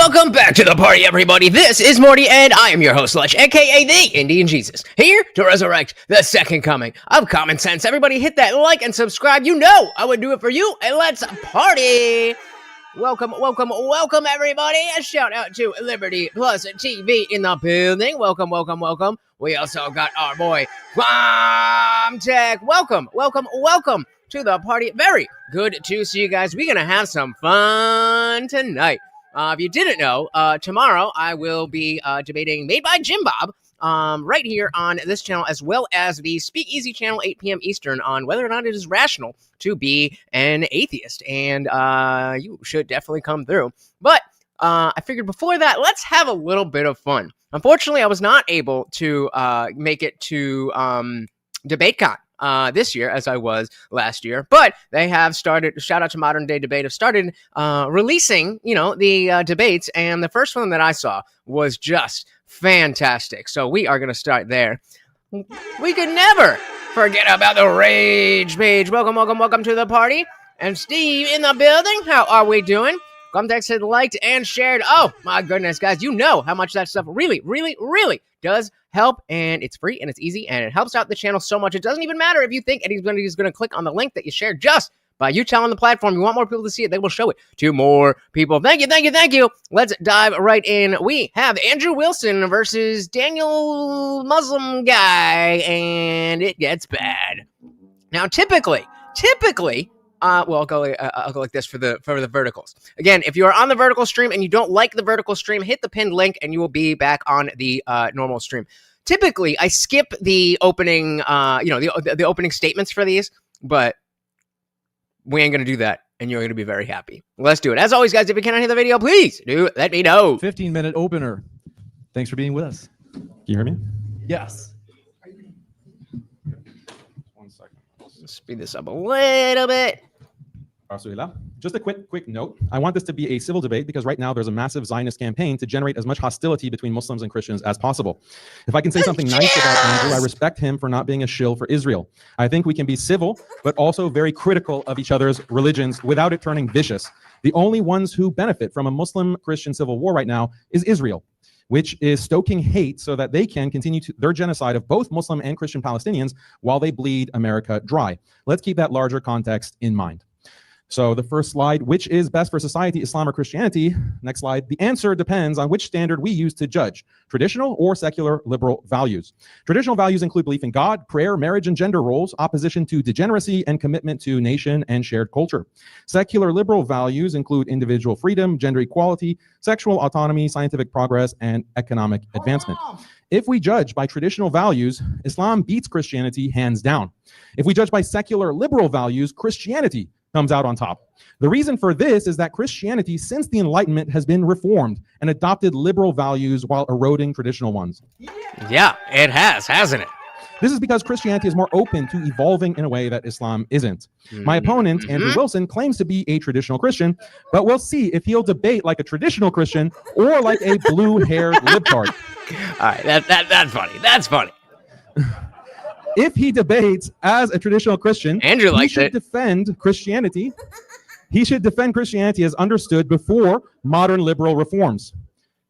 welcome back to the party, everybody. This is Morty, and I am your host, Lush, aka TheIndianJesus, here to resurrect the second coming of common sense. Everybody hit that like and subscribe. You know I would do it for you, and let's party. Welcome, everybody. A shout out to Liberty Plus TV in the building. Welcome. We also got our boy, Tech. Welcome to the party. Very good to see you guys. We're going to have some fun tonight. If you didn't know, tomorrow I will be debating Made by Jim Bob right here on this channel, as well as the Speakeasy channel, 8 p.m. Eastern, on whether or not it is rational to be an atheist. And you should definitely come through. But I figured before that, let's have a little bit of fun. Unfortunately, I was not able to make it to Debatecon this year as I was last year, but they have started, shout out to Modern Day Debate, have started releasing, the debates, and the first one that I saw was just fantastic. So we are going to start there. We could never forget about the Rage page. Welcome to the party. And Steve in the building. How are we doing? Comtext had liked and shared. Oh my goodness, guys, you know how much that stuff really does help, and it's free and it's easy and it helps out the channel so much. It doesn't even matter if you think anybody's going to click on the link that you shared. Just by you telling the platform you want more people to see it, they will show it to more people. Thank you. Let's dive right in. We have Andrew Wilson versus Daniel Muslim guy, and it gets bad. Now, typically, I'll go like this for the verticals. Again, if you are on the vertical stream and you don't like the vertical stream, hit the pinned link and you will be back on the normal stream. Typically, I skip the opening, the opening statements for these, but we ain't gonna do that, and you're gonna be very happy. Let's do it. As always, guys, if you cannot hear the video, please do let me know. 15-minute opener. Thanks for being with us. Can you hear me? Yes. 1 second. Let's speed this up a little bit. Just a quick note. I want this to be a civil debate because right now there's a massive Zionist campaign to generate as much hostility between Muslims and Christians as possible. If I can say something nice about Andrew, I respect him for not being a shill for Israel. I think we can be civil, but also very critical of each other's religions without it turning vicious. The only ones who benefit from a Muslim-Christian civil war right now is Israel, which is stoking hate so that they can continue their genocide of both Muslim and Christian Palestinians while they bleed America dry. Let's keep that larger context in mind. So the first slide, which is best for society, Islam or Christianity? Next slide. The answer depends on which standard we use to judge, traditional or secular liberal values. Traditional values include belief in God, prayer, marriage, and gender roles, opposition to degeneracy, and commitment to nation and shared culture. Secular liberal values include individual freedom, gender equality, sexual autonomy, scientific progress, and economic advancement. If we judge by traditional values, Islam beats Christianity hands down. If we judge by secular liberal values, Christianity comes out on top. The reason for this is that Christianity, since the Enlightenment, has been reformed and adopted liberal values while eroding traditional ones. Yeah, it has, hasn't it? This is because Christianity is more open to evolving in a way that Islam isn't. My opponent, Andrew Wilson, claims to be a traditional Christian, but we'll see if he'll debate like a traditional Christian or like a blue-haired libtard. All right, that's funny. That's funny. If he debates as a traditional Christian, Andrew likes he should it. defend Christianity. He should defend Christianity as understood before modern liberal reforms.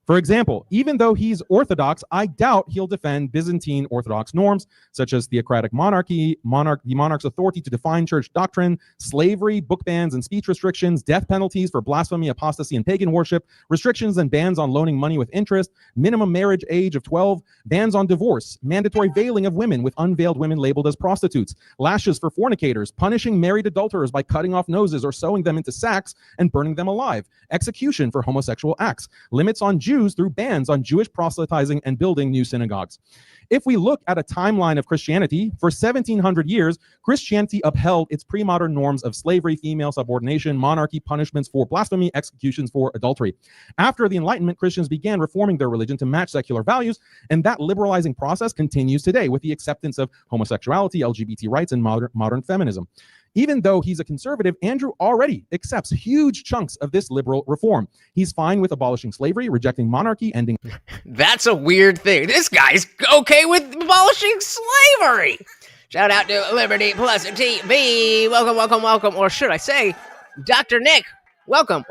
For example, even though he's Orthodox, I doubt he'll defend Byzantine Orthodox norms, such as theocratic monarchy, the monarch's authority to define church doctrine, slavery, book bans and speech restrictions, death penalties for blasphemy, apostasy, and pagan worship, restrictions and bans on loaning money with interest, minimum marriage age of 12, bans on divorce, mandatory veiling of women with unveiled women labeled as prostitutes, lashes for fornicators, punishing married adulterers by cutting off noses or sewing them into sacks and burning them alive, execution for homosexual acts, limits on Jews through bans on Jewish proselytizing and building new synagogues. If we look at a timeline of Christianity, for 1700 years, Christianity upheld its pre-modern norms of slavery, female subordination, monarchy, punishments for blasphemy, executions for adultery. After the Enlightenment, Christians began reforming their religion to match secular values, and that liberalizing process continues today with the acceptance of homosexuality, LGBT rights, and modern feminism. Even though he's a conservative, Andrew already accepts huge chunks of this liberal reform. He's fine with abolishing slavery, rejecting monarchy, ending... That's a weird thing. This guy's okay with abolishing slavery. Shout out to Liberty Plus TV. Welcome. Or should I say, Dr. Nick Welcome.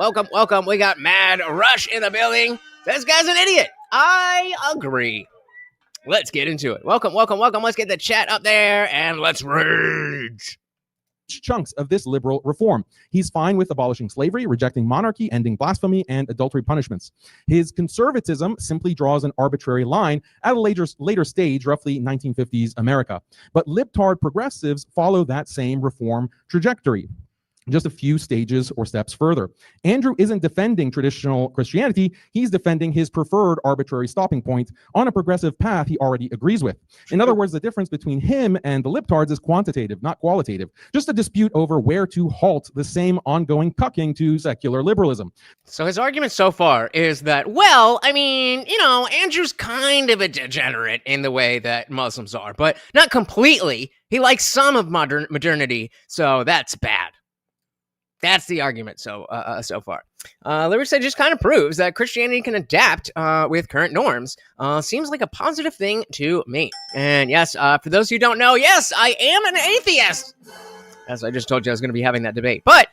We got Mad Rush in the building. This guy's an idiot. I agree. Let's get into it. Welcome. Let's get the chat up there and let's rage. Chunks of this liberal reform. He's fine with abolishing slavery, rejecting monarchy, ending blasphemy, and adultery punishments. His conservatism simply draws an arbitrary line at a later stage, roughly 1950s America. But libtard progressives follow that same reform trajectory, just a few stages or steps further. Andrew isn't defending traditional Christianity, he's defending his preferred arbitrary stopping point on a progressive path he already agrees with. In other words, the difference between him and the libtards is quantitative, not qualitative. Just a dispute over where to halt the same ongoing cucking to secular liberalism. So his argument so far is that, well, I mean, Andrew's kind of a degenerate in the way that Muslims are, but not completely. He likes some of modernity, so that's bad. That's the argument so far. Liberty just kind of proves that Christianity can adapt with current norms. Seems like a positive thing to me. And yes, for those who don't know, yes, I am an atheist. As I just told you, I was going to be having that debate. But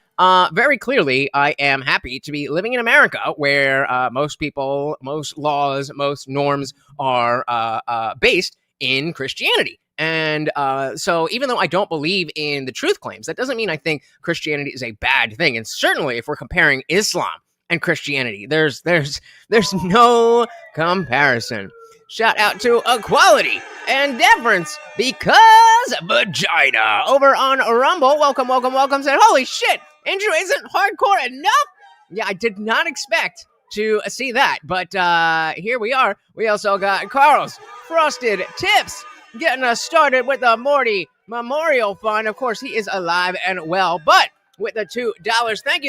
very clearly, I am happy to be living in America where most people, most laws, most norms are based in Christianity. And so even though I don't believe in the truth claims, that doesn't mean I think Christianity is a bad thing. And certainly if we're comparing Islam and Christianity, there's no comparison. Shout out to equality and deference because vagina over on Rumble. Welcome. Said, holy shit, Andrew isn't hardcore enough. Yeah, I did not expect to see that, but here we are. We also got Carl's Frosted Tips getting us started with the Morty Memorial Fund. Of course, he is alive and well, but with the $2, thank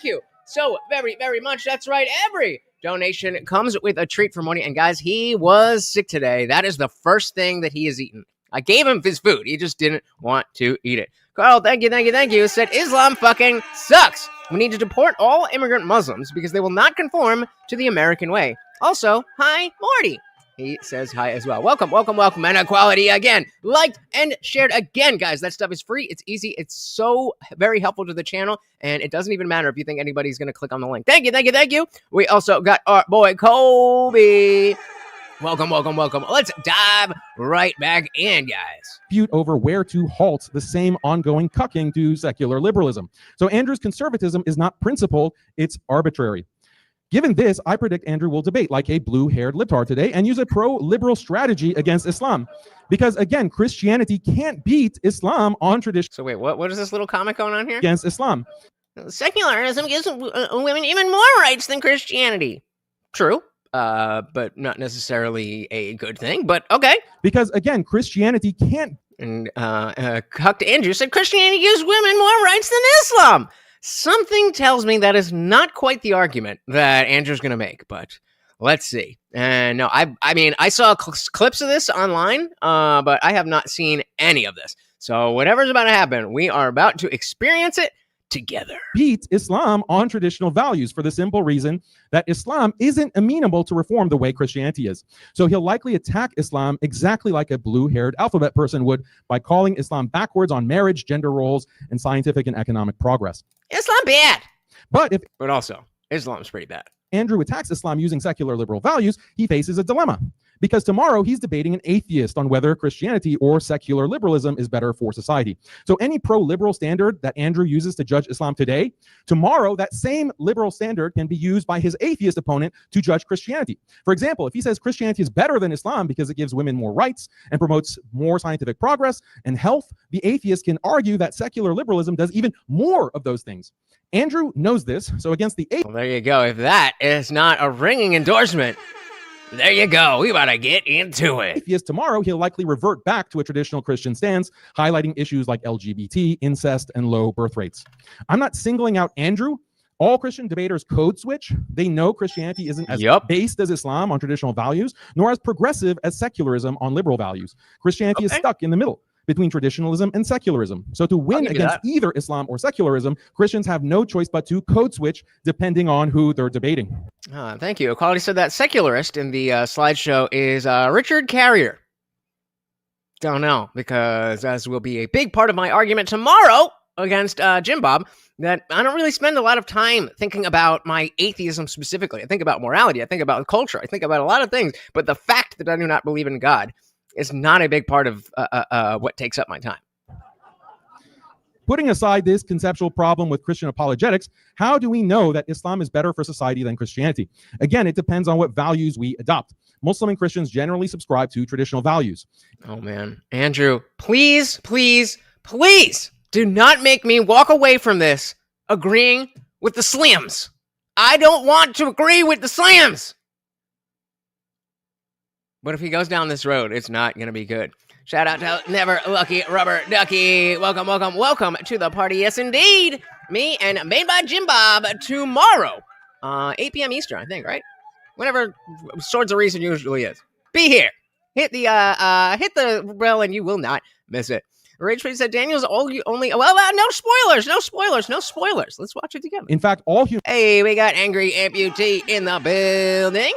you so very, very much. That's right, every donation comes with a treat for Morty. And guys, he was sick today. That is the first thing that he has eaten. I gave him his food. He just didn't want to eat it. Carl, thank you. Said Islam fucking sucks. We need to deport all immigrant Muslims because they will not conform to the American way. Also, hi, Morty. He says hi as well. Welcome. And equality again. Liked and shared again, guys. That stuff is free. It's easy. It's so very helpful to the channel. And it doesn't even matter if you think anybody's going to click on the link. Thank you. We also got our boy, Kobe. Welcome. Let's dive right back in, guys. Dispute over where to halt the same ongoing cucking to secular liberalism. So Andrew's conservatism is not principled, it's arbitrary. Given this, I predict Andrew will debate like a blue-haired libtard today and use a pro-liberal strategy against Islam. Because again, Christianity can't beat Islam on tradition. So wait, what is this little comic going on here? Against Islam. Secularism gives women even more rights than Christianity. True, but not necessarily a good thing, but okay. Because again, Christianity can't. And Cucked Andrew said Christianity gives women more rights than Islam. Something tells me that is not quite the argument that Andrew's going to make, but let's see. And no, I mean, I saw clips of this online, but I have not seen any of this. So whatever's about to happen, we are about to experience it together. Beat Islam on traditional values for the simple reason that Islam isn't amenable to reform the way Christianity is. So he'll likely attack Islam exactly like a blue-haired alphabet person would by calling Islam backwards on marriage, gender roles, and scientific and economic progress. Islam bad. But also, Islam's pretty bad. Andrew attacks Islam using secular liberal values, he faces a dilemma. Because tomorrow he's debating an atheist on whether Christianity or secular liberalism is better for society. So any pro-liberal standard that Andrew uses to judge Islam today, tomorrow that same liberal standard can be used by his atheist opponent to judge Christianity. For example, if he says Christianity is better than Islam because it gives women more rights and promotes more scientific progress and health, the atheist can argue that secular liberalism does even more of those things. Andrew knows this, so against the atheist... Well, there you go. If that is not a ringing endorsement, there you go. We about to get into it. Atheist tomorrow, he'll likely revert back to a traditional Christian stance, highlighting issues like LGBT, incest, and low birth rates. I'm not singling out Andrew. All Christian debaters code switch. They know Christianity isn't as based as Islam on traditional values, nor as progressive as secularism on liberal values. Christianity is stuck in the middle between traditionalism and secularism. So to win against either Islam or secularism, Christians have no choice but to code switch depending on who they're debating. Thank you. Equality said that secularist in the slideshow is Richard Carrier. Don't know, because as will be a big part of my argument tomorrow against Jim Bob, that I don't really spend a lot of time thinking about my atheism specifically. I think about morality. I think about culture. I think about a lot of things. But the fact that I do not believe in God is not a big part of what takes up my time. Putting aside this conceptual problem with Christian apologetics, how do we know that Islam is better for society than Christianity? Again, it depends on what values we adopt. Muslim and Christians generally subscribe to traditional values. Oh, man. Andrew, please, please, please do not make me walk away from this agreeing with the Slims. I don't want to agree with the Slims. But if he goes down this road, it's not going to be good. Shout out to Never Lucky Rubber Ducky. Welcome, welcome, welcome to the party. Yes, indeed. Me and Made by Jim Bob tomorrow, 8 p.m. Eastern, I think, right? Whenever Swords of Reason usually is. Be here. Hit the bell and you will not miss it. Rage Face said Daniel's only. Well, no spoilers. Let's watch it together. In fact, all humans. Hey, we got Angry Amputee in the building.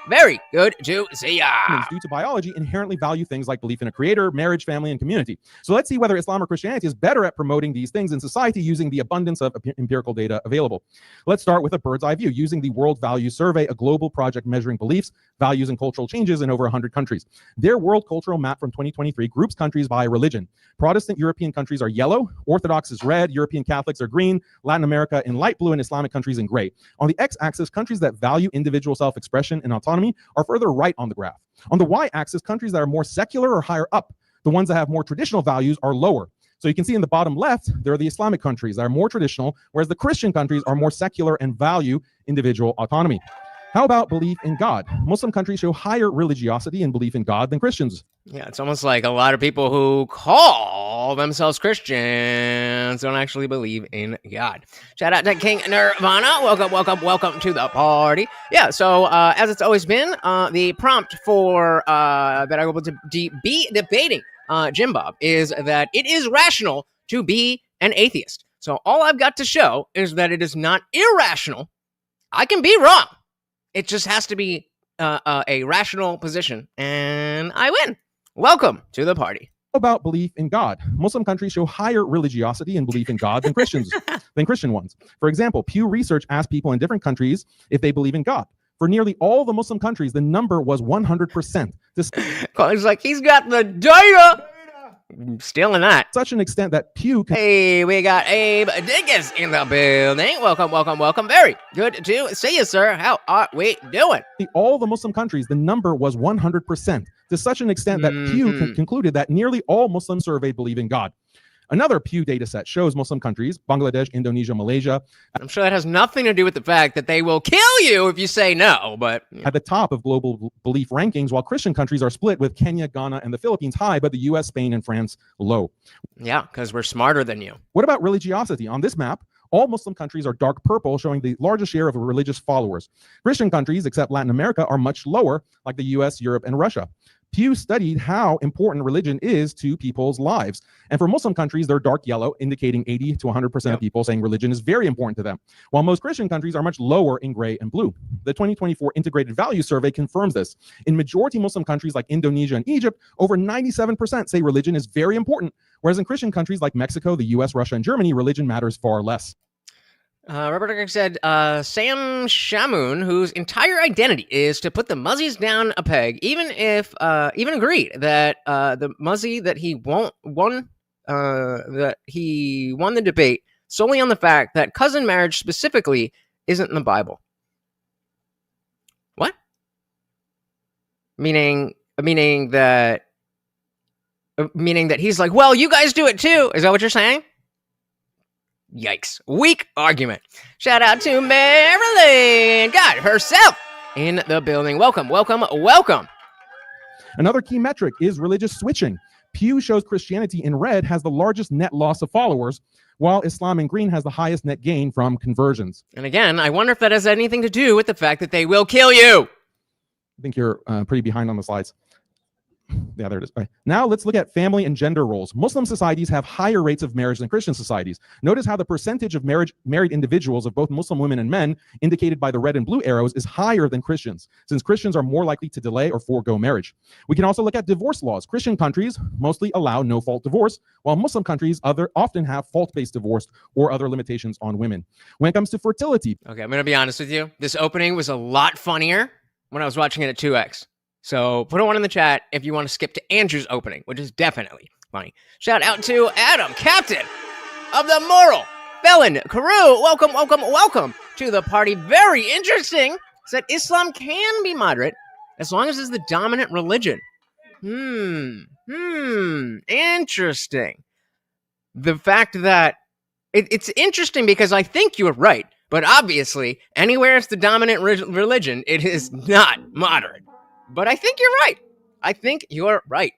Very good to see ya. Due to biology, inherently value things like belief in a creator, marriage, family, and community. So let's see whether Islam or Christianity is better at promoting these things in society using the abundance of empirical data available. Let's start with a bird's eye view using the World Values Survey, a global project measuring beliefs, values, and cultural changes in over 100 countries. Their World Cultural Map from 2023 groups countries by religion. Protestant European countries are yellow, Orthodox is red, European Catholics are green, Latin America in light blue, and Islamic countries in gray. On the x-axis, countries that value individual self-expression and autonomy are further right on the graph. On the y-axis, countries that are more secular are higher up. The ones that have more traditional values are lower. So you can see in the bottom left, there are the Islamic countries that are more traditional, whereas the Christian countries are more secular and value individual autonomy. How about belief in God? Muslim countries show higher religiosity and belief in God than Christians. Yeah, it's almost like a lot of people who call themselves Christians don't actually believe in God. Shout out to King Nirvana. Welcome to the party. Yeah, so as it's always been, the prompt for that I will be debating Jim Bob is that it is rational to be an atheist. So all I've got to show is that it is not irrational. I can be wrong. It just has to be a rational position, and I win. Welcome to the party. About belief in God. Muslim countries show higher religiosity and belief in God than Christians, than Christian ones. For example, Pew Research asked people in different countries if they believe in God. For nearly all the Muslim countries, the number was 100%. He's like, he's got the data. Stealing that. Such an extent that Pew... Hey, we got Abe Dingus in the building. Welcome. Very good to see you, sir. How are we doing? All the Muslim countries, the number was 100%. To such an extent that Pew concluded that nearly all Muslims surveyed believe in God. Another Pew data set shows Muslim countries, Bangladesh, Indonesia, Malaysia. I'm sure that has nothing to do with the fact that they will kill you if you say no, but... At the top of global belief rankings, while Christian countries are split with Kenya, Ghana, and the Philippines high, but the US, Spain, and France low. Yeah, because we're smarter than you. What about religiosity? On this map, all Muslim countries are dark purple, showing the largest share of religious followers. Christian countries, except Latin America, are much lower, like the US, Europe, and Russia. Pew studied how important religion is to people's lives. And for Muslim countries, they're dark yellow, indicating 80 to 100% of people saying religion is very important to them, while most Christian countries are much lower in gray and blue. The 2024 Integrated Values Survey confirms this. In majority Muslim countries like Indonesia and Egypt, over 97% say religion is very important, whereas in Christian countries like Mexico, the US, Russia, and Germany, religion matters far less. Robert Kirk said, Sam Shamoon, whose entire identity is to put the Muzzies down a peg, even agreed that the Muzzy that he won the debate solely on the fact that cousin marriage specifically isn't in the Bible. What? Meaning that he's like, well, you guys do it too. Is that what you're saying? Yikes. Weak argument. Shout out to Marilyn. God herself in the building. Welcome. Another key metric is religious switching. Pew shows Christianity in red has the largest net loss of followers, while Islam in green has the highest net gain from conversions. And again, I wonder if that has anything to do with the fact that they will kill you. I think you're pretty behind on the slides. Yeah, there it is. All right. Now let's look at family and gender roles. Muslim societies have higher rates of marriage than Christian societies. Notice how the percentage of married individuals of both Muslim women and men, indicated by the red and blue arrows, is higher than Christians, since Christians are more likely to delay or forego marriage. We can also look at divorce laws. Christian countries mostly allow no-fault divorce, while Muslim countries often have fault-based divorce or other limitations on women. When it comes to fertility. Okay, I'm going to be honest with you. This opening was a lot funnier when I was watching it at 2x. So put a 1 in the chat if you want to skip to Andrew's opening, which is definitely funny. Shout out to Adam, captain of the Moral Felon crew. Welcome, welcome, welcome to the party. Very interesting. Said Islam can be moderate as long as it's the dominant religion. Interesting. The fact that it's interesting because I think you're right, but obviously anywhere it's the dominant religion, it is not moderate. But I think you're right. I think you're right.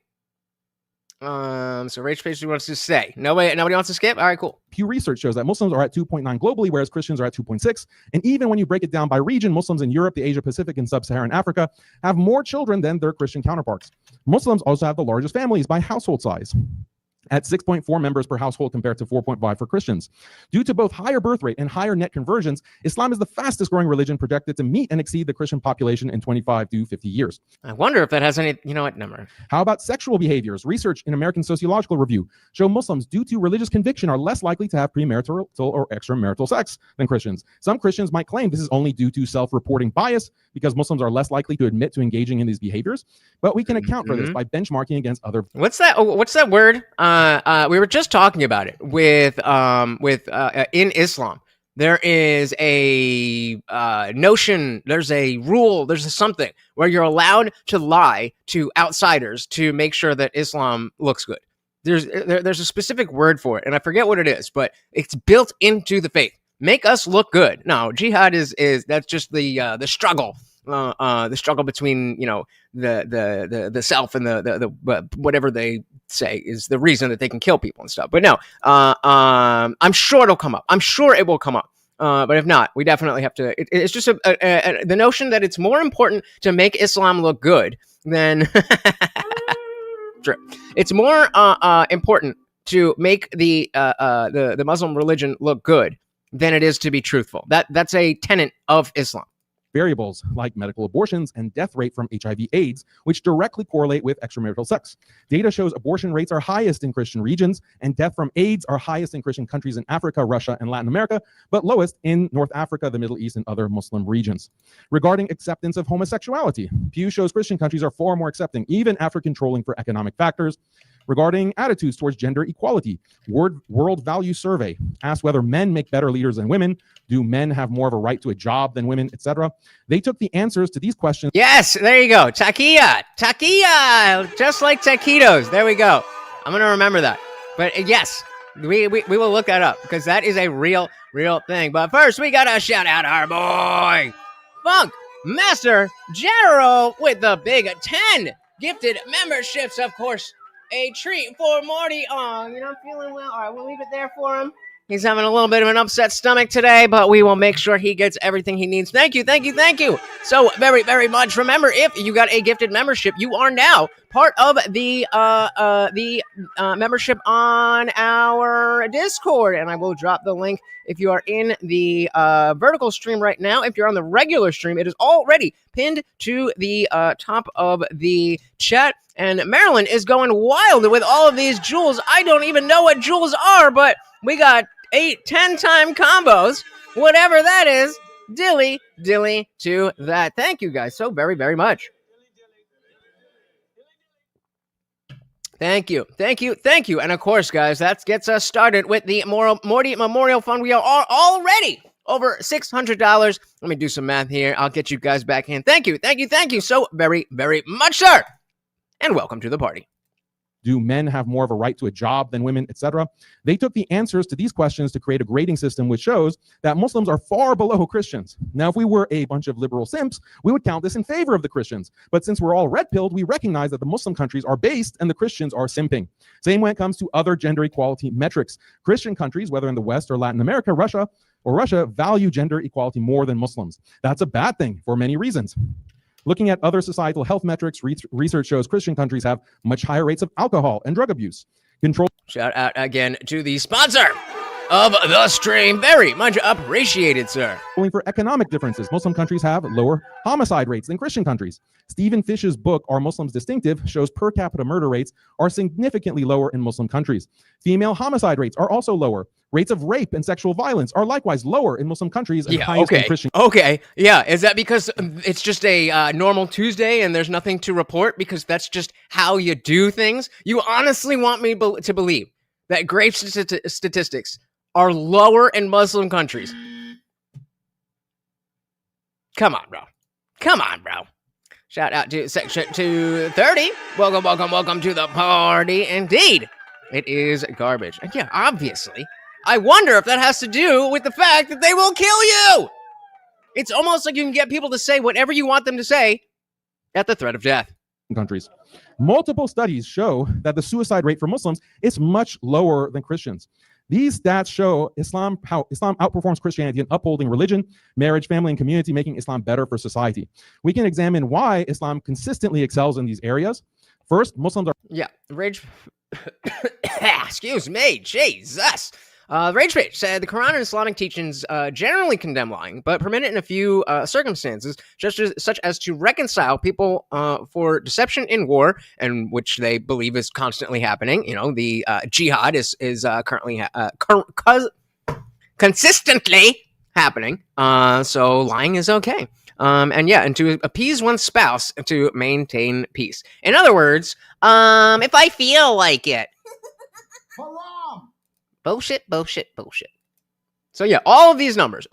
So Rage Pastry wants to say. Nobody wants to skip? All right, cool. Pew Research shows that Muslims are at 2.9 globally, whereas Christians are at 2.6. And even when you break it down by region, Muslims in Europe, the Asia Pacific, and Sub-Saharan Africa have more children than their Christian counterparts. Muslims also have the largest families by household size, at 6.4 members per household compared to 4.5 for Christians. Due to both higher birth rate and higher net conversions, Islam is the fastest growing religion projected to meet and exceed the Christian population in 25 to 50 years. I wonder if that has any, you know what, number. How about sexual behaviors? Research in American Sociological Review show Muslims, due to religious conviction, are less likely to have premarital or extramarital sex than Christians. Some Christians might claim this is only due to self-reporting bias because Muslims are less likely to admit to engaging in these behaviors, but we can account for this by benchmarking against other. What's that word? We were just talking about it with in Islam. There is a notion, there's a rule, there's a something where you're allowed to lie to outsiders to make sure that Islam looks good. There's a specific word for it, and I forget what it is, but it's built into the faith. Make us look good. No, jihad is that's just the struggle. The struggle between, you know, the self and the whatever they say is the reason that they can kill people and stuff. But no, I'm sure it'll come up. I'm sure it will come up. But if not, we definitely have to. It's just the notion that it's more important to make Islam look good than true. It's more important to make the Muslim religion look good than it is to be truthful. That's a tenet of Islam. Variables like medical abortions and death rate from HIV/AIDS, which directly correlate with extramarital sex. Data shows abortion rates are highest in Christian regions, and death from AIDS are highest in Christian countries in Africa, Russia, and Latin America, but lowest in North Africa, the Middle East, and other Muslim regions. Regarding acceptance of homosexuality, Pew shows Christian countries are far more accepting, even after controlling for economic factors. Regarding attitudes towards gender equality, World Value Survey asked whether men make better leaders than women, do men have more of a right to a job than women, etc. They took the answers to these questions. Yes, there you go. Taquilla, just like taquitos. There we go. I'm going to remember that. But yes, we will look that up because that is a real thing. But first, we got to shout out our boy, Funk Master Jero, with the big 10 gifted memberships, of course. A treat for Morty. Oh, you know, I'm feeling well. All right, we'll leave it there for him. He's having a little bit of an upset stomach today, but we will make sure he gets everything he needs. Thank you so very much. Remember, if you got a gifted membership, you are now part of the membership on our Discord, and I will drop the link if you are in the vertical stream right now. If you're on the regular stream, it is already pinned to the top of the chat. And Marilyn is going wild with all of these jewels. I don't even know what jewels are, but we got 8, 10-time combos, whatever that is. Dilly to that. Thank you guys so very much. Thank you. And of course, guys, that gets us started with the Morty Memorial Fund. We are already over $600. Let me do some math here. I'll get you guys back in. Thank you so very much, sir. And welcome to the party. Do men have more of a right to a job than women, etc.? They took the answers to these questions to create a grading system which shows that Muslims are far below Christians. Now, if we were a bunch of liberal simps, we would count this in favor of the Christians. But since we're all red-pilled, we recognize that the Muslim countries are based and the Christians are simping. Same when it comes to other gender equality metrics. Christian countries, whether in the West or Latin America, Russia, value gender equality more than Muslims. That's a bad thing for many reasons. Looking at other societal health metrics, research shows Christian countries have much higher rates of alcohol and drug abuse. Shout out again to the sponsor of the stream. Very much appreciated, sir. Only for economic differences, Muslim countries have lower homicide rates than Christian countries. Stephen Fish's book, Are Muslims Distinctive?, shows per capita murder rates are significantly lower in Muslim countries. Female homicide rates are also lower. Rates of rape and sexual violence are likewise lower in Muslim countries and highest in Christian. Okay, yeah. Is that because it's just a normal Tuesday and there's nothing to report because that's just how you do things? You honestly want me to believe that rape statistics are lower in Muslim countries? Come on, bro. Come on, bro. Shout out to Section 230. Welcome to the party. Indeed, it is garbage. And yeah, obviously, I wonder if that has to do with the fact that they will kill you. It's almost like you can get people to say whatever you want them to say at the threat of death. Countries. Multiple studies show that the suicide rate for Muslims is much lower than Christians. These stats show how Islam outperforms Christianity in upholding religion, marriage, family, and community, making Islam better for society. We can examine why Islam consistently excels in these areas. First, Muslims are... Yeah, rage... Excuse me, Jesus. Rage Page said the Quran and Islamic teachings generally condemn lying, but permit it in a few circumstances, such as to reconcile people for deception in war, and which they believe is constantly happening. You know, the jihad is currently consistently happening. So lying is okay. And to appease one's spouse to maintain peace. In other words, if I feel like it. Bullshit. So yeah, all of these numbers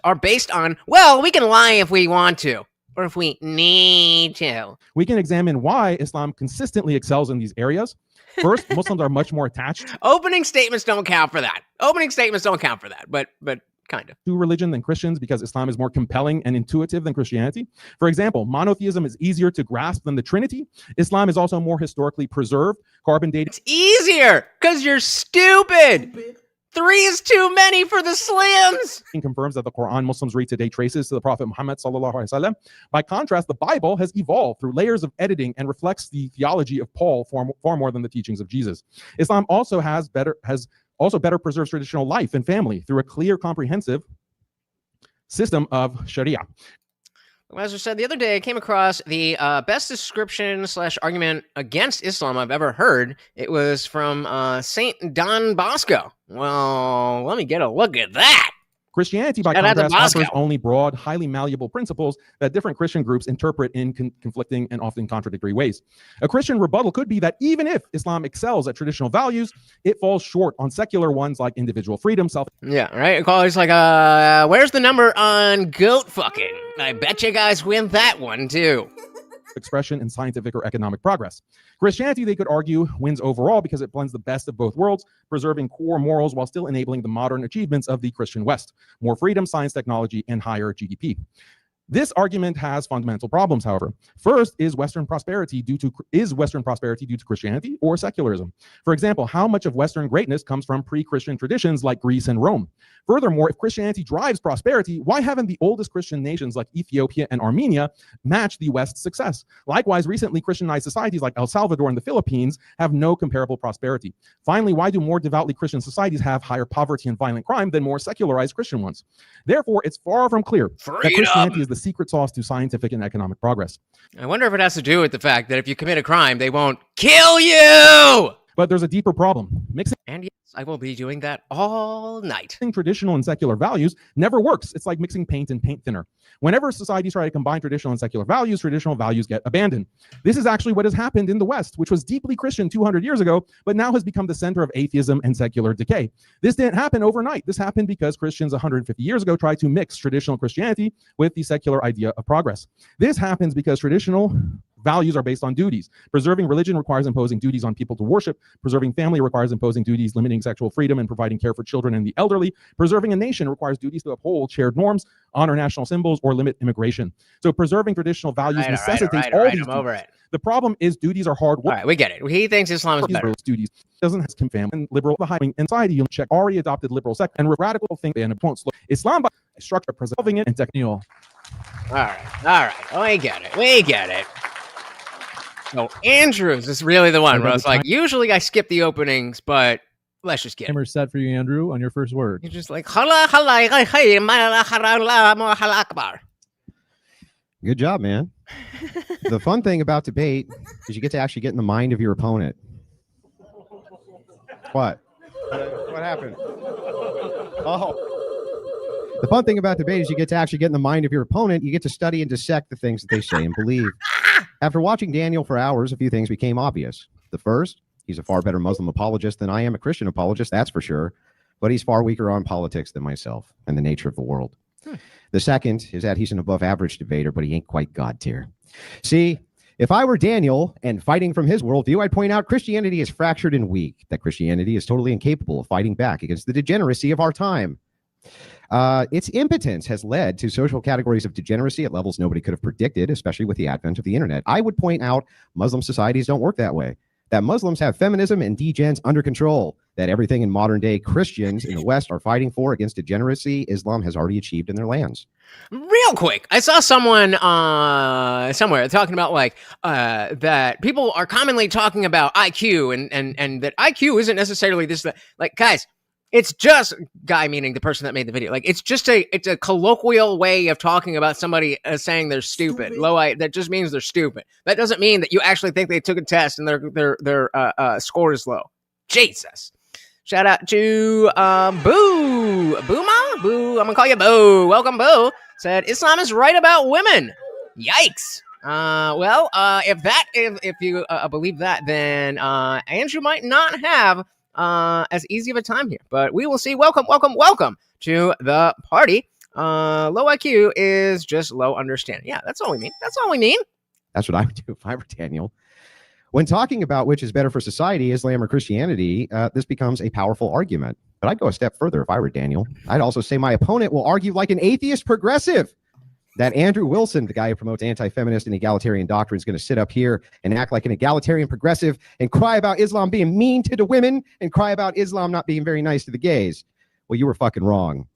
are based on, well, we can lie if we want to, or if we need to. We can examine why Islam consistently excels in these areas. First, Muslims are much more attached. Opening statements don't count for that. But kind of. To religion than Christians because Islam is more compelling and intuitive than Christianity. For example, monotheism is easier to grasp than the Trinity. Islam is also more historically preserved, carbon dated. It's easier because you're stupid. 3 is too many for the Slims. It confirms that the Quran Muslims read today traces to the Prophet Muhammad sallallahu alaihi wasallam. By contrast, the Bible has evolved through layers of editing and reflects the theology of Paul far more than the teachings of Jesus. Islam also better preserves traditional life and family through a clear, comprehensive system of Sharia. As I said the other day, I came across the best description / argument against Islam I've ever heard. It was from Saint Don Bosco. Well, let me get a look at that. Christianity, by contrast, offers only broad, highly malleable principles that different Christian groups interpret in conflicting and often contradictory ways. A Christian rebuttal could be that even if Islam excels at traditional values, it falls short on secular ones like individual freedom, Yeah, right? It's like, where's the number on goat fucking? I bet you guys win that one, too. Expression and scientific or economic progress. Christianity, they could argue, wins overall because it blends the best of both worlds, preserving core morals while still enabling the modern achievements of the Christian West, more freedom, science, technology, and higher GDP. This argument has fundamental problems, however. First, is Western prosperity due to Christianity or secularism? For example, how much of Western greatness comes from pre-Christian traditions like Greece and Rome? Furthermore, if Christianity drives prosperity, why haven't the oldest Christian nations like Ethiopia and Armenia matched the West's success? Likewise, recently Christianized societies like El Salvador and the Philippines have no comparable prosperity. Finally, why do more devoutly Christian societies have higher poverty and violent crime than more secularized Christian ones? Therefore, it's far from clear that Christianity is the secret sauce to scientific and economic progress. I wonder if it has to do with the fact that if you commit a crime, they won't kill you! But there's a deeper problem. And yes, I will be doing that all night. Mixing traditional and secular values never works. It's like mixing paint and paint thinner. Whenever societies try to combine traditional and secular values get abandoned. This is actually what has happened in the West, which was deeply Christian 200 years ago, but now has become the center of atheism and secular decay. This didn't happen overnight. This happened because Christians 150 years ago tried to mix traditional Christianity with the secular idea of progress. This happens because traditional values are based on duties. Preserving religion requires imposing duties on people to worship. Preserving family requires imposing duties limiting sexual freedom and providing care for children and the elderly. Preserving a nation requires duties to uphold shared norms, honor national symbols, or limit immigration. So preserving traditional values necessitates all these duties. The problem is duties are hard work. All right, we get it. He thinks Islam is better. Duties doesn't have family and liberal behind inside you check already adopted liberal sect and radical think and opponents look Islam by structure preserving it and technical. All right. We get it. So Andrews is really the one where I was like, usually I skip the openings, but let's just get it. Timer set for you, Andrew, on your first word. You're just like, Good job, man. The fun thing about debate is you get to actually get in the mind of your opponent. What? What happened? Oh. The fun thing about debate is you get to actually get in the mind of your opponent. You get to study and dissect the things that they say and believe. After watching Daniel for hours, a few things became obvious. The first, he's a far better Muslim apologist than I am a Christian apologist, that's for sure. But he's far weaker on politics than myself and the nature of the world. The second is that he's an above average debater, but he ain't quite God tier. See, if I were Daniel and fighting from his worldview, I'd point out Christianity is fractured and weak, that Christianity is totally incapable of fighting back against the degeneracy of our time. Its impotence has led to social categories of degeneracy at levels nobody could have predicted, especially with the advent of the internet. I would point out Muslim societies don't work that way, that Muslims have feminism and degens under control, that everything in modern day Christians in the West are fighting for against degeneracy, Islam has already achieved in their lands. Real quick, I saw someone somewhere talking about like that people are commonly talking about IQ and that IQ isn't necessarily this. Like, guys, it's just guy meaning the person that made the video. Like, it's a colloquial way of talking about somebody saying they're stupid. That just means they're stupid. That doesn't mean that you actually think they took a test and their score is low. Jesus. Shout out to Boo. Boo. I'm gonna call you Boo. Welcome, Boo. Said Islam is right about women. Yikes. If you believe that, then Andrew might not have as easy of a time here, but we will see. Welcome to the party. Low IQ is just low understanding. Yeah, that's all we mean. That's what I would do if I were Daniel. When talking about which is better for society, Islam or Christianity, this becomes a powerful argument. But I'd go a step further if I were Daniel. I'd also say my opponent will argue like an atheist progressive. That Andrew Wilson, the guy who promotes anti-feminist and egalitarian doctrine, is going to sit up here and act like an egalitarian progressive and cry about Islam being mean to the women and cry about Islam not being very nice to the gays. Well, you were fucking wrong.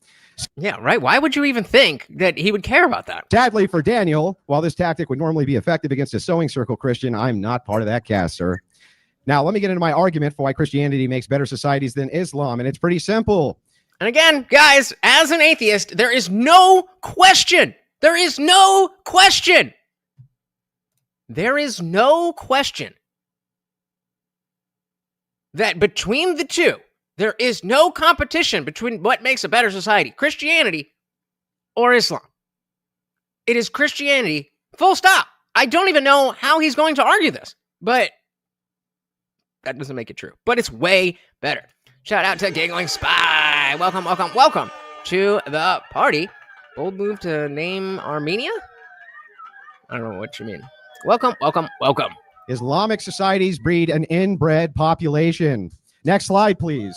Yeah, right. Why would you even think that he would care about that? Sadly for Daniel, while this tactic would normally be effective against a sewing circle Christian, I'm not part of that cast, sir. Now, let me get into my argument for why Christianity makes better societies than Islam, and it's pretty simple. And again, guys, as an atheist, there is no question that between the two, there is no competition between what makes a better society, Christianity or Islam. It is Christianity, full stop. I don't even know how he's going to argue this, but that doesn't make it true. But it's way better. Shout out to Giggling Spy. Welcome to the party. Bold move to name Armenia? I don't know what you mean. Welcome. Islamic societies breed an inbred population. Next slide, please.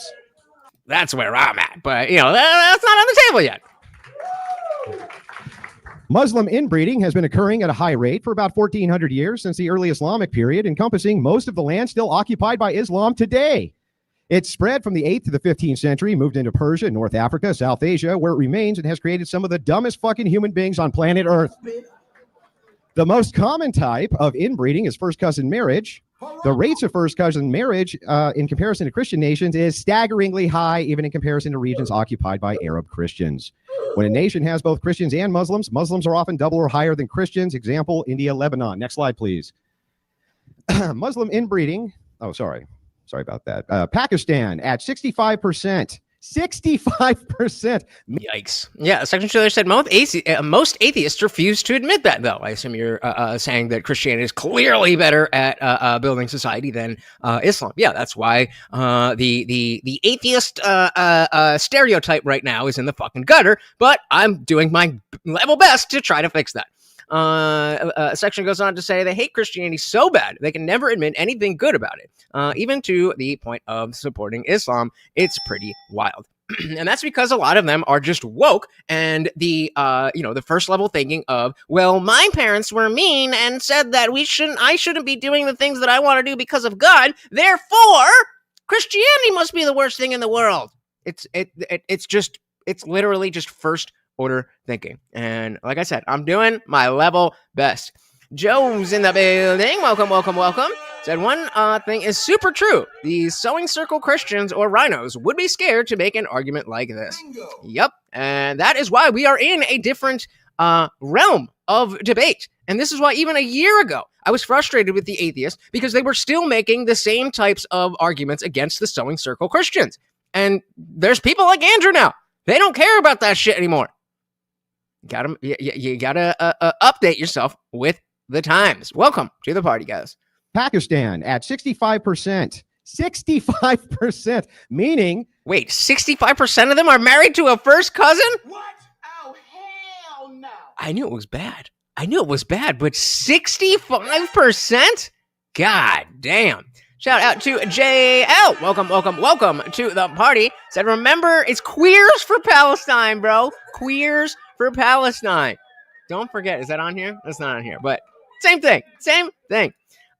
That's where I'm at, but, that's not on the table yet. Muslim inbreeding has been occurring at a high rate for about 1,400 years since the early Islamic period, encompassing most of the land still occupied by Islam today. It spread from the 8th to the 15th century, moved into Persia, North Africa, South Asia, where it remains and has created some of the dumbest fucking human beings on planet Earth. The most common type of inbreeding is first cousin marriage. The rates of first cousin marriage in comparison to Christian nations is staggeringly high, even in comparison to regions occupied by Arab Christians. When a nation has both Christians and Muslims, Muslims are often double or higher than Christians. Example, India, Lebanon. Next slide, please. Muslim inbreeding. Oh, sorry about that. Pakistan at 65%. 65%. Yikes. Yeah, Section 2 said most atheists refuse to admit that, though. I assume you're saying that Christianity is clearly better at building society than Islam. Yeah, that's why the atheist stereotype right now is in the fucking gutter, but I'm doing my level best to try to fix that. Section goes on to say they hate Christianity so bad they can never admit anything good about it, even to the point of supporting Islam. It's pretty wild. And that's because a lot of them are just woke and the first level thinking of, well, my parents were mean and said that I shouldn't be doing the things that I want to do because of God. Therefore, Christianity must be the worst thing in the world. It's literally just first order thinking. And like I said, I'm doing my level best. Joe's in the building. Welcome, welcome, welcome. Said one thing is super true. The sewing circle Christians or rhinos would be scared to make an argument like this. Bingo. Yep. And that is why we are in a different realm of debate. And this is why even a year ago, I was frustrated with the atheists because they were still making the same types of arguments against the sewing circle Christians. And there's people like Andrew now. They don't care about that shit anymore. You gotta update yourself with the times. Welcome to the party, guys. Pakistan at 65%. 65%, meaning... Wait, 65% of them are married to a first cousin? What? Oh, hell no. I knew it was bad. But 65%? God damn. Shout out to JL. Welcome to the party. Said, remember, it's queers for Palestine, bro. Queers for Palestine. Don't forget, is that on here? That's not on here, but same thing.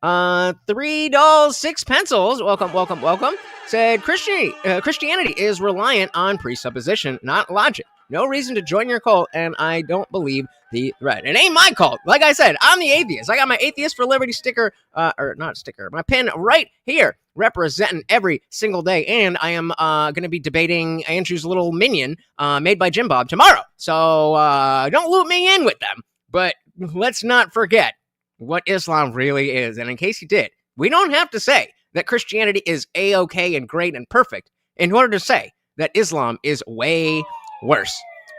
$3, 6 pencils. Welcome. Said Christianity is reliant on presupposition, not logic. No reason to join your cult, and I don't believe the threat. It ain't my cult. Like I said, I'm the atheist. I got my Atheist for Liberty sticker, my pin right here, representing every single day. And I am going to be debating Andrew's little minion made by Jim Bob tomorrow. So don't loop me in with them. But let's not forget what Islam really is. And in case you did, we don't have to say that Christianity is A-okay and great and perfect in order to say that Islam is way worse.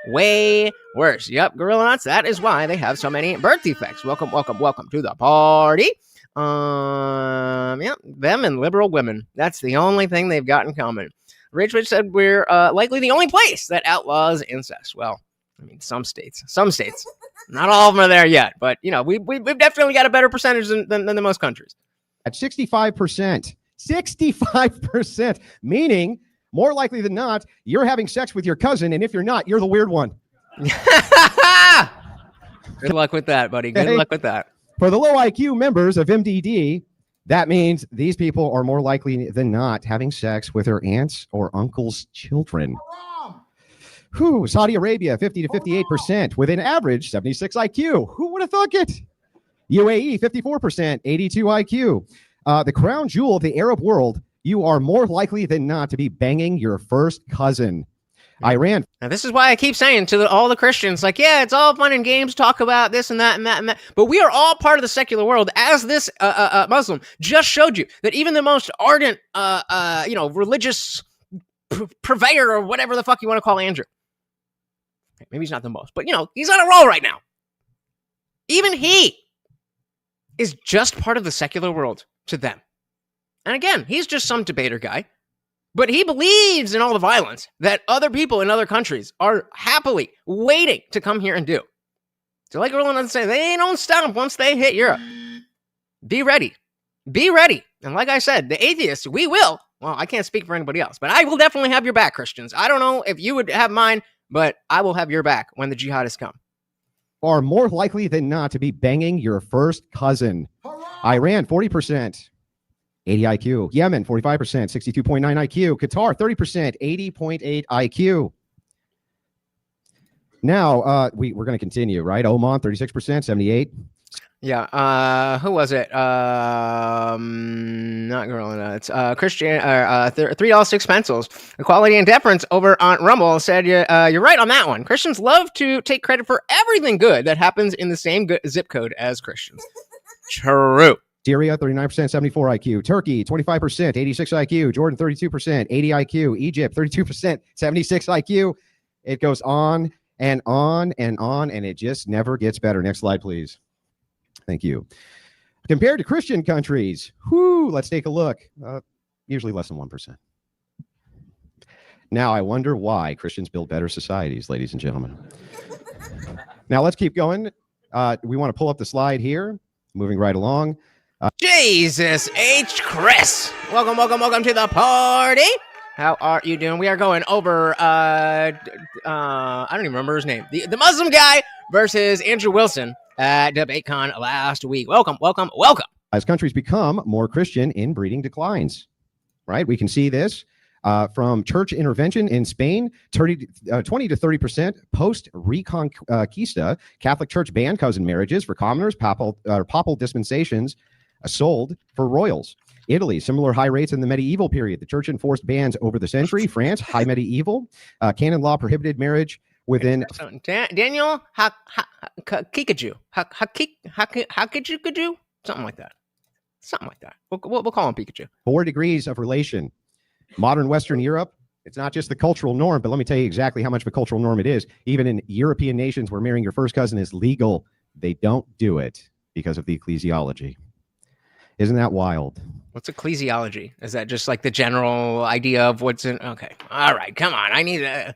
Yep, Gorilla Nuts. That is why they have so many birth defects. Welcome to the party. Yeah, them and liberal women. That's the only thing they've got in common. Rich said we're likely the only place that outlaws incest. Well, I mean, some states. Not all of them are there yet, but you know, we've definitely got a better percentage than the most countries. At 65%. 65%, meaning more likely than not, you're having sex with your cousin, and if you're not, you're the weird one. Good luck with that, buddy. Good luck with that. For the low IQ members of MDD, that means these people are more likely than not having sex with their aunts or uncles' children. Saudi Arabia, 50 to 58%, with an average 76 IQ. Who would have thought it? UAE, 54%, 82 IQ. The crown jewel of the Arab world, you are more likely than not to be banging your first cousin. Iran. Now, this is why I keep saying to all the Christians, like, yeah, it's all fun and games, talk about this and that and that and that. But we are all part of the secular world, as this Muslim just showed you, that even the most ardent, religious purveyor or whatever the fuck you want to call Andrew. Maybe he's not the most, but, he's on a roll right now. Even he is just part of the secular world to them. And again, he's just some debater guy. But he believes in all the violence that other people in other countries are happily waiting to come here and do. So like Roland doesn't say, they don't stop once they hit Europe. Be ready. And like I said, the atheists, we will. Well, I can't speak for anybody else, but I will definitely have your back, Christians. I don't know if you would have mine, but I will have your back when the jihadists come. Are more likely than not to be banging your first cousin. Hurrah! Iran, 40%. 80 IQ. Yemen, 45%, 62.9 IQ. Qatar, 30%, 80.8 IQ. Now, we're going to continue, right? Oman, 36%, 78. Yeah. Who was it? Not Gorilla Nuts. Christian. $3, 6 pencils. Equality and deference over on Rumble said you're right on that one. Christians love to take credit for everything good that happens in the same zip code as Christians. True. Syria, 39%, 74 IQ. Turkey, 25%, 86 IQ. Jordan, 32%, 80 IQ. Egypt, 32%, 76 IQ. It goes on and on and on, and it just never gets better. Next slide, please. Thank you. Compared to Christian countries, let's take a look. Usually less than 1%. Now, I wonder why Christians build better societies, ladies and gentlemen. Now, let's keep going. We want to pull up the slide here. Moving right along. Jesus H. Chris. Welcome to the party. How are you doing? We are going over, I don't even remember his name. The Muslim guy versus Andrew Wilson at Debatecon last week. Welcome. As countries become more Christian, inbreeding declines, right? We can see this. From church intervention in Spain, 20 to 30% post-Reconquista, Catholic Church banned cousin marriages for commoners, papal dispensations sold for royals. Italy, similar high rates in the medieval period. The church enforced bans over the century. France, high medieval. Canon law prohibited marriage within... Daniel Haqiqatjou. Haqiqatjou? Something like that. We'll call him Pikachu. 4 degrees of relation. Modern Western Europe, it's not just the cultural norm, but let me tell you exactly how much of a cultural norm it is. Even in European nations where marrying your first cousin is legal, they don't do it because of the ecclesiology. Isn't that wild? What's ecclesiology? Is that just like the general idea of what's in? Okay. All right. Come on. I need a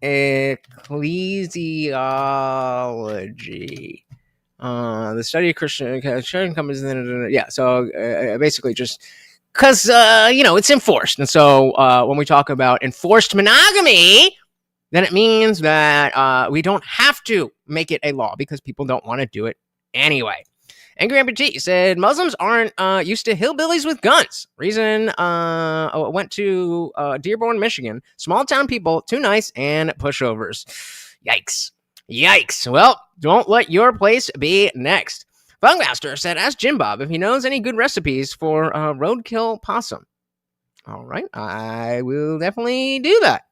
ecclesiology. The study of Christian companies. Yeah. So basically just because, it's enforced. And so when we talk about enforced monogamy, then it means that we don't have to make it a law because people don't want to do it anyway. Angry Amputee said Muslims aren't used to hillbillies with guns. Reason went to Dearborn, Michigan. Small town people, too nice and pushovers. Yikes. Well, don't let your place be next. Bugmaster said, ask Jim Bob if he knows any good recipes for roadkill possum. All right, I will definitely do that.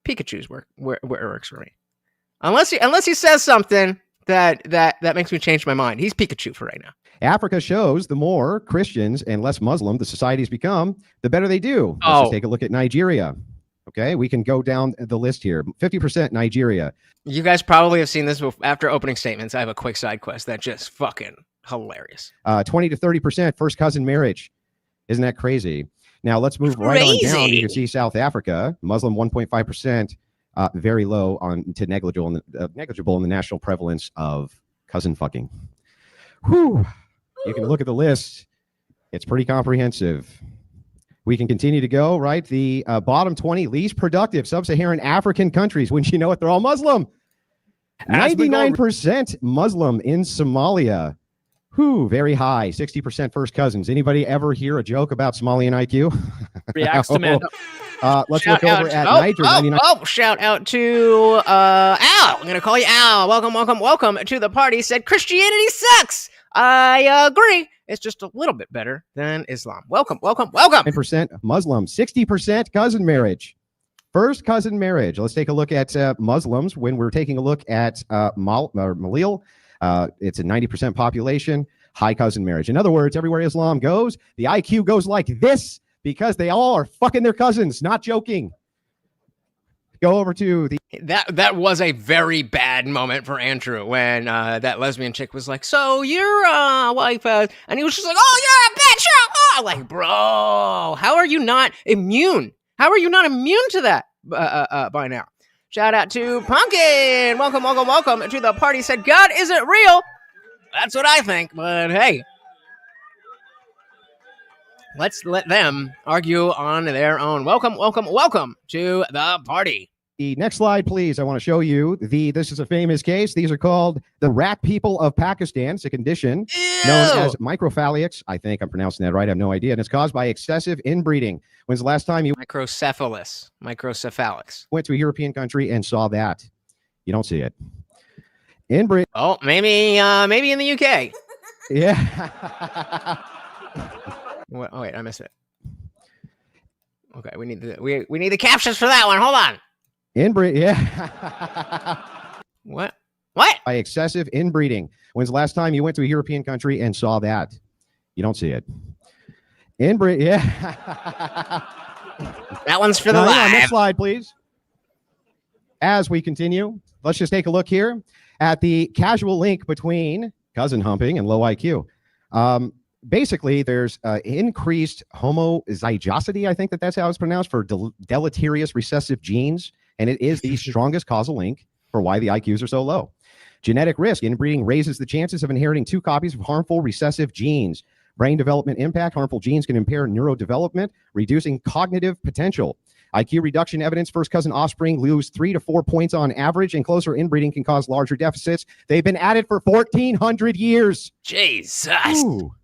Pikachu's where it works for me. Unless he says something that makes me change my mind. He's Pikachu for right now. Africa shows the more Christians and less Muslim the societies become, the better they do. Let's just take a look at Nigeria. Okay, we can go down the list here. 50% Nigeria. You guys probably have seen this after opening statements. I have a quick side quest that's just fucking hilarious. 20 to 30% first cousin marriage. Isn't that crazy? Now let's move right on down. You can see South Africa, Muslim 1.5%. Very low to negligible in the national prevalence of cousin fucking. Whew. You can look at the list. It's pretty comprehensive. We can continue to go, right? The bottom 20 least productive sub-Saharan African countries. Wouldn't you know it? They're all Muslim. 99% Muslim in Somalia. Whew, very high. 60% first cousins. Anybody ever hear a joke about Somalian IQ? Reacts to man. Let's look over at Niger. Shout out to Al. I'm going to call you Al. Welcome to the party. Said Christianity sucks. I agree. It's just a little bit better than Islam. Welcome. 9% Muslim. 60% cousin marriage. First cousin marriage. Let's take a look at Muslims. When we're taking a look at Malil, it's a 90% population, high cousin marriage. In other words, everywhere Islam goes, the IQ goes like this because they all are fucking their cousins. Not joking. Go over to the... That was a very bad moment for Andrew when that lesbian chick was like, so your wife has... And he was just like, oh, you're a bitch. Oh. Like, bro, how are you not immune? How are you not immune to that by now? Shout out to Pumpkin. Welcome to the party. Said, God isn't real. That's what I think. But hey, let's let them argue on their own. Welcome to the party. The next slide, please. I want to show you this is a famous case. These are called the rat people of Pakistan. It's a condition known as microphalics. I think I'm pronouncing that right. I have no idea. And it's caused by excessive inbreeding. When's the last time you microcephalics went to a European country and saw that? You don't see it. Inbreed. Oh, maybe in the UK. Yeah. Oh wait, I missed it. Okay, we need the captions for that one. Hold on. Inbreed, yeah. What? By excessive inbreeding. When's the last time you went to a European country and saw that? You don't see it. Inbreed, yeah. That one's for the live. Next slide, please. As we continue, let's just take a look here at the casual link between cousin humping and low IQ. Basically, there's increased homozygosity, I think that's how it's pronounced, for deleterious recessive genes. And it is the strongest causal link for why the IQs are so low. Genetic risk. Inbreeding raises the chances of inheriting 2 copies of harmful recessive genes. Brain development impact. Harmful genes can impair neurodevelopment, reducing cognitive potential. IQ reduction evidence. First cousin offspring lose 3 to 4 points on average, and closer inbreeding can cause larger deficits. They've been at it for 1,400 years. Jesus. Ooh.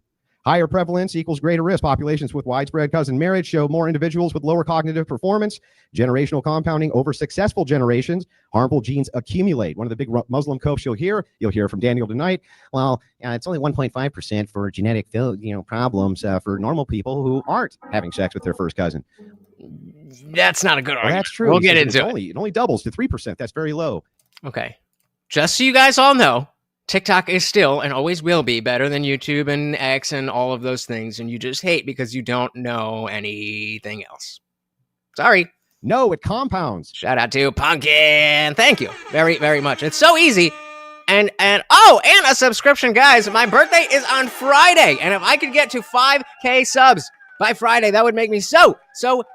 Higher prevalence equals greater risk. Populations with widespread cousin marriage show more individuals with lower cognitive performance. Generational compounding over successful generations. Harmful genes accumulate. One of the big Muslim copes you'll hear from Daniel tonight. Well, it's only 1.5% for genetic problems for normal people who aren't having sex with their first cousin. That's not a good argument. That's true. We'll get into it. It only doubles to 3%. That's very low. Okay. Just so you guys all know, TikTok is still and always will be better than YouTube and X and all of those things, and you just hate because you don't know anything else. Sorry. No, it compounds. Shout out to Pumpkin. Thank you very, very much. It's so easy. And a subscription, guys. My birthday is on Friday, and if I could get to 5K subs by Friday, that would make me so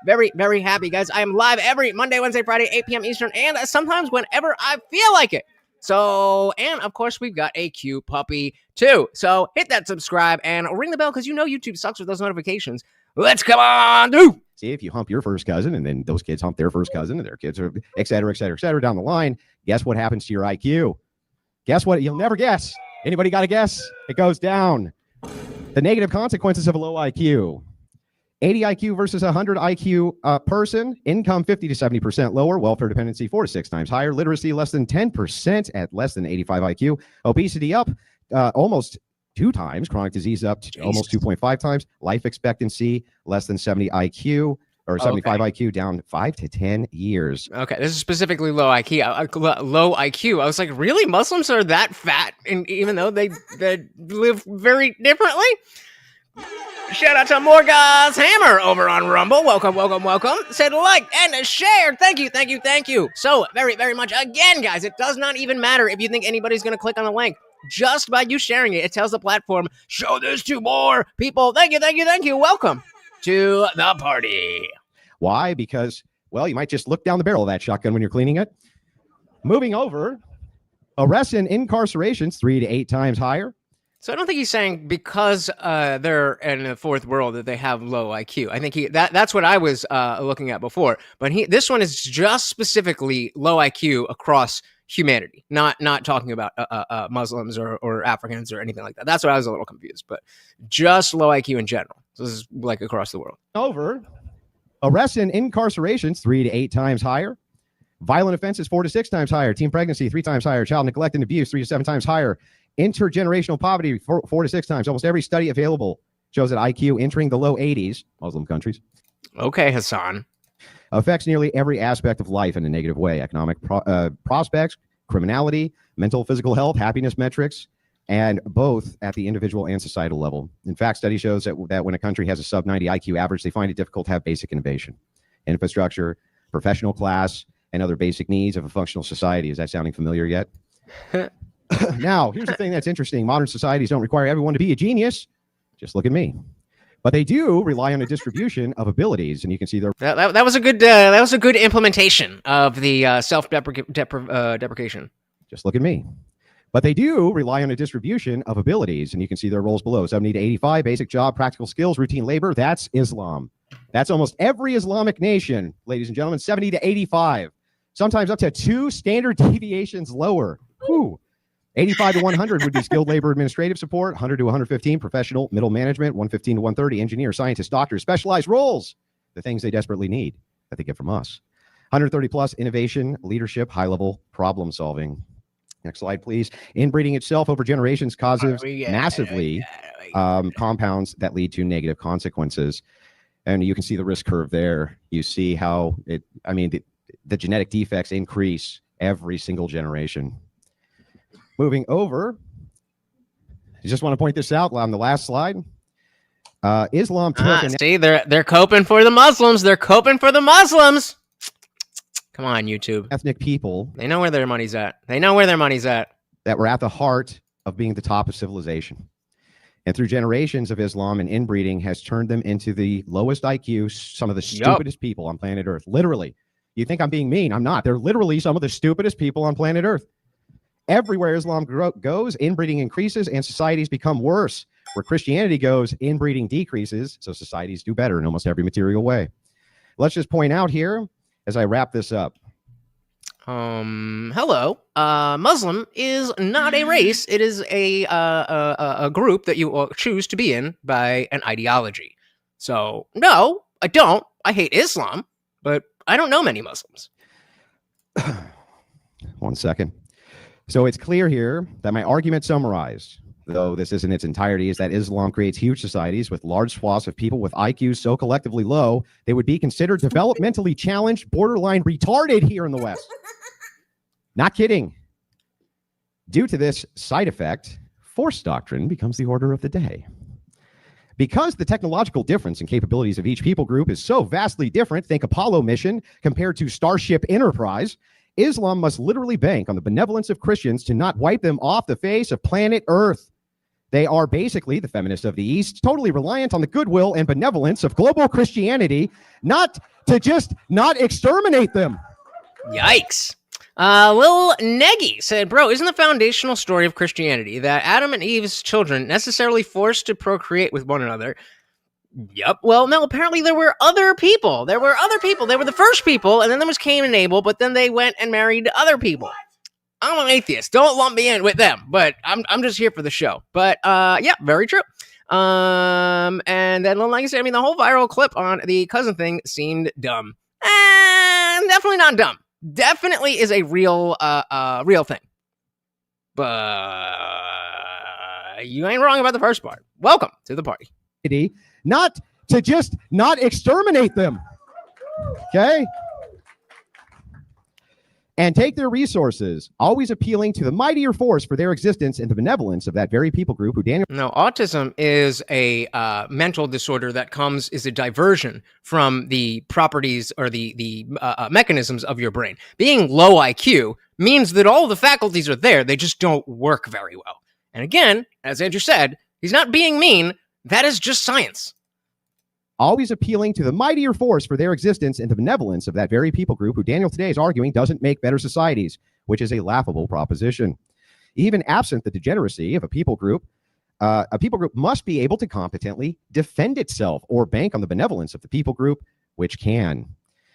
very, very happy, guys. I am live every Monday, Wednesday, Friday, 8 p.m. Eastern, and sometimes whenever I feel like it. So, and of course, we've got a cute puppy too. So hit that subscribe and ring the bell because you know YouTube sucks with those notifications. Let's come on, dude. See, if you hump your first cousin and then those kids hump their first cousin and their kids are et cetera, down the line, guess what happens to your IQ? Guess what? You'll never guess. Anybody got a guess? It goes down. The negative consequences of a low IQ. 80 IQ versus 100 IQ person, income 50 to 70% lower, welfare dependency 4 to 6 times higher, literacy less than 10% at less than 85 IQ, obesity up almost 2 times, chronic disease up to almost 2.5 times, life expectancy less than 70 IQ or 75 IQ down 5 to 10 years. Okay, this is specifically low IQ. Low IQ. I was like, really? Muslims are that fat, and even though they live very differently? Shout out to Morgas Hammer over on Rumble. Welcome. Said like and share. Thank you. So very, very much. Again, guys, it does not even matter if you think anybody's going to click on the link. Just by you sharing it, it tells the platform, show this to more people. Thank you. Welcome to the party. Why? Because, well, you might just look down the barrel of that shotgun when you're cleaning it. Moving over, arrests and incarcerations 3 to 8 times higher. So I don't think he's saying because they're in the fourth world that they have low IQ. I think that's what I was looking at before. But this one is just specifically low IQ across humanity, not talking about Muslims or Africans or anything like that. That's what I was a little confused. But just low IQ in general. So this is like across the world. Over, arrests and incarcerations 3 to 8 times higher. Violent offenses 4 to 6 times higher. Teen pregnancy 3 times higher. Child neglect and abuse 3 to 7 times higher. Intergenerational poverty 4 to 6 times. Almost every study available shows that IQ entering the low 80s, Muslim countries. Okay, Hassan. Affects nearly every aspect of life in a negative way. Economic prospects, criminality, mental, physical health, happiness metrics, and both at the individual and societal level. In fact, study shows that when a country has a sub 90 IQ average, they find it difficult to have basic innovation, infrastructure, professional class, and other basic needs of a functional society. Is that sounding familiar yet? Now, here's the thing that's interesting. Modern societies don't require everyone to be a genius. Just look at me. But they do rely on a distribution of abilities, and you can see there. That was a good implementation of the self-deprecation. Just look at me. But they do rely on a distribution of abilities, and you can see their roles below. 70 to 85, basic job, practical skills, routine labor. That's Islam. That's almost every Islamic nation, ladies and gentlemen. 70 to 85, sometimes up to 2 standard deviations lower. Whew. 85 to 100 would be skilled labor administrative support, 100 to 115 professional middle management, 115 to 130 engineer, scientist, doctor, specialized roles, the things they desperately need that they get from us. 130 plus innovation, leadership, high level problem solving. Next slide, please. Inbreeding itself over generations causes massively compounds that lead to negative consequences. And you can see the risk curve there. You see how the genetic defects increase every single generation. Moving over, I just want to point this out on the last slide. Islam took see, they're coping for the Muslims. Come on, YouTube. Ethnic people. They know where their money's at. That were at the heart of being the top of civilization. And through generations of Islam and inbreeding has turned them into the lowest IQ, some of the stupidest people on planet Earth. Literally. You think I'm being mean? I'm not. They're literally some of the stupidest people on planet Earth. Everywhere Islam goes, inbreeding increases and societies become worse. Where Christianity goes, inbreeding decreases, so societies do better in almost every material way. Let's just point out here, as I wrap this up, Hello. Muslim is not a race. It is a group that you choose to be in by an ideology. So, no, I don't. I hate Islam, but I don't know many Muslims. 1 second. So it's clear here that my argument summarized, though this isn't its entirety, is that Islam creates huge societies with large swaths of people with IQs so collectively low, they would be considered developmentally challenged, borderline retarded here in the West. Not kidding. Due to this side effect, force doctrine becomes the order of the day. Because the technological difference and capabilities of each people group is so vastly different, think Apollo mission compared to Starship Enterprise, Islam must literally bank on the benevolence of Christians to not wipe them off the face of planet Earth. They are basically, the feminists of the East, totally reliant on the goodwill and benevolence of global Christianity, not to just not exterminate them. Yikes. Lil Neggy said, bro, isn't the foundational story of Christianity that Adam and Eve's children necessarily forced to procreate with one another? Yep. Well, no, apparently there were other people. There were other people. They were the first people, and then there was Cain and Abel, but then they went and married other people. I'm an atheist. Don't lump me in with them, but I'm just here for the show. But, yeah, very true. And then, like I said, I mean, the whole viral clip on the cousin thing seemed dumb. Definitely not dumb. Definitely is a real thing. But you ain't wrong about the first part. Welcome to the party. Not to just not exterminate them. Okay? And take their resources, always appealing to the mightier force for their existence and the benevolence of that very people group who Daniel... No, autism is a mental disorder that is a diversion from the properties or the mechanisms of your brain. Being low IQ means that all the faculties are there, they just don't work very well. And again, as Andrew said, he's not being mean, that is just science. Always appealing to the mightier force for their existence and the benevolence of that very people group who Daniel today is arguing doesn't make better societies, which is a laughable proposition. Even absent the degeneracy of a people group must be able to competently defend itself or bank on the benevolence of the people group, which can.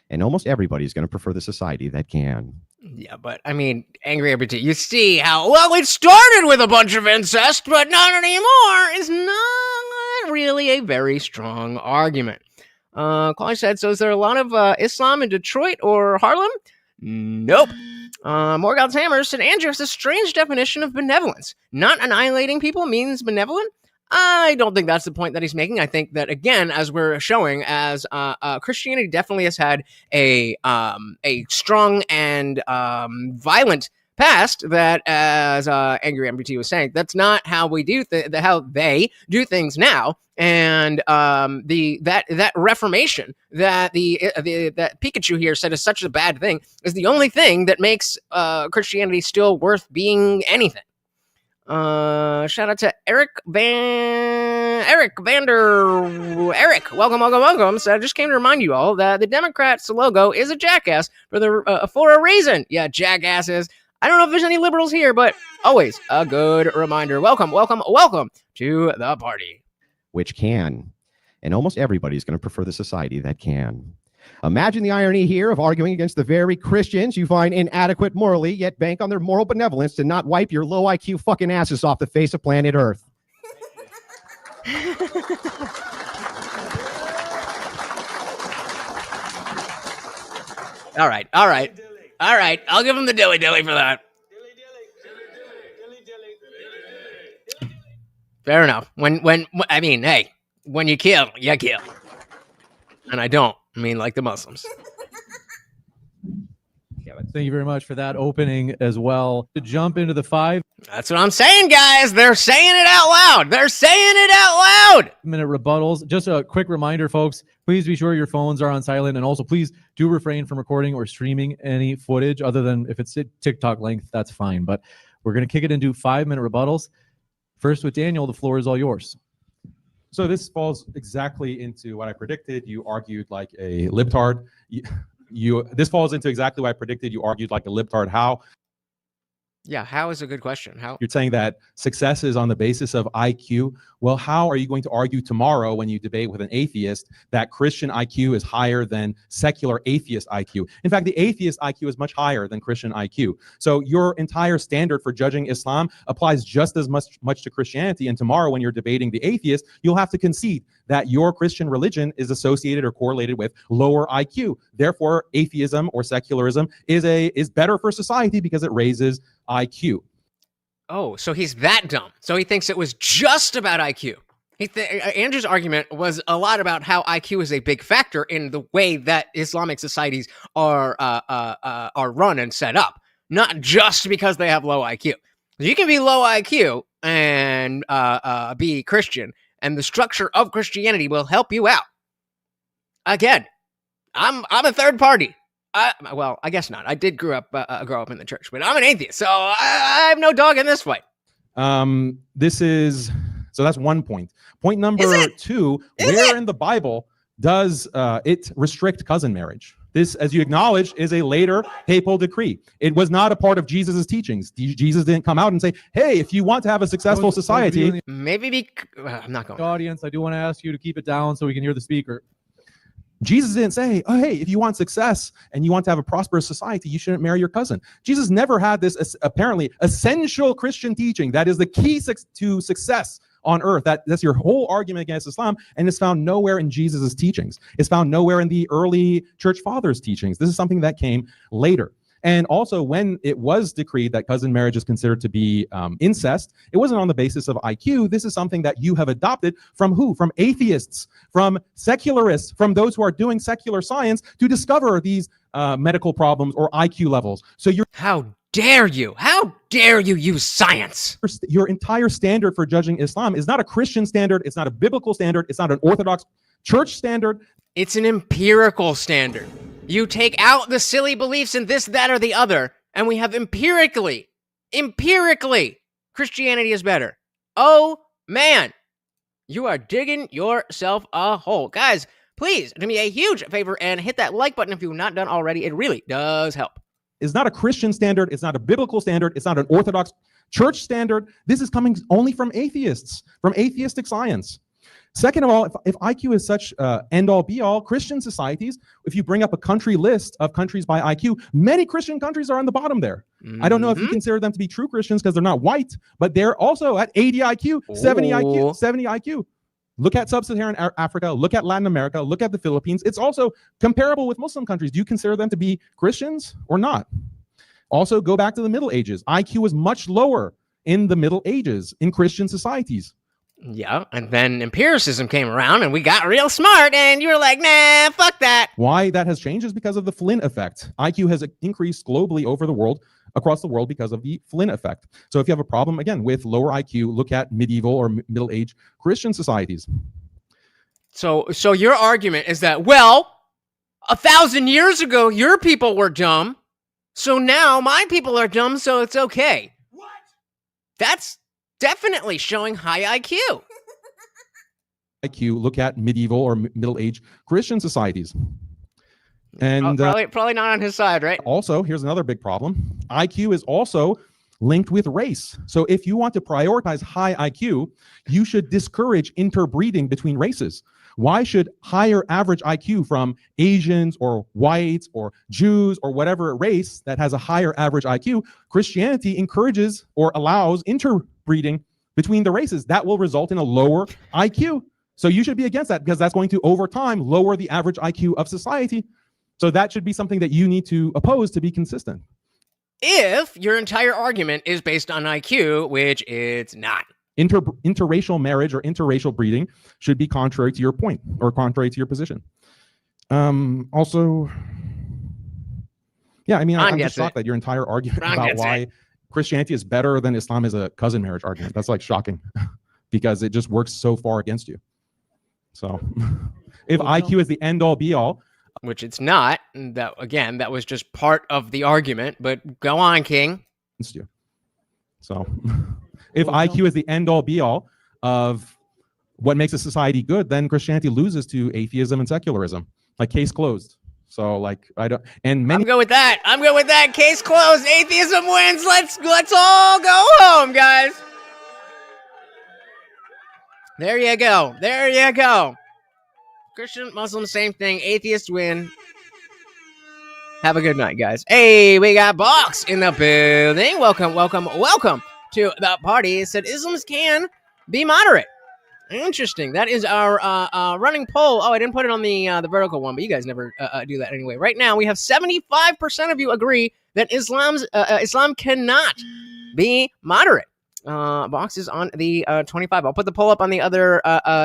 And almost everybody is going to prefer the society that can. Yeah, but I mean, Angry Amputee, you see how, well, it started with a bunch of incest, but not anymore is not really a very strong argument. College said, so is there a lot of Islam in Detroit or Harlem? Nope. Morgoth's Hammer said, Andrew has a strange definition of benevolence. Not annihilating people means benevolent? I don't think that's the point that he's making. I think that, again, as we're showing, as Christianity definitely has had a strong and violent past that, as Angry Amputee was saying, that's not how we do how they do things now. And that Reformation that that Pikachu here said is such a bad thing is the only thing that makes Christianity still worth being anything. Shout out to Eric, welcome. So I just came to remind you all that the Democrats' logo is a jackass for a reason. Yeah, jackasses. I don't know if there's any liberals here, but always a good reminder. Welcome to the party. Which can. And almost everybody is going to prefer the society that can. Imagine the irony here of arguing against the very Christians you find inadequate morally, yet bank on their moral benevolence to not wipe your low IQ fucking asses off the face of planet Earth. All right. I'll give him the dilly for that. Fair enough. When I mean, hey, when you kill, you kill. And I don't mean like the Muslims. Thank you very much for that opening as well. To jump into the 5 That's what I'm saying, guys. They're saying it out loud. 5-minute rebuttals. Just a quick reminder, folks, please be sure your phones are on silent. And also, please do refrain from recording or streaming any footage other than if it's TikTok length, that's fine. But we're going to kick it into 5-minute rebuttals. First with Daniel, the floor is all yours. So this falls exactly into what I predicted. You argued like a libtard. This falls into exactly what I predicted. You argued like a libtard. How? Yeah, how is a good question. How? You're saying that success is on the basis of IQ. Well, how are you going to argue tomorrow when you debate with an atheist that Christian IQ is higher than secular atheist IQ? In fact, the atheist IQ is much higher than Christian IQ. So your entire standard for judging Islam applies just as much to Christianity. And tomorrow when you're debating the atheist, you'll have to concede that your Christian religion is associated or correlated with lower IQ. Therefore, atheism or secularism is better for society because it raises IQ. Oh, so he's that dumb. So he thinks it was just about IQ. Andrew's argument was a lot about how IQ is a big factor in the way that Islamic societies are run and set up, not just because they have low IQ. You can be low IQ and be Christian, and the structure of Christianity will help you out. Again, I'm a third party. Well, I guess not. I did grow up in the church, but I'm an atheist, so I have no dog in this fight. So that's one point. Point number two, where in the Bible does it restrict cousin marriage? This, as you acknowledge, is a later papal decree. It was not a part of Jesus' teachings. Jesus didn't come out and say, hey, if you want to have a successful society. Maybe I'm not going. Audience, I do want to ask you to keep it down so we can hear the speaker. Jesus didn't say, oh, hey, if you want success and you want to have a prosperous society, you shouldn't marry your cousin. Jesus never had this apparently essential Christian teaching that is the key to success on earth. That's your whole argument against Islam, and it's found nowhere in Jesus' teachings. It's found nowhere in the early church fathers' teachings. This is something that came later. And also, when it was decreed that cousin marriage is considered to be incest, it wasn't on the basis of IQ. This is something that you have adopted from who? From atheists, from secularists, from those who are doing secular science to discover these medical problems or IQ levels. So How dare you? How dare you use science? Your entire standard for judging Islam is not a Christian standard. It's not a biblical standard. It's not an Orthodox church standard. It's an empirical standard. You take out the silly beliefs in this, that, or the other, and we have empirically, Christianity is better. Oh, man. You are digging yourself a hole. Guys, please do me a huge favor and hit that like button if you've not done already. It really does help. It's not a Christian standard. It's not a biblical standard. It's not an Orthodox church standard. This is coming only from atheists, from atheistic science. Second of all, if IQ is such end-all, be-all, Christian societies, if you bring up a country list of countries by IQ, many Christian countries are on the bottom there. I don't know if you consider them to be true Christians because they're not white, but they're also at 80 IQ, 70 IQ, 70 IQ. Look at Sub-Saharan Africa, look at Latin America, look at the Philippines. It's also comparable with Muslim countries. Do you consider them to be Christians or not? Also, go back to the Middle Ages. IQ was much lower in the Middle Ages in Christian societies. Yeah, and then empiricism came around and we got real smart and you were like, nah, fuck that. Why that has changed is because of the Flynn effect. IQ has increased globally over the world, across the world, because of the Flynn effect. So if you have a problem, again, with lower IQ, look at medieval or Middle Age Christian societies. So your argument is that, well, 1,000 years ago, your people were dumb, so now my people are dumb, so it's okay. What? That's definitely showing high IQ. IQ, look at medieval or Middle Age Christian societies. And probably not on his side, right? Also, here's another big problem. IQ is also linked with race. So if you want to prioritize high IQ, you should discourage interbreeding between races. Why should higher average IQ from Asians or whites or Jews or whatever race that has a higher average IQ, Christianity encourages or allows interbreeding between the races? That will result in a lower IQ. So you should be against that because that's going to, over time, lower the average IQ of society. So that should be something that you need to oppose to be consistent. If your entire argument is based on IQ, which it's not. Interracial marriage or interracial breeding should be contrary to your point or contrary to your position. Also, yeah, I mean, I'm just shocked that your entire argument about why Christianity is better than Islam is a cousin marriage argument. That's like shocking because it just works so far against you. So if IQ is the end all be all, which it's not, that again, that was just part of the argument, but go on, King. You. So if IQ is the end all be all of what makes a society good, then Christianity loses to atheism and secularism. Like, case closed. So like, I don't, and many. I'm good with that. Case closed. Atheism wins. Let's all go home, guys. There you go. There you go. Christian, Muslim, same thing. Atheists win. Have a good night, guys. Hey, we got Box in the building. Welcome, welcome, welcome to the party. It said Islams can be moderate. Interesting. That is our running poll. Oh, I didn't put it on the vertical one, but you guys never do that anyway. Right now, we have 75% of you agree that Islam cannot be moderate. Box is on the 25. I'll put the poll up on the other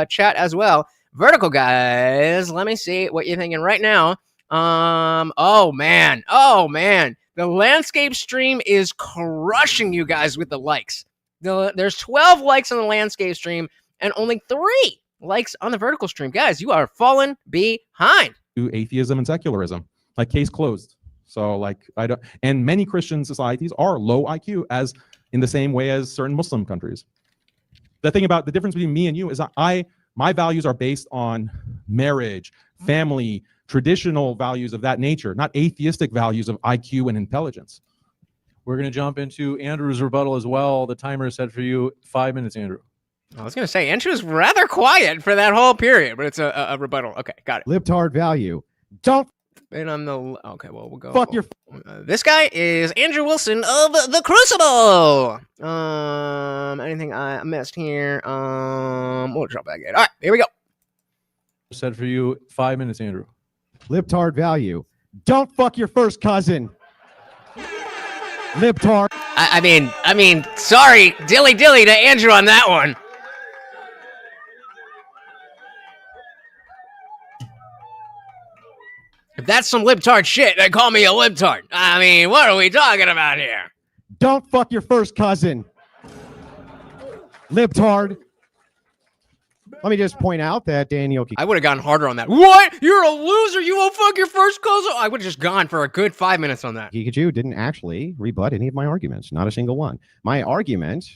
chat as well. Vertical, guys. Let me see what you're thinking right now. Oh man. The landscape stream is crushing you guys with the likes. There's 12 likes on the landscape stream and only 3 likes on the vertical stream. Guys, you are falling behind. To atheism and secularism, like case closed. So like and many Christian societies are low IQ, as in the same way as certain Muslim countries. The thing about the difference between me and you is my values are based on marriage, family, traditional values of that nature, not atheistic values of IQ and intelligence. We're going to jump into Andrew's rebuttal as well. The timer is set for you. 5 minutes, Andrew. I was going to say, Andrew's rather quiet for that whole period, but it's a rebuttal. Okay, got it. Libtard value. Don't And on the... Okay, well, we'll go... fuck your... this guy is Andrew Wilson of the Crucible. Anything I missed here? We'll jump back in. All right, here we go. Set for you. 5 minutes, Andrew. Libtard value. Don't fuck your first cousin. Libtard. I mean, sorry, dilly to Andrew on that one. If that's some libtard shit, then call me a libtard. I mean, what are we talking about here? Don't fuck your first cousin. Libtard. Let me just point out that Daniel... I would have gone harder on that. What? You're a loser. You won't fuck your first cousin. I would have just gone for a good 5 minutes on that. Haqiqatjou didn't actually rebut any of my arguments. Not a single one. My argument...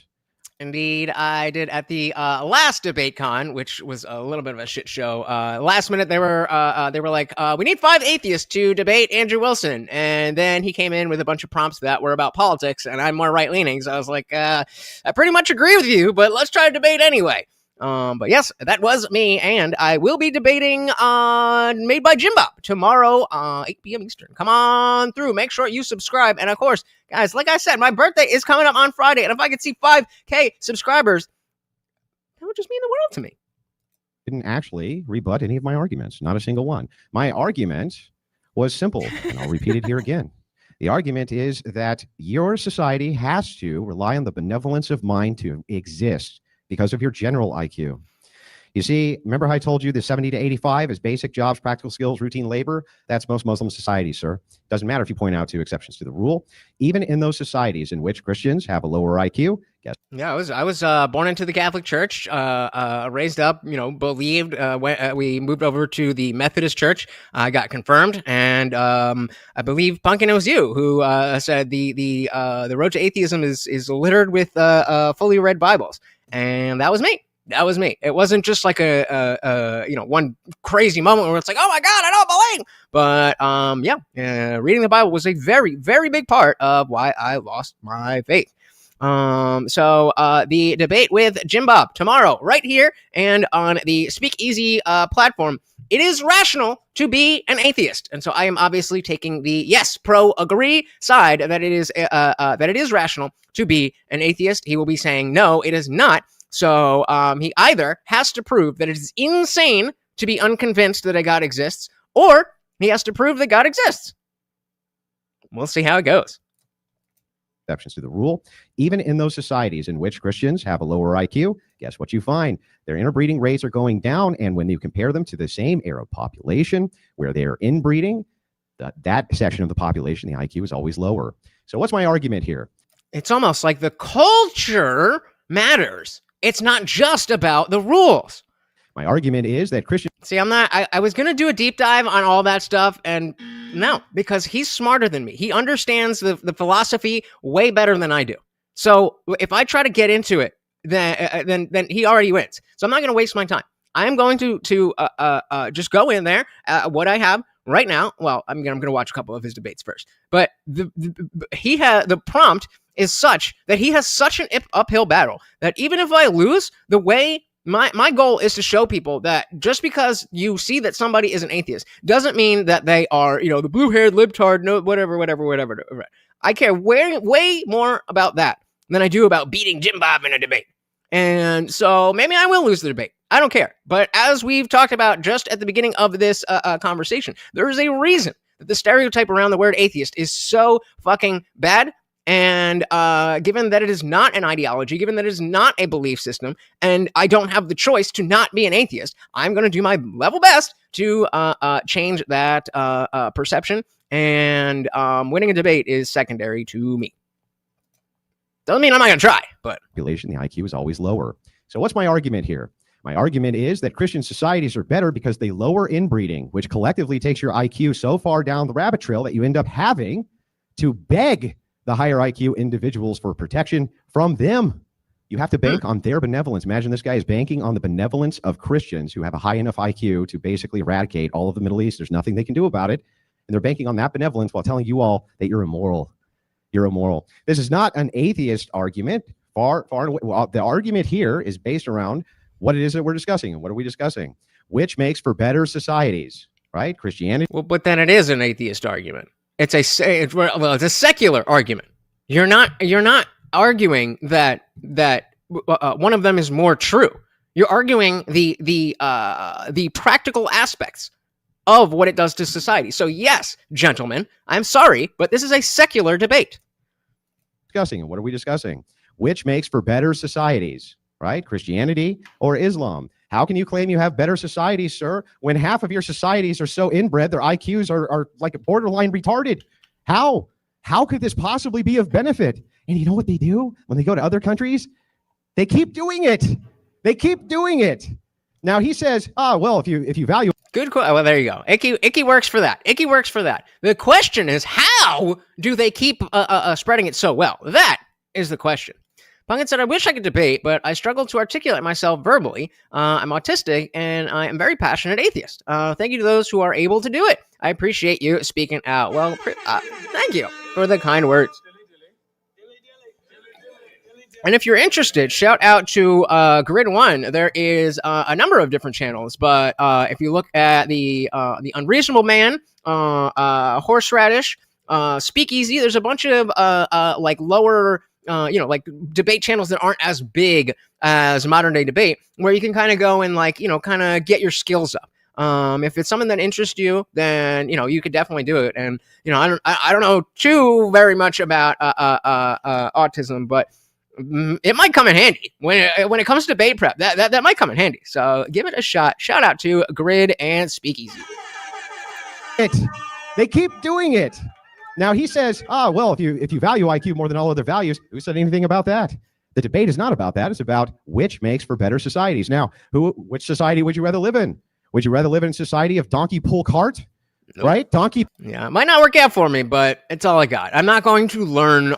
Indeed, I did at the last Debatecon, which was a little bit of a shit show. Last minute, they were like, we need 5 atheists to debate Andrew Wilson. And then he came in with a bunch of prompts that were about politics, and I'm more right-leaning. So I was like, I pretty much agree with you, but let's try to debate anyway. But yes, that was me, and I will be debating on Made by Jim Bob tomorrow, 8 p.m. Eastern. Come on through. Make sure you subscribe. And of course, guys, like I said, my birthday is coming up on Friday, and if I could see 5K subscribers, that would just mean the world to me. Didn't actually rebut any of my arguments. Not a single one. My argument was simple, and I'll repeat it here again. The argument is that your society has to rely on the benevolence of mind to exist, because of your general IQ. You see, remember how I told you the 70 to 85 is basic jobs, practical skills, routine labor? That's most Muslim societies, sir. Doesn't matter if you point out 2 exceptions to the rule. Even in those societies in which Christians have a lower IQ, guess. Yeah, I was born into the Catholic Church, raised up, believed. We moved over to the Methodist Church. I got confirmed, and I believe Punkin, it was you who said the road to atheism is littered with fully read Bibles. And that was me. It wasn't just like a one crazy moment where it's like, oh my God, I don't believe. But reading the Bible was a very, very big part of why I lost my faith. So the debate with Jim Bob tomorrow, right here and on the Speakeasy platform. It is rational to be an atheist, and so I am obviously taking the yes, pro-agree side that it is rational to be an atheist. He will be saying no, it is not. So he either has to prove that it is insane to be unconvinced that a God exists, or he has to prove that God exists. We'll see how it goes. Exceptions to the rule. Even in those societies in which Christians have a lower IQ, guess what you find? Their interbreeding rates are going down, and when you compare them to the same Arab population where they are inbreeding, that section of the population, the IQ is always lower. So what's my argument here? It's almost like the culture matters. It's not just about the rules. My argument is that Christians... See, I was going to do a deep dive on all that stuff, and no, because he's smarter than me. He understands the philosophy way better than I do. So if I try to get into it, then he already wins. So I'm not going to waste my time. I'm going to just go in there. What I have right now, well, I'm going to watch a couple of his debates first. But the prompt is such that he has such an uphill battle that even if I lose, the way My goal is to show people that just because you see that somebody is an atheist doesn't mean that they are, the blue-haired libtard, no, whatever. I care way more about that than I do about beating Jim Bob in a debate. And so maybe I will lose the debate. I don't care. But as we've talked about just at the beginning of this conversation, there is a reason that the stereotype around the word atheist is so fucking bad. And given that it is not an ideology, given that it is not a belief system, and I don't have the choice to not be an atheist, I'm going to do my level best to change that perception. And winning a debate is secondary to me. Doesn't mean I'm not going to try, but... Population, the IQ is always lower. So what's my argument here? My argument is that Christian societies are better because they lower inbreeding, which collectively takes your IQ so far down the rabbit trail that you end up having to beg the higher IQ individuals for protection from them. You have to bank on their benevolence. Imagine this guy is banking on the benevolence of Christians who have a high enough IQ to basically eradicate all of the Middle East. There's nothing they can do about it. And they're banking on that benevolence while telling you all that you're immoral. You're immoral. This is not an atheist argument. Far and away. Well, the argument here is based around what it is that we're discussing. And what are we discussing? Which makes for better societies, right? Christianity. Well, but then it is an atheist argument. It's a secular argument. You're not arguing that one of them is more true. You're arguing the practical aspects of what it does to society. So yes, gentlemen, I'm sorry, but this is a secular debate. Discussing, and what are we discussing? Which makes for better societies, right? Christianity or Islam? How can you claim you have better societies, sir, when half of your societies are so inbred, their IQs are like borderline retarded? How? How could this possibly be of benefit? And you know what they do when they go to other countries? They keep doing it. They keep doing it. Now he says, well, if you value... Good question. Well, there you go. Icky works for that. Icky works for that. The question is, how do they keep spreading it so well? That is the question. Punkin said, I wish I could debate, but I struggle to articulate myself verbally. I'm autistic, and I am very passionate atheist. Thank you to those who are able to do it. I appreciate you speaking out. Well, thank you for the kind words. And if you're interested, shout out to Grid One. There is a number of different channels, but if you look at the Unreasonable Man, Horseradish, Speakeasy, there's a bunch of like lower, like debate channels that aren't as big as Modern Day Debate, where you can kind of go and like, kind of get your skills up. If it's something that interests you, then you could definitely do it. And I don't know too very much about autism, but it might come in handy when it comes to debate prep. That might come in handy. So give it a shot. Shout out to Grid and Speakeasy. They keep doing it. Now he says, well, if you value IQ more than all other values, who said anything about that? The debate is not about that. It's about which makes for better societies. Now, which society would you rather live in? Would you rather live in a society of donkey pull cart? Nope. Right? Donkey. Yeah, it might not work out for me, but it's all I got. I'm not going to learn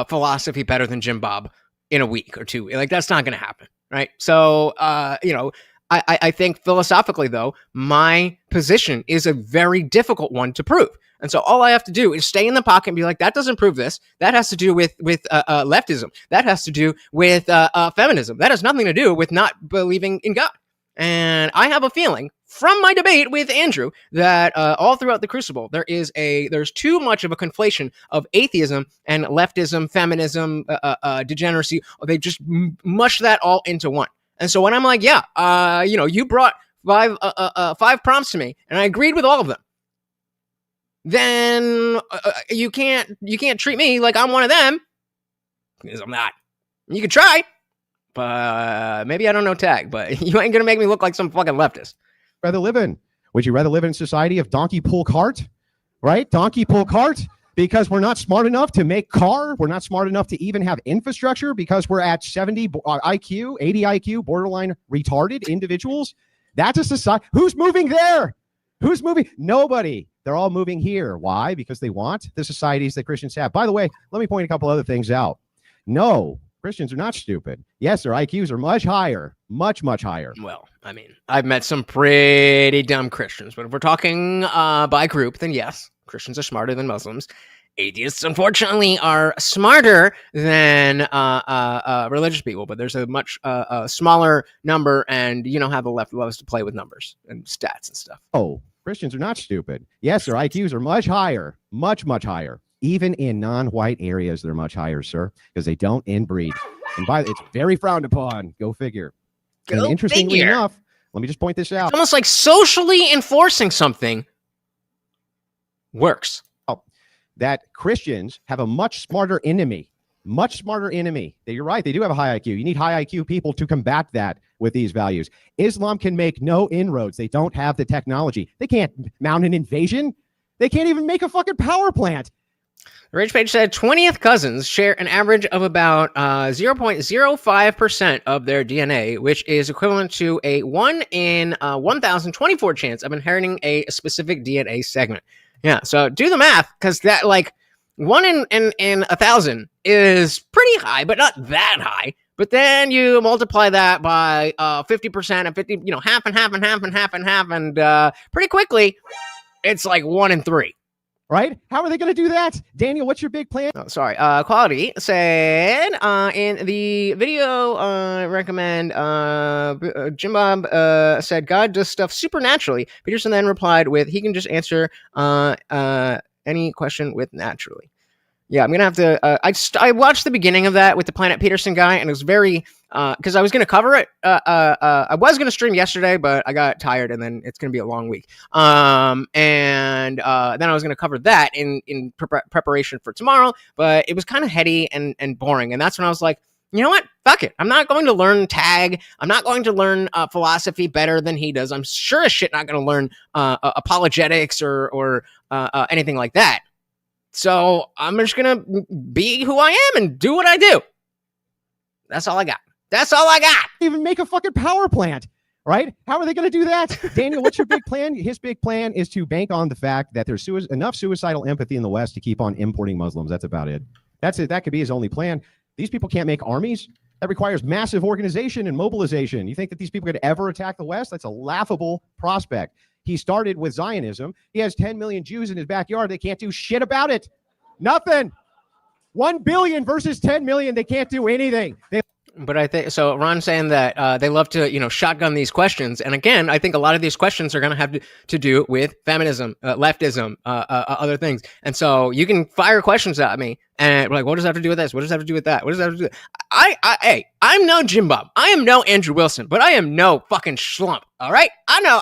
philosophy better than Jim Bob in a week or two. Like, that's not going to happen. Right. So, I think philosophically, though, my position is a very difficult one to prove. And so all I have to do is stay in the pocket and be like, that doesn't prove this. That has to do with leftism. That has to do with feminism. That has nothing to do with not believing in God. And I have a feeling from my debate with Andrew that all throughout the Crucible, there's too much of a conflation of atheism and leftism, feminism, degeneracy. They just mush that all into one. And so when I'm like, you brought five prompts to me and I agreed with all of them, then you can't treat me like I'm one of them, because I'm not. You can try, but maybe I don't know tag, but you ain't gonna make me look like some fucking leftist. Would you rather live in a society of donkey pull cart, right? Donkey pull cart, because we're not smart enough to make car. We're not smart enough to even have infrastructure because we're at 70 IQ, 80 IQ, borderline retarded individuals. That's a society. Who's moving there? Who's moving? Nobody. They're all moving here. Why? Because they want the societies that Christians have. By the way, let me point a couple other things out. No, Christians are not stupid. Yes, their IQs are much higher, much, much higher. Well, I mean, I've met some pretty dumb Christians, but if we're talking by group, then yes, Christians are smarter than Muslims. Atheists, unfortunately, are smarter than religious people, but there's a much smaller number, and you know how the left loves to play with numbers and stats and stuff. Oh, Christians are not stupid. Yes, their IQs are much higher, much higher. Even in non-white areas, they're much higher, sir, because they don't inbreed. And it's very frowned upon. Go figure. And interestingly enough, let me just point this out. It's almost like socially enforcing something works. That Christians have a much smarter enemy. You're right. They do have a high IQ. You need high IQ people to combat that with these values. Islam can make no inroads. They don't have the technology. They can't mount an invasion. They can't even make a fucking power plant. The Rage Page said 20th cousins share an average of about 0.05% of their DNA, which is equivalent to a 1 in 1,024 chance of inheriting a specific DNA segment. Yeah, so do the math, because that, like, 1 in 1,000 is pretty high, but not that high. But then you multiply that by 50% and 50, half and half and half and half and half, and pretty quickly, it's like 1 in 3. Right? How are they going to do that? Daniel, what's your big plan? Oh, sorry. Quality said in the video recommend Jim Bob said God does stuff supernaturally. Peterson then replied with he can just answer any question with naturally. Yeah, I'm gonna have to. I watched the beginning of that with the Planet Peterson guy, and it was very because I was gonna cover it. I was gonna stream yesterday, but I got tired, and then it's gonna be a long week. And then I was gonna cover that in preparation for tomorrow, but it was kind of heady and boring, and that's when I was like, you know what? Fuck it. I'm not going to learn tag. I'm not going to learn philosophy better than he does. I'm sure as shit not going to learn apologetics or anything like that. So I'm just going to be who I am and do what I do. That's all I got. Even make a fucking power plant, right? How are they going to do that? Daniel, what's your big plan? His big plan is to bank on the fact that there's enough suicidal empathy in the West to keep on importing Muslims. That's about it. That's it. That could be his only plan. These people can't make armies. That requires massive organization and mobilization. You think that these people could ever attack the West? That's a laughable prospect. He started with Zionism. He has 10 million Jews in his backyard. They can't do shit about it. Nothing. 1 billion versus 10 million. They can't do anything. But I think so. Ron's saying that they love to, shotgun these questions, and again, I think a lot of these questions are going to have to do with feminism, leftism, other things. And so you can fire questions at me, and like, what does that have to do with this? What does that have to do with that? What does that have to do? Hey, I'm no Jim Bob. I am no Andrew Wilson, but I am no fucking schlump. All right, I know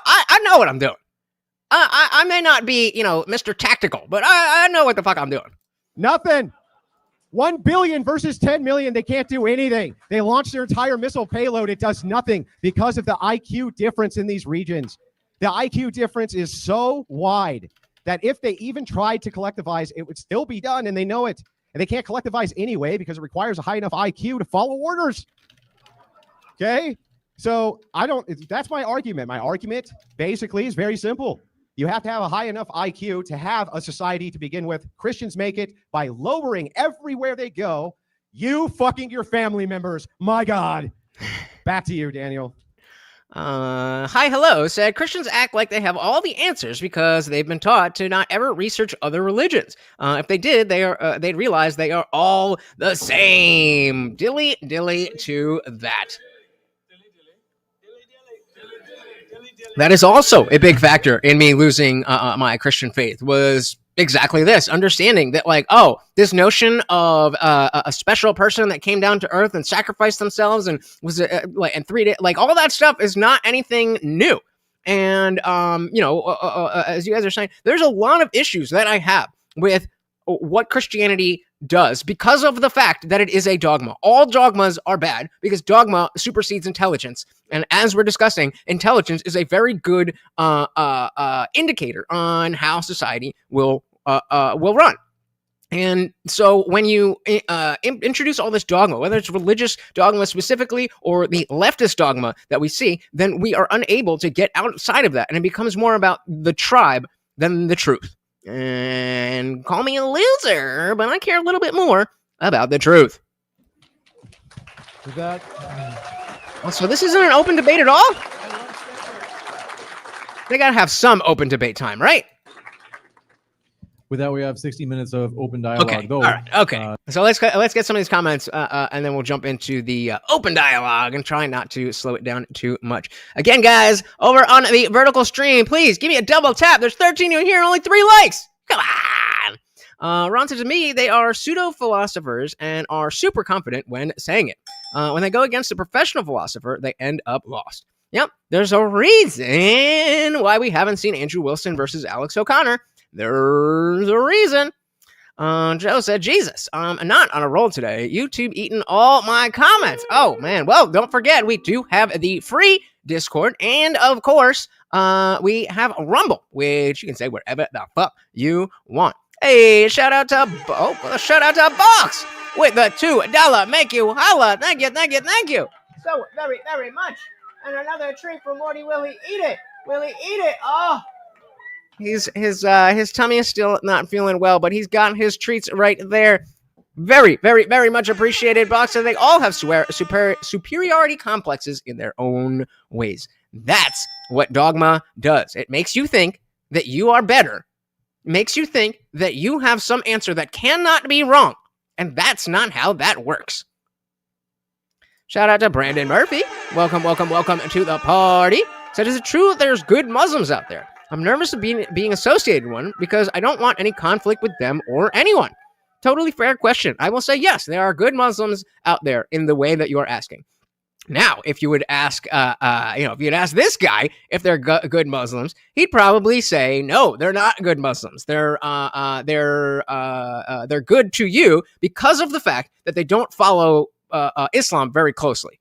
what I'm doing. I may not be, Mr. Tactical, but I know what the fuck I'm doing. Nothing. 1 billion versus 10 million. They can't do anything. They launched their entire missile payload. It does nothing because of the IQ difference in these regions. The IQ difference is so wide that if they even tried to collectivize, it would still be done, and they know it. And they can't collectivize anyway because it requires a high enough IQ to follow orders. Okay? So that's my argument. My argument basically is very simple. You have to have a high enough IQ to have a society to begin with. Christians make it by lowering everywhere they go. You fucking your family members. My God. Back to you, Daniel. Hi, hello said Christians act like they have all the answers because they've been taught to not ever research other religions. If they did, they'd realize they are all the same. Dilly to that. That is also a big factor in me losing my Christian faith was exactly this, understanding that this notion of a special person that came down to earth and sacrificed themselves and was and 3 days, all that stuff is not anything new. And, as you guys are saying, there's a lot of issues that I have with what Christianity does because of the fact that it is a dogma. All dogmas are bad because dogma supersedes intelligence. And as we're discussing, intelligence is a very good indicator on how society will run. And so when you introduce all this dogma, whether it's religious dogma specifically or the leftist dogma that we see, then we are unable to get outside of that. And it becomes more about the tribe than the truth. And call me a loser, but I care a little bit more about the truth. With that, so this isn't an open debate at all? They gotta have some open debate time, right? With that, we have 60 minutes of open dialogue. Okay. Though, All right. Okay. So let's get some of these comments, and then we'll jump into the open dialogue and try not to slow it down too much. Again, guys, over on the vertical stream, please give me a double tap. There's 13 in here and only 3 likes. Come on. Ron said to me, they are pseudo philosophers and are super confident when saying it. When they go against a professional philosopher, they end up lost. Yep. There's a reason why we haven't seen Andrew Wilson versus Alex O'Connor. There's a reason. Joe said, Jesus, I'm not on a roll today. YouTube eating all my comments. Oh, man. Well, don't forget, we do have the free Discord. And, of course, we have a Rumble, which you can say whatever the fuck you want. Hey, shout out to Box with the $2 make you holla. Thank you. So very, very much. And another treat for Morty. Will he eat it? Oh. His tummy is still not feeling well, but he's got his treats right there. Very, very, very much appreciated, Box. And they all have superiority complexes in their own ways. That's what dogma does. It makes you think that you are better. It makes you think that you have some answer that cannot be wrong. And that's not how that works. Shout out to Brandon Murphy. Welcome to the party. Said, is it true that there's good Muslims out there? I'm nervous of being associated with one because I don't want any conflict with them or anyone. Totally fair question. I will say yes, there are good Muslims out there in the way that you are asking. Now, if you would ask, if you'd ask this guy if they're good Muslims, he'd probably say no, they're not good Muslims. They're good to you because of the fact that they don't follow Islam very closely.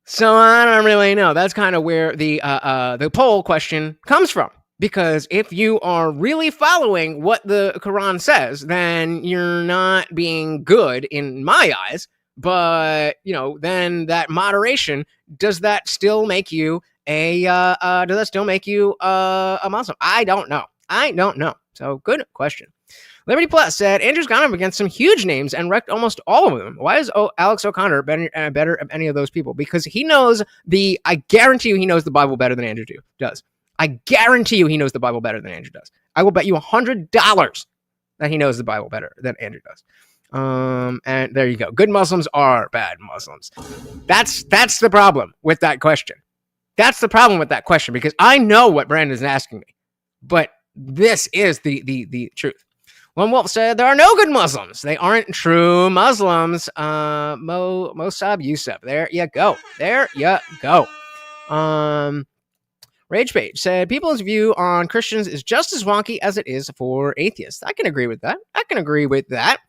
So I don't really know. That's kind of where the poll question comes from. Because if you are really following what the Quran says, then you're not being good in my eyes. But then that moderation, does that still make you a Muslim? I don't know. So good question. Liberty Plus said, Andrew's gone up against some huge names and wrecked almost all of them. Why is Alex O'Connor better of any of those people? Because I guarantee you he knows the Bible better than Andrew does. I guarantee you he knows the Bible better than Andrew does. I will bet you $100 that he knows the Bible better than Andrew does. And there you go. Good Muslims are bad Muslims. That's the problem with that question. That's the problem with that question, because I know what Brandon's asking me, but this is the truth. One Wolf said, there are no good Muslims. They aren't true Muslims. Mosab Yusuf. There you go. Rage Page said, people's view on Christians is just as wonky as it is for atheists. I can agree with that.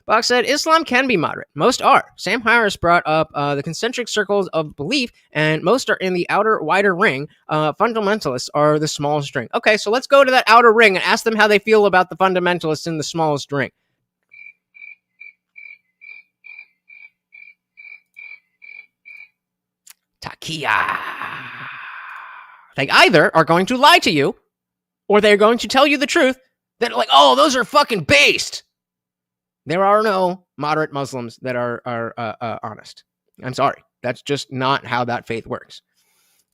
Box said, Islam can be moderate. Most are. Sam Harris brought up the concentric circles of belief, and most are in the outer, wider ring. Fundamentalists are the smallest ring. Okay, so let's go to that outer ring and ask them how they feel about the fundamentalists in the smallest ring. Takia. They either are going to lie to you, or they're going to tell you the truth that, like, oh, those are fucking based. There are no moderate Muslims that are honest. I'm sorry. That's just not how that faith works.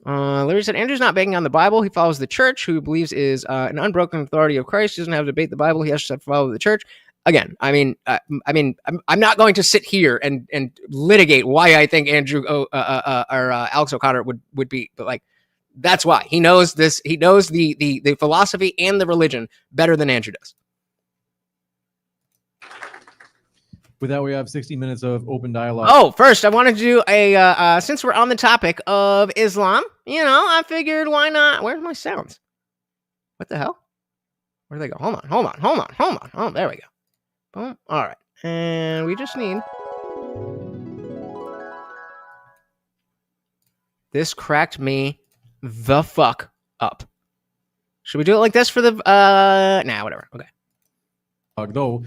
Larry said, Andrew's not banging on the Bible. He follows the church, who believes is an unbroken authority of Christ. He doesn't have to debate the Bible. He has to follow the church. Again, I'm not going to sit here and litigate why I think Andrew or Alex O'Connor would be, but like, that's why. He knows this. He knows the philosophy and the religion better than Andrew does. With that, we have 60 minutes of open dialogue. Oh, first, I wanted to do since we're on the topic of Islam, I figured why not? Where's my sounds? What the hell? Where do they go? Hold on. Oh, there we go. Boom. All right. And we just need... This cracked me the fuck up. Should we do it like this for the... Nah, whatever. Okay. Though...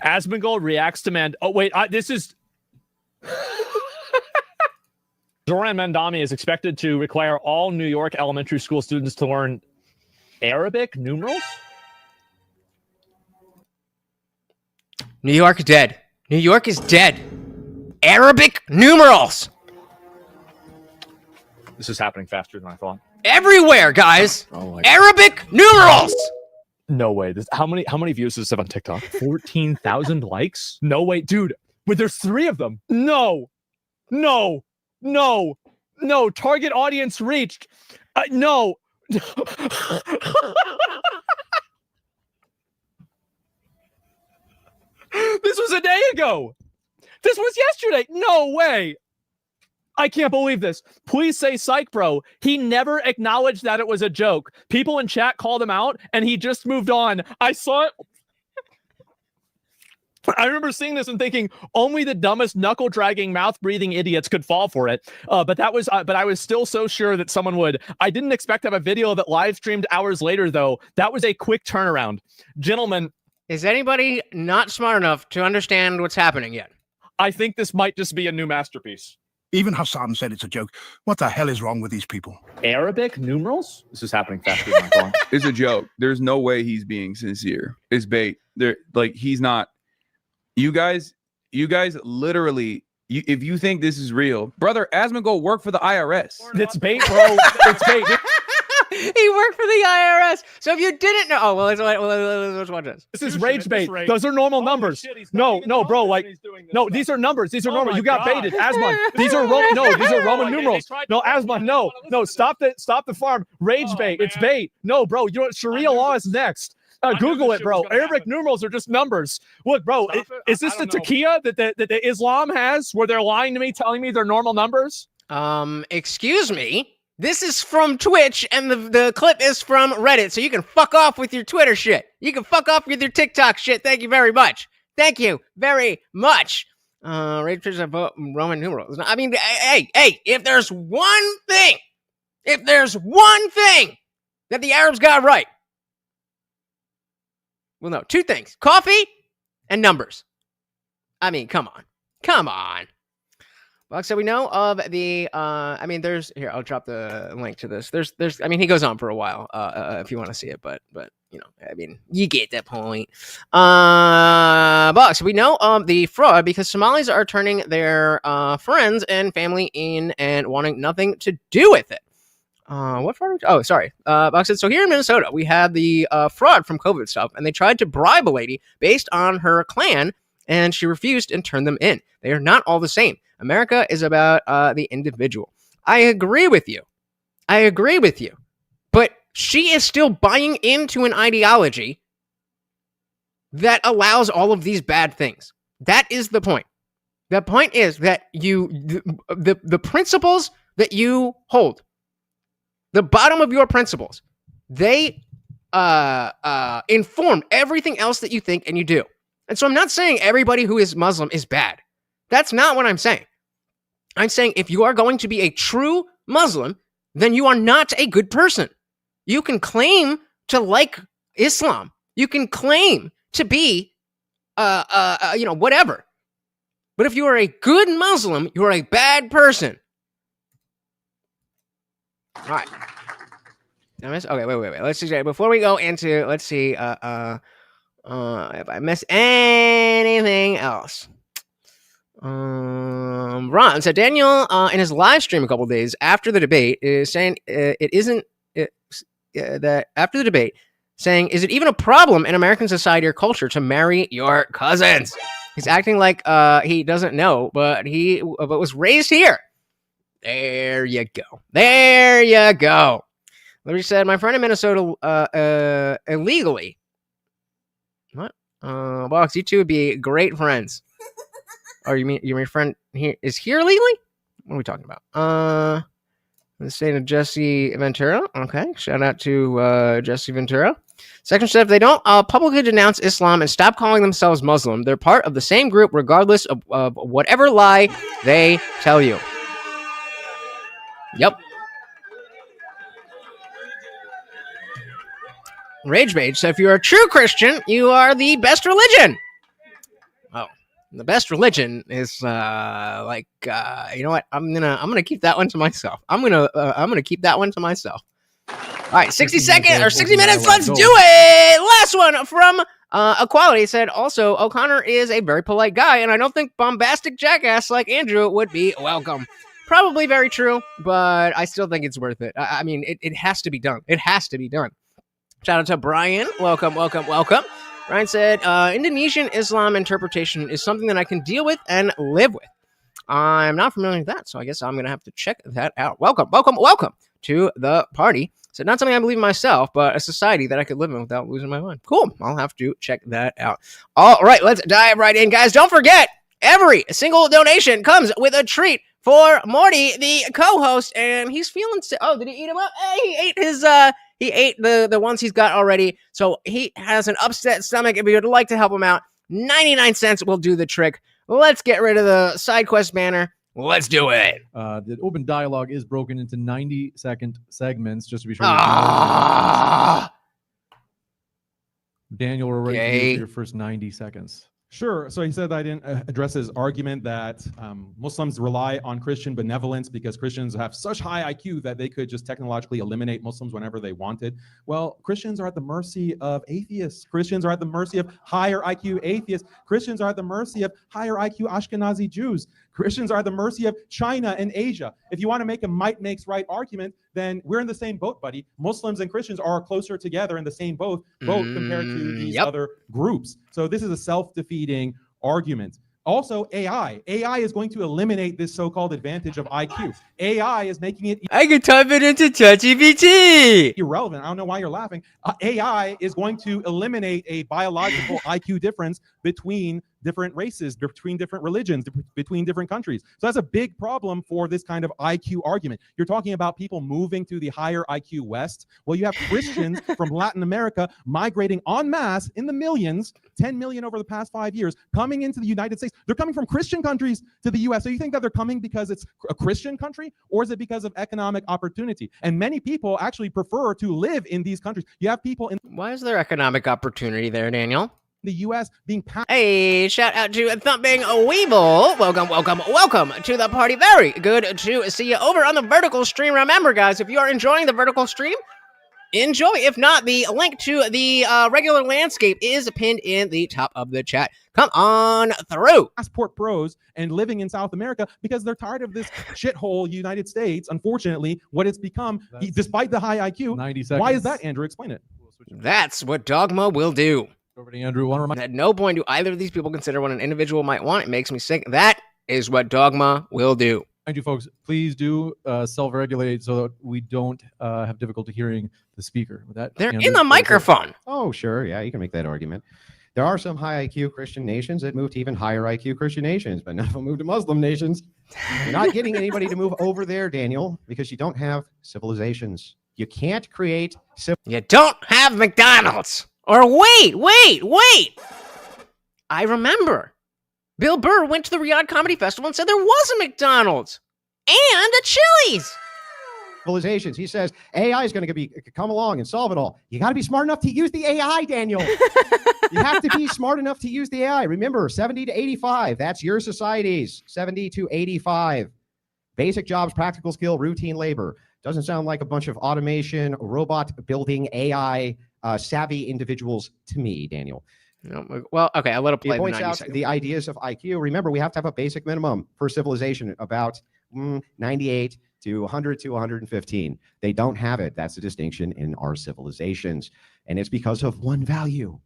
Asmongold reacts to man. Oh, wait, this is... Zoran Mandami is expected to require all New York elementary school students to learn Arabic numerals? New York is dead. New York is dead. Arabic numerals. This is happening faster than I thought. everywhere, guys. Oh my Arabic numerals. No way. How many views does this have on TikTok? 14,000 likes? No way, dude. But there's 3 of them. No. Target audience reached. No. This was a day ago. This was yesterday. No way. I can't believe this. Please say psych, bro. He never acknowledged that it was a joke. People in chat called him out, and he just moved on. I saw it. I remember seeing this and thinking only the dumbest knuckle-dragging, mouth-breathing idiots could fall for it. But I was still so sure that someone would. I didn't expect to have a video that live streamed hours later, though. That was a quick turnaround. Gentlemen. Is anybody not smart enough to understand what's happening yet? I think this might just be a new masterpiece. Even Hassan said it's a joke. What the hell is wrong with these people? Arabic numerals? This is happening faster than I thought. It's a joke. There's no way he's being sincere. It's bait. He's not. You guys literally, if you think this is real, brother, Asmongold work for the IRS. It's bait, bro. It's bait. He worked for the IRS. So if you didn't know, let's watch this. This is rage bait. Those are normal numbers. No, bro. No, these are numbers. These are normal. You got baited, Asmon. These are Roman numerals. No, Asmon. No. Stop the farm. Rage bait. It's bait. No, bro. You know what? Sharia law is next. Google it, bro. Arabic numerals are just numbers. Look, bro. Is this the taqiyya that the Islam has, where they're lying to me, telling me they're normal numbers? Excuse me. This is from Twitch, and the clip is from Reddit, so you can fuck off with your Twitter shit. You can fuck off with your TikTok shit. Thank you very much. Thank you very much. Rage pictures of Roman numerals. I mean, hey, if there's one thing that the Arabs got right, well, no, 2 things. Coffee and numbers. I mean, come on. Well, so we know of the, here, I'll drop the link to this. He goes on for a while, if you want to see it, but, you get that point. So we know of the fraud because Somalis are turning their, friends and family in and wanting nothing to do with it. What fraud? Oh, sorry. Box said, so here in Minnesota, we had the, fraud from COVID stuff, and they tried to bribe a lady based on her clan, and she refused and turned them in. They are not all the same. America is about the individual. I agree with you. But she is still buying into an ideology that allows all of these bad things. That is the point. The point is that the principles that you hold, the bottom of your principles, they inform everything else that you think and you do. And so I'm not saying everybody who is Muslim is bad. That's not what I'm saying. I'm saying if you are going to be a true Muslim, then you are not a good person. You can claim to like Islam. You can claim to be, whatever. But if you are a good Muslim, you are a bad person. All right. Okay, wait. Let's see. Before we go into, let's see, if I miss anything else. Ron said Daniel in his live stream a couple days after the debate is saying that after the debate saying, is it even a problem in American society or culture to marry your cousins? He's acting like he doesn't know, but was raised here. There you go. Larry said, my friend in Minnesota illegally. What? Box, you two would be great friends. Oh, you mean your friend here is here legally? What are we talking about? Let's say to Jesse Ventura. Okay, shout out to Jesse Ventura. Section said if they don't publicly denounce Islam and stop calling themselves Muslim, they're part of the same group regardless of whatever lie they tell you. Yep. Rage Bait. So if you're a true Christian, you are the best religion. Oh. The best religion is you know what? I'm gonna keep that one to myself. I'm gonna keep that one to myself. All right, 60 minutes. Let's do it. Last one from Equality said. Also, O'Connor is a very polite guy, and I don't think bombastic jackass like Andrew would be welcome. Probably very true, but I still think it's worth it. I mean, it has to be done. It has to be done. Shout out to Brian. Welcome. Brian said, Indonesian Islam interpretation is something that I can deal with and live with. I'm not familiar with that, so I guess I'm going to have to check that out. Welcome to the party. So not something I believe in myself, but a society that I could live in without losing my mind. Cool. I'll have to check that out. All right, let's dive right in, guys. Don't forget, every single donation comes with a treat for Morty, the co-host, and he's feeling sick. Oh, did he eat him up? Hey, he ate his he ate the ones he's got already. So he has an upset stomach. If you would like to help him out, 99 cents will do the trick. Let's get rid of the side quest banner. Let's do it. The open dialogue is broken into 90-second segments, just to be sure. Daniel, we're ready for your first 90 seconds. Sure. So he said I didn't address his argument that Muslims rely on Christian benevolence because Christians have such high IQ that they could just technologically eliminate Muslims whenever they wanted. Well, Christians are at the mercy of atheists. Christians are at the mercy of higher IQ atheists. Christians are at the mercy of higher IQ Ashkenazi Jews. Christians are at the mercy of China and Asia. If you want to make a might makes right argument, then we're in the same boat, buddy. Muslims and Christians are closer together in the same boat compared to these other groups. So this is a self-defeating argument. Also, AI is going to eliminate this so-called advantage of IQ. AI is making it I can type it into ChatGPT. irrelevant. I don't know why you're laughing. AI is going to eliminate a biological IQ difference between different races, between different religions, between different countries. So that's a big problem for this kind of IQ argument. You're talking about people moving to the higher IQ West. Well, you have Christians from Latin America migrating en masse in the millions, 10 million over the past 5 years, coming into the United States. They're coming from Christian countries to the US. So you think that they're coming because it's a Christian country, or is it because of economic opportunity? And many people actually prefer to live in these countries. You have people in Why is there economic opportunity there, Daniel? the US being passed. Hey, shout out to Thumping Weeble. Welcome to the party. Very good to see you over on the vertical stream. Remember, guys, if you are enjoying the vertical stream, enjoy. If not, the link to the regular landscape is pinned in the top of the chat. Come on through. Passport pros and living in South America because they're tired of this shithole United States. Unfortunately, what it's become, despite the high IQ. 90 seconds. Why is that, Andrew? Explain it. That's what Dogma will do. Over to Andrew. One reminder. At no point do either of these people consider what an individual might want. It makes me sick. That is what Dogma will do. Mind you, folks, please do self-regulate so that we don't have difficulty hearing the speaker. With that, They're Andrew, in the microphone. Oh, sure. Yeah, you can make that argument. There are some high IQ Christian nations that move to even higher IQ Christian nations, but none of them move to Muslim nations. You're not getting anybody to move over there, Daniel, because you don't have civilizations. You can't create You don't have McDonald's. Or wait. I remember. Bill Burr went to the Riyadh Comedy Festival and said there was a McDonald's and a Chili's. civilizations. He says AI is going to come along and solve it all. You got to be smart enough to use the AI, Daniel. You have to be smart enough to use the AI. Remember, 70 to 85. That's your societies. 70 to 85. Basic jobs, practical skill, routine labor. Doesn't sound like a bunch of automation, robot building AI savvy individuals to me, Daniel. No, well, okay, I'll let it play. He points out the ideas of IQ. Remember, we have to have a basic minimum for civilization, about 98 to 100 to 115. They don't have it. That's the distinction in our civilizations. And it's because of one value.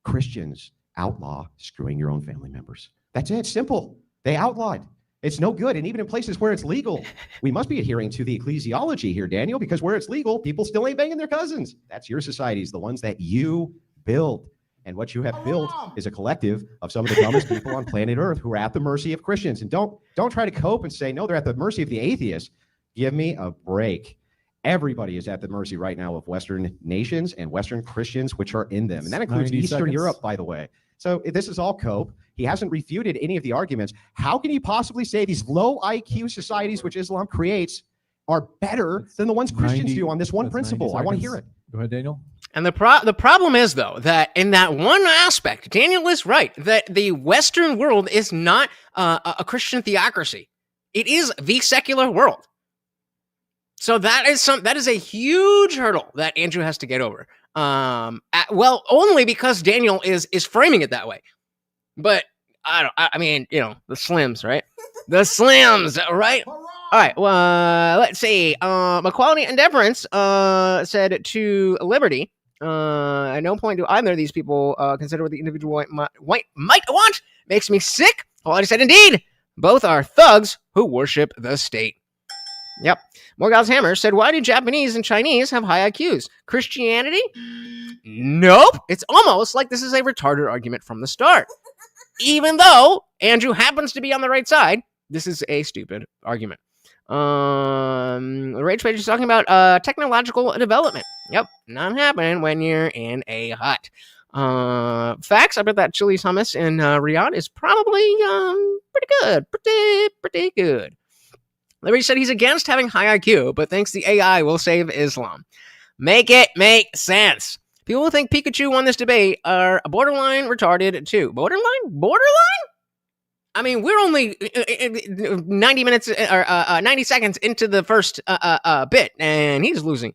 Christians outlaw screwing your own family members. That's it. Simple. They outlawed. It's no good. And even in places where it's legal, we must be adhering to the ecclesiology here, Daniel, because where it's legal, people still ain't banging their cousins. That's your societies, the ones that you build. And what you have built is a collective of some of the dumbest people on planet Earth who are at the mercy of Christians. And don't try to cope and say, no, they're at the mercy of the atheists. Give me a break. Everybody is at the mercy right now of Western nations and Western Christians, which are in them. And that includes Eastern Europe, by the way. So this is all cope. He hasn't refuted any of the arguments. How can he possibly say these low IQ societies, which Islam creates, are better than the ones Christians do on this one principle? I want to hear it. Go ahead, Daniel. And the problem is, though, that in that one aspect, Daniel is right, that the Western world is not a Christian theocracy. It is the secular world. So that is a huge hurdle that Andrew has to get over. Well, only because Daniel is framing it that way. But I mean, the Slims, right? The Slims, right? All right, well, let's see. Equality and Deference said to Liberty, at no point do either of these people consider what the individual might want. Makes me sick. Equality said, indeed, both are thugs who worship the state. Yep. Morgal's Hammer said, why do Japanese and Chinese have high IQs? Christianity? Nope. It's almost like this is a retarded argument from the start. Even though Andrew happens to be on the right side, this is a stupid argument. The Rage Page is talking about technological development. Yep, not happening when you're in a hut. Facts, I bet that Chili's hummus in Riyadh is probably pretty good. Pretty good. Liberty said he's against having high IQ, but thinks the AI will save Islam. Make it make sense. People who think Pikachu won this debate are borderline retarded too. Borderline? I mean, we're only 90 minutes or 90 seconds into the first bit, and he's losing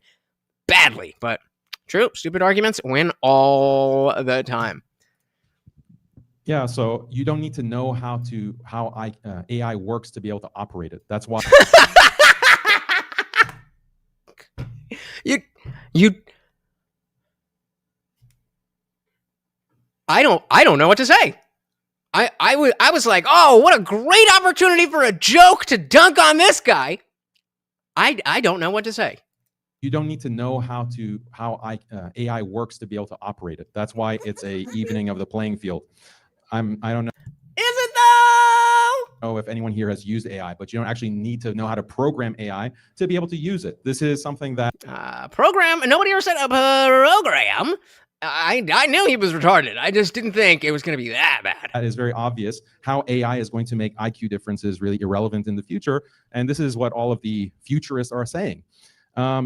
badly. But true, stupid arguments win all the time. Yeah, so you don't need to know how AI works to be able to operate it. That's why I don't know what to say. I was like, oh, what a great opportunity for a joke to dunk on this guy. I don't know what to say. you don't need to know how AI works to be able to operate it. That's why it's a evening of the playing field. I don't know. Is it though? Know if anyone here has used AI, but you don't actually need to know how to program AI to be able to use it. This is something that program. Nobody ever said a program. I knew he was retarded. I just didn't think it was going to be that bad. That is very obvious how AI is going to make IQ differences really irrelevant in the future. And this is what all of the futurists are saying.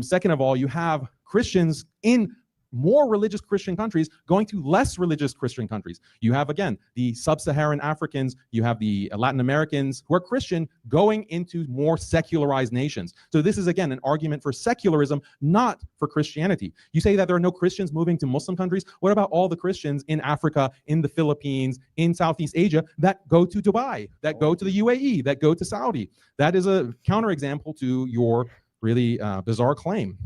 Second of all, you have Christians in more religious Christian countries going to less religious Christian countries. You have, again, the sub-Saharan Africans, you have the Latin Americans who are Christian going into more secularized nations. So this is, again, an argument for secularism, not for Christianity. You say that there are no Christians moving to Muslim countries. What about all the Christians in Africa, in the Philippines, in Southeast Asia that go to Dubai, that go to the UAE, that go to Saudi? That is a counterexample to your really bizarre claim.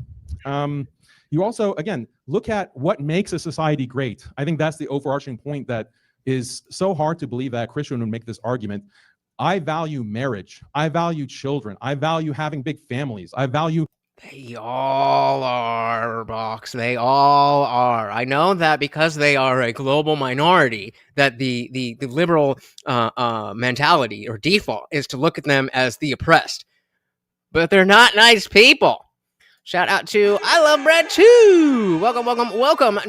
You also, again, look at what makes a society great. I think that's the overarching point that is so hard to believe that a Christian would make this argument. I value marriage. I value children. I value having big families. I value... They all are, Box. They all are. I know that because they are a global minority, that the liberal mentality or default is to look at them as the oppressed. But they're not nice people. Shout out to I Love Bread too. Welcome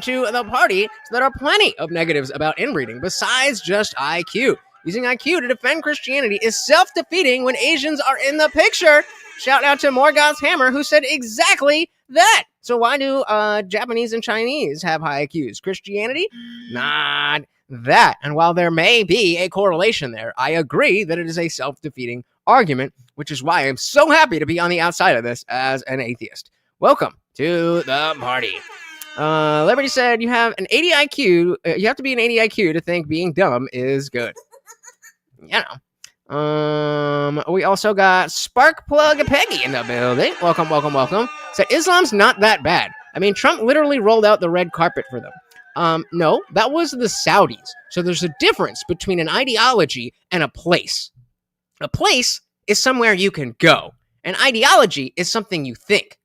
to the party. So there are plenty of negatives about inbreeding besides just IQ. Using IQ to defend Christianity is self-defeating when Asians are in the picture. Shout out to Morgoth's Hammer who said exactly that. So why do Japanese and Chinese have high IQs? Christianity? Not that. And while there may be a correlation there, I agree that it is a self-defeating argument, which is why I'm so happy to be on the outside of this as an atheist. Welcome to the party. Liberty said you have an 80 IQ. You have to be an 80 IQ to think being dumb is good. You know. We also got Sparkplug Peggy in the building. Welcome. Said Islam's not that bad. I mean, Trump literally rolled out the red carpet for them. No, that was the Saudis. So there's a difference between an ideology and a place. A place is somewhere you can go. An ideology is something you think.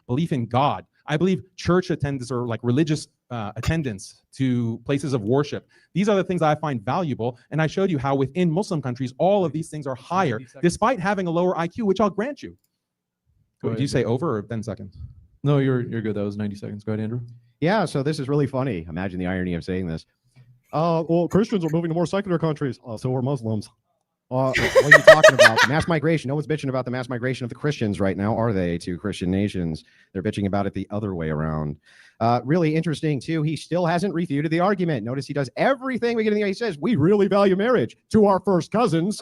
Belief in God. I believe church attendance or like religious attendance to places of worship. These are the things I find valuable. And I showed you how within Muslim countries, all of these things are higher despite having a lower IQ, which I'll grant you. Did you say over or 10 seconds? No, you're good. That was 90 seconds. Go ahead, Andrew. Yeah, so this is really funny. Imagine the irony of saying this. Well, Christians are moving to more secular countries. So are Muslims. What are you talking about? Mass migration. No one's bitching about the mass migration of the Christians right now, are they, to Christian nations? They're bitching about it the other way around. Really interesting, too. He still hasn't refuted the argument. Notice he does everything we get in the. He says, we really value marriage to our first cousins.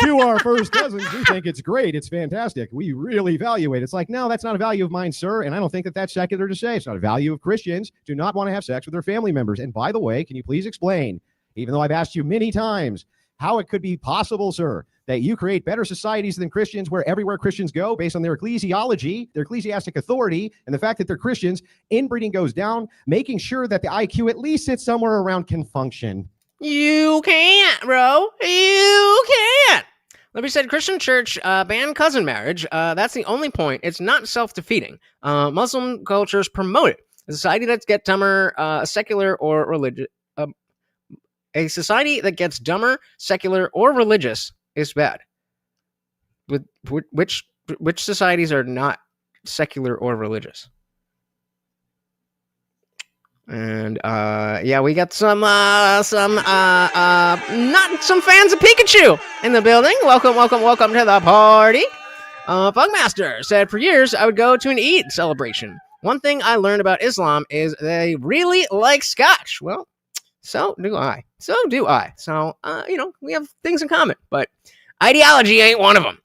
To our first cousins, we think it's great. It's fantastic. We really value it. It's like, no, that's not a value of mine, sir. And I don't think that that's secular to say. It's not a value of Christians. Do not want to have sex with their family members. And by the way, can you please explain even though I've asked you many times how it could be possible, sir, that you create better societies than Christians where everywhere Christians go based on their ecclesiology, their ecclesiastic authority, and the fact that they're Christians, inbreeding goes down, making sure that the IQ at least sits somewhere around can function. You can't, bro. You can't. Liberty said Christian church ban cousin marriage. That's the only point. It's not self-defeating. Muslim cultures promote it. A society that gets dumber, secular or religious. A society that gets dumber, secular or religious is bad. Which societies are not secular or religious? And yeah, we got some not some fans of Pikachu in the building. Welcome to the party. Bugmaster said, for years I would go to an Eid celebration. One thing I learned about Islam is they really like scotch. Well, so do I. So, we have things in common, but ideology ain't one of them.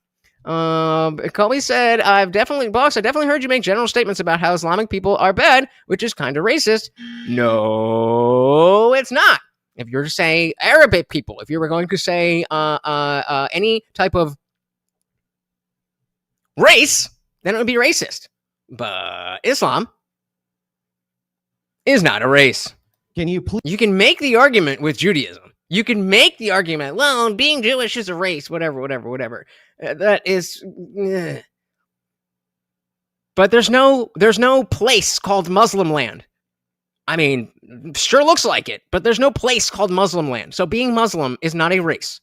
Colby said, I definitely heard you make general statements about how Islamic people are bad, which is kind of racist. No, it's not. If you're to say Arabic people, if you were going to say any type of race, then it would be racist. But Islam is not a race. Can you please? You can make the argument with Judaism. You can make the argument, well, being Jewish is a race, whatever. That is, but there's no place called Muslim land. I mean, sure looks like it, but there's no place called Muslim land. So being Muslim is not a race.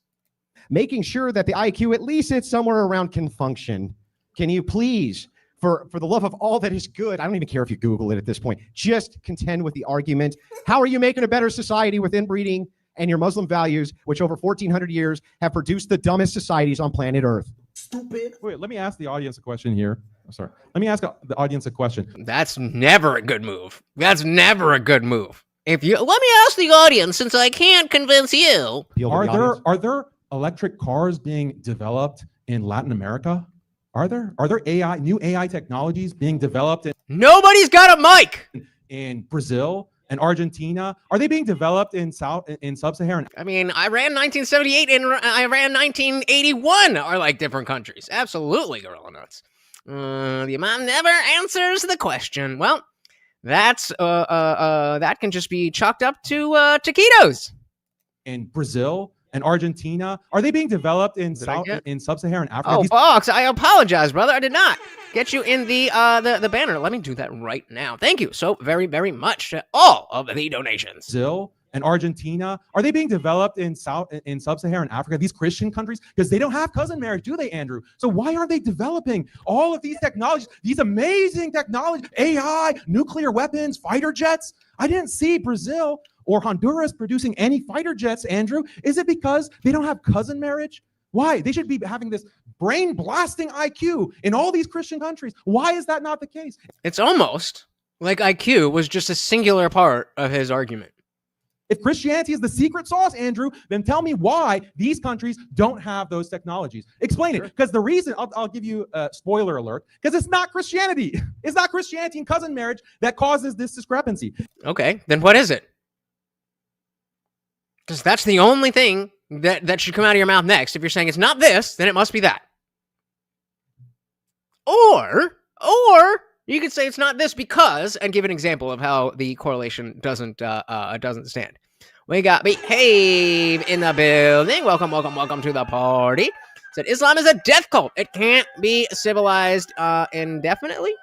Making sure that the IQ at least sits somewhere around can function. Can you please, for the love of all that is good, I don't even care if you Google it at this point, just contend with the argument. How are you making a better society with inbreeding and your Muslim values, which over 1,400 years have produced the dumbest societies on planet Earth? Stupid. Wait, let me ask the audience a question here. I'm sorry. Let me ask the audience a question. That's never a good move. If you let me ask the audience, since I can't convince you. Are there electric cars being developed in Latin America? Are there new AI technologies being developed Nobody's got a mic in Brazil and Argentina? Are they being developed in sub-Saharan? I mean, Iran 1978 and Iran 1981 are like different countries. Absolutely, gorilla nuts. The Imam never answers the question. Well, that's that can just be chalked up to taquitos. In Brazil and Argentina, are they being developed in sub-Saharan Africa? Oh, Fox, I apologize, brother. I did not get you in the banner. Let me do that right now. Thank you so very, very much to all of the donations. Brazil and Argentina, are they being developed in sub-Saharan Africa, these Christian countries? Because they don't have cousin marriage, do they, Andrew? So why are they developing all of these technologies, these amazing technologies, AI, nuclear weapons, fighter jets? I didn't see Brazil or Honduras producing any fighter jets, Andrew. Is it because they don't have cousin marriage? Why? They should be having this brain-blasting IQ in all these Christian countries. Why is that not the case? It's almost like IQ was just a singular part of his argument. If Christianity is the secret sauce, Andrew, then tell me why these countries don't have those technologies. Explain it. Because the reason, I'll give you a spoiler alert, because it's not Christianity. It's not Christianity and cousin marriage that causes this discrepancy. Okay, then what is it? Because that's the only thing that should come out of your mouth next. If you're saying it's not this, then it must be that. Or you could say it's not this because, and give an example of how the correlation doesn't stand. We got Behave in the building. Welcome to the party. Said Islam is a death cult. It can't be civilized indefinitely.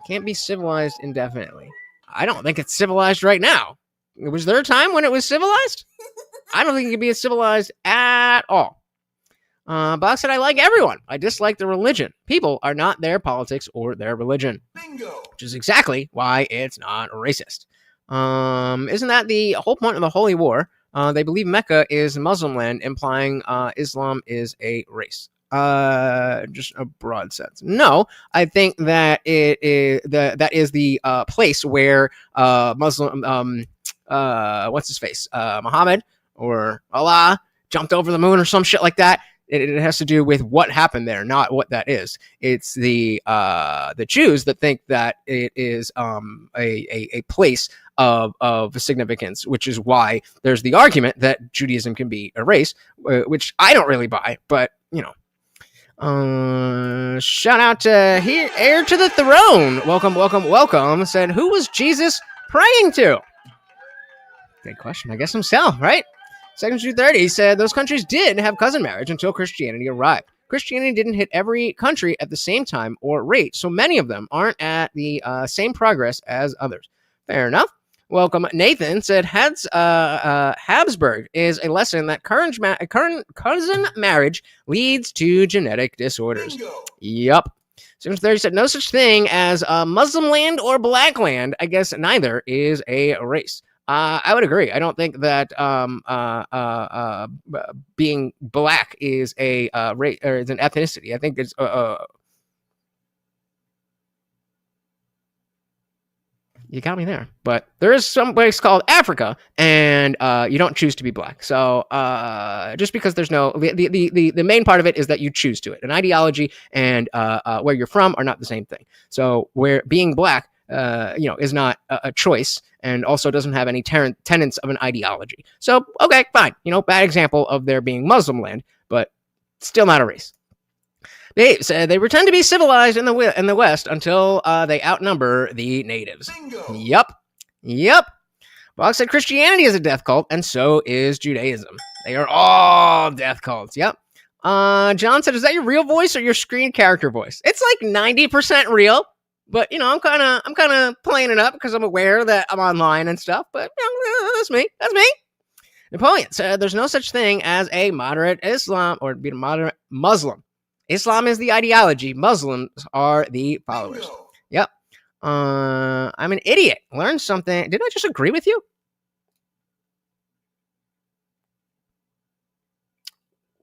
Can't be civilized indefinitely. I don't think it's civilized right now. Was there a time when it was civilized? I don't think it can be civilized at all. Box said, I like everyone. I dislike the religion. People are not their politics or their religion. Bingo. Which is exactly why it's not racist. Isn't that the whole point of the Holy War? They believe Mecca is Muslim land, implying Islam is a race. Just a broad sense. No, I think that it is that is the place where Muslim what's his face? Muhammad or Allah jumped over the moon or some shit like that. It has to do with what happened there, not what that is. It's the Jews that think that it is a place of significance, which is why there's the argument that Judaism can be a race, which I don't really buy, but you know. Shout out to Heir to the Throne. Welcome. Said, who was Jesus praying to? Good question. I guess himself, right? Section 230 said those countries did have cousin marriage until Christianity arrived. Christianity didn't hit every country at the same time or rate, so many of them aren't at the same progress as others. Fair enough. Welcome, Nathan said Habsburg is a lesson that current cousin marriage leads to genetic disorders. Yup. Section 30 said no such thing as Muslim land or black land. I guess neither is a race. I would agree. I don't think that being black is a race or is an ethnicity. I think it's you got me there. But there is some place called Africa, and you don't choose to be black. So just because there's no the main part of it is that you choose to it. An ideology and where you're from are not the same thing. So where being black is not a choice, and also doesn't have any tenets of an ideology. So, okay, fine. Bad example of there being Muslim land, but still not a race. They said they pretend to be civilized in the West until they outnumber the natives. Bingo. Yep. Box said Christianity is a death cult, and so is Judaism. They are all death cults. Yep. John said, is that your real voice or your screen character voice? It's like 90% real. But I'm kind of playing it up because I'm aware that I'm online and stuff. But that's me. Napoleon said there's no such thing as a moderate Islam or be a moderate Muslim. Islam is the ideology. Muslims are the followers. Yep. I'm an idiot. Learn something. Did I just agree with you?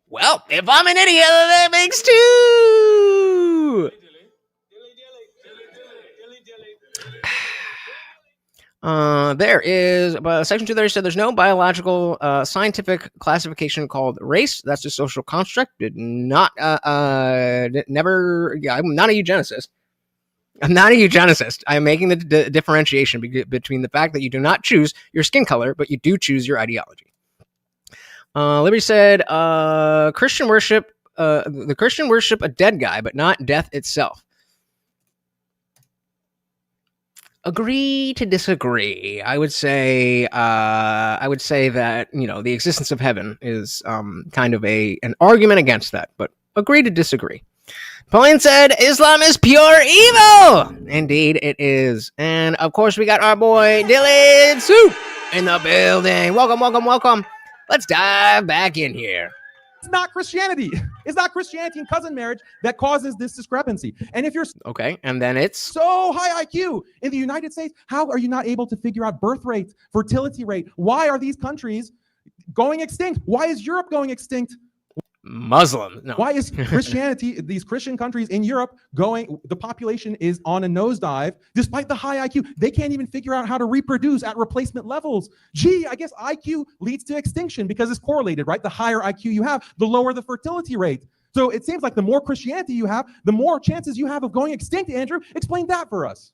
Well, if I'm an idiot, that makes two. There is section 230 said there's no biological scientific classification called race. That's a social construct. I'm not a eugenicist. I'm not a eugenicist. I'm making the differentiation between the fact that you do not choose your skin color, but you do choose your ideology. Liberty said Christian worship the Christian worship a dead guy, but not death itself. Agree to disagree. I would say that the existence of heaven is kind of an argument against that, but agree to disagree. Pauline said Islam is pure evil. Indeed, it is. And of course, we got our boy Dylan Soup in the building. Welcome. Let's dive back in here. It's not Christianity. It's not Christianity and cousin marriage that causes this discrepancy. And if you're okay, and then it's so high IQ in the United States, how are you not able to figure out birth rate, fertility rate? Why are these countries going extinct? Why is Europe going extinct? Muslim. No. Why is Christianity, these Christian countries in Europe the population is on a nosedive despite the high IQ? They can't even figure out how to reproduce at replacement levels. Gee, I guess IQ leads to extinction because it's correlated, right? The higher IQ you have, the lower the fertility rate. So it seems like the more Christianity you have, the more chances you have of going extinct. Andrew, explain that for us.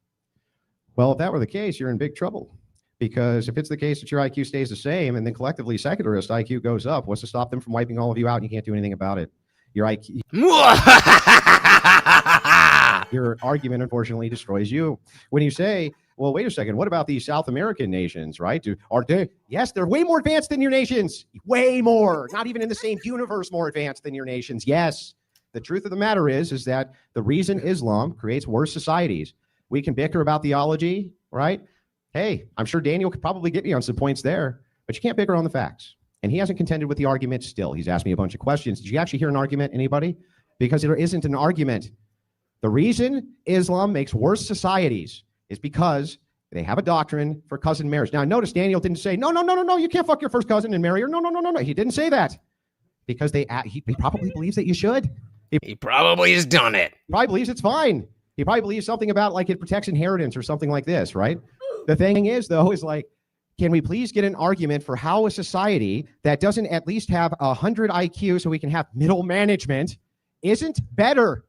Well, if that were the case, you're in big trouble. Because if it's the case that your IQ stays the same and then collectively secularist IQ goes up, what's to stop them from wiping all of you out and you can't do anything about it? Your IQ, your argument, unfortunately, destroys you. When you say, well, wait a second, what about these South American nations, right? Yes, they're way more advanced than your nations. Way more. Not even in the same universe more advanced than your nations. Yes. The truth of the matter is that the reason Islam creates worse societies, we can bicker about theology, right? Hey, I'm sure Daniel could probably get me on some points there, but you can't bicker on the facts. And he hasn't contended with the argument still. He's asked me a bunch of questions. Did you actually hear an argument, anybody? Because there isn't an argument. The reason Islam makes worse societies is because they have a doctrine for cousin marriage. Now, notice Daniel didn't say, no, you can't fuck your first cousin and marry her. No. He didn't say that because he probably believes that you should. He probably has done it. He probably believes it's fine. He probably believes something about like it protects inheritance or something like this, right? The thing is, though, is like, can we please get an argument for how a society that doesn't at least have 100 IQ so we can have middle management isn't better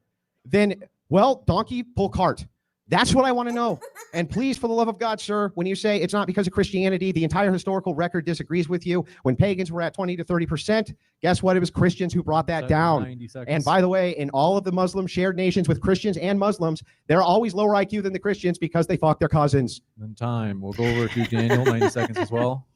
than, well, donkey pull cart? That's what I want to know. And please, for the love of God, sir, when you say it's not because of Christianity, the entire historical record disagrees with you. When pagans were at 20 to 30%, guess what? It was Christians who brought that down. 90 seconds. And by the way, in all of the Muslim shared nations with Christians and Muslims, they're always lower IQ than the Christians because they fuck their cousins. And time. We'll go over to Daniel, 90 seconds as well.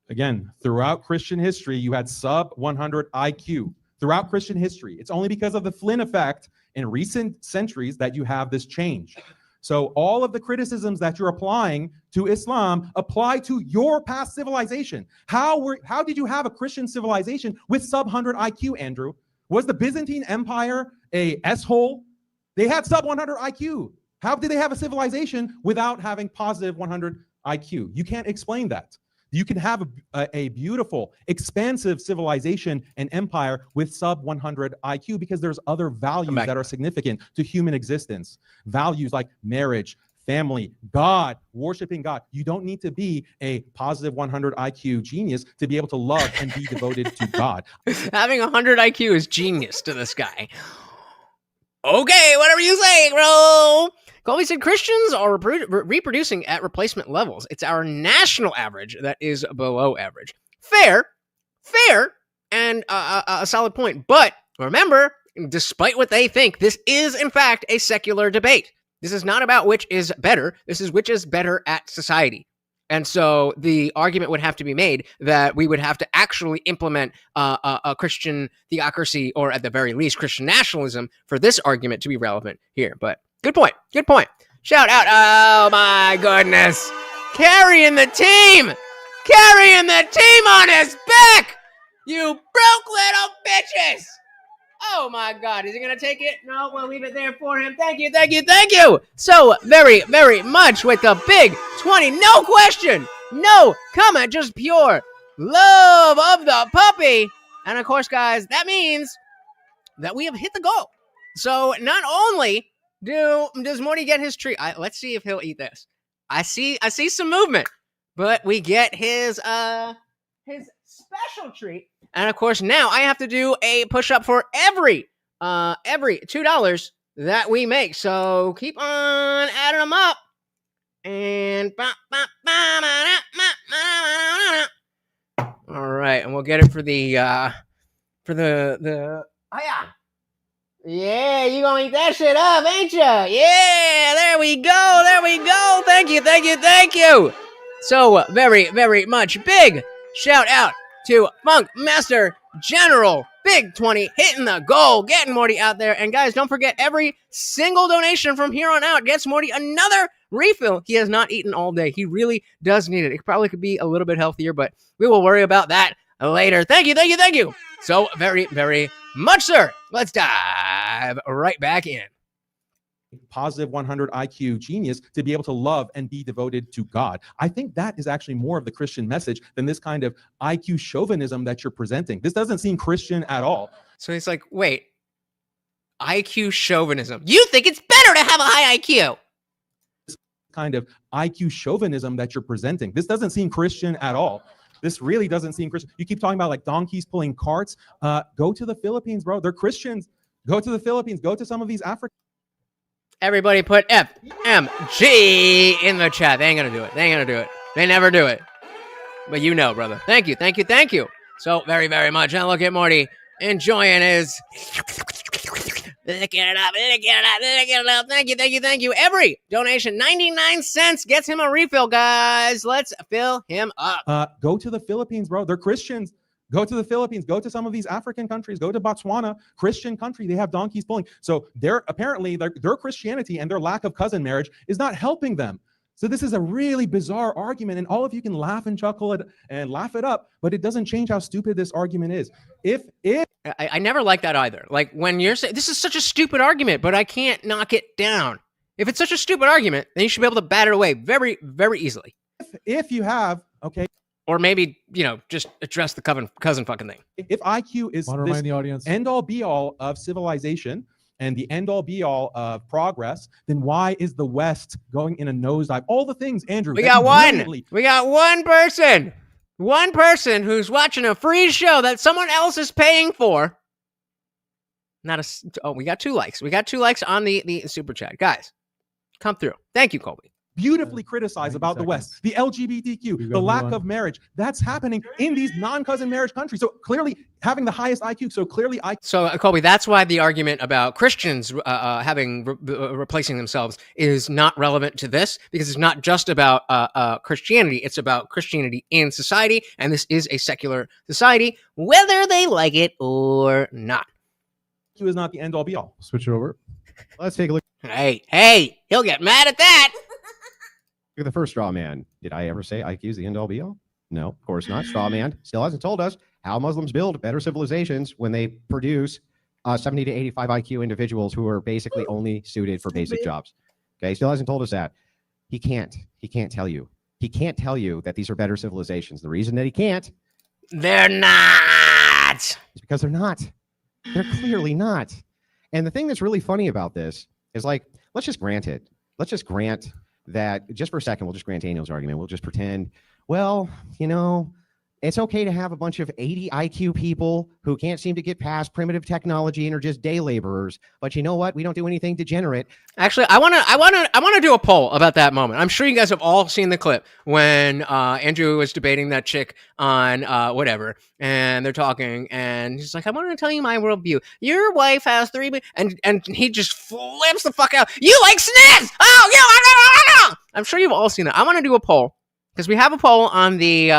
Again, throughout Christian history, you had sub 100 IQ. Throughout Christian history, it's only because of the Flynn effect in recent centuries that you have this change. So all of the criticisms that you're applying to Islam apply to your past civilization. How did you have a Christian civilization with sub 100 IQ, Andrew? Was the Byzantine Empire a S-hole? They had sub 100 IQ. How did they have a civilization without having positive 100 IQ? You can't explain that. You can have a beautiful, expansive civilization and empire with sub 100 IQ because there's other values that are significant to human existence. Values like marriage, family, God, worshiping God. You don't need to be a positive 100 IQ genius to be able to love and be devoted to God. Having 100 IQ is genius to this guy. Okay, whatever you say, bro. Colby said Christians are reproducing at replacement levels. It's our national average that is below average. Fair, and a solid point. But remember, despite what they think, this is in fact a secular debate. This is not about which is better. This is which is better at society. And so the argument would have to be made that we would have to actually implement a Christian theocracy, or at the very least Christian nationalism, for this argument to be relevant here. But good point. Good point. Shout out. Oh my goodness. Carrying the team on his back. You broke little bitches. Oh my God. Is he going to take it? No, we'll leave it there for him. Thank you. So very much with the big 20. No question. No comment. Just pure love of the puppy. And of course, guys, that means that we have hit the goal. So not only does Morty get his treat, let's see if he'll eat this. I see some movement, but we get his special treat. And of course, now I have to do a push-up for every $2 that we make. So keep on adding them up. And all right, and we'll get it for the yeah, you gonna eat that shit up, ain't ya? Yeah, there we go. Thank you. So very much big shout out to Funk Master General. Big 20 hitting the goal, getting Morty out there. And guys, don't forget, every single donation from here on out gets Morty another refill. He has not eaten all day. He really does need it. It probably could be a little bit healthier, but we will worry about that later. Thank you. So very much, sir. Let's dive right back in. Positive 100 IQ genius to be able to love and be devoted to God. I think that is actually more of the Christian message than this kind of IQ chauvinism that you're presenting. This doesn't seem Christian at all. So he's like, wait, IQ chauvinism. You think it's better to have a high IQ? This kind of IQ chauvinism that you're presenting. This doesn't seem Christian at all. This really doesn't seem Christian. You keep talking about like donkeys pulling carts. Go to the Philippines, bro. They're Christians. Go to the Philippines. Go to some of these African. Everybody put FMG in the chat. They ain't gonna do it. They never do it. But you know, brother. Thank you. So very much. And look at Morty enjoying his licking it up. Thank you. Every donation, 99 cents, gets him a refill, guys. Let's fill him up. Go to the Philippines, bro. They're Christians. Go to the Philippines. Go to some of these African countries. Go to Botswana, Christian country. They have donkeys pulling. So their Christianity and their lack of cousin marriage is not helping them. So this is a really bizarre argument, and all of you can laugh and chuckle and laugh it up, but it doesn't change how stupid this argument is. I never like that either. Like when you're saying this is such a stupid argument, but I can't knock it down. If it's such a stupid argument, then you should be able to bat it away very easily. If you have, okay. Or maybe, just address the cousin fucking thing. If IQ is this end-all be-all of civilization and the end-all be-all of progress, then why is the West going in a nosedive? All the things, Andrew. We got one person who's watching a free show that someone else is paying for. We got 2 likes. We got 2 likes on the super chat. Guys, come through. Thank you, Colby. Beautifully criticize 90 about the West, the LGBTQ, You the gotta lack move on. of marriage. That's happening in these non-cousin marriage countries. So clearly, having the highest IQ, so clearly IQ. So, Colby, that's why the argument about Christians replacing themselves is not relevant to this, because it's not just about Christianity. It's about Christianity in society, and this is a secular society, whether they like it or not. is not the end-all be-all. Switch it over. Let's take a look Hey, he'll get mad at that. at the first straw man. Did I ever say IQ is the end all be all? No, of course not. Straw man still hasn't told us how Muslims build better civilizations when they produce 70 to 85 IQ individuals who are basically only suited for basic jobs. Okay, still hasn't told us that. He can't tell you. He can't tell you that these are better civilizations. The reason that he can't They're not. is because they're not. They're clearly not. And the thing that's really funny about this is, like, let's just grant it. Let's just grant that, just for a second, we'll just grant Daniel's argument. We'll just pretend, well, you know, it's okay to have a bunch of 80 IQ people who can't seem to get past primitive technology and are just day laborers. But you know what? We don't do anything degenerate. Actually, I want to do a poll about that moment. I'm sure you guys have all seen the clip when Andrew was debating that chick on whatever, and they're talking, and he's like, "I want to tell you my worldview. Your wife has 3, and he just flips the fuck out. You like snacks? Oh, yeah, I'm sure you've all seen that. I want to do a poll. Because we have a poll on the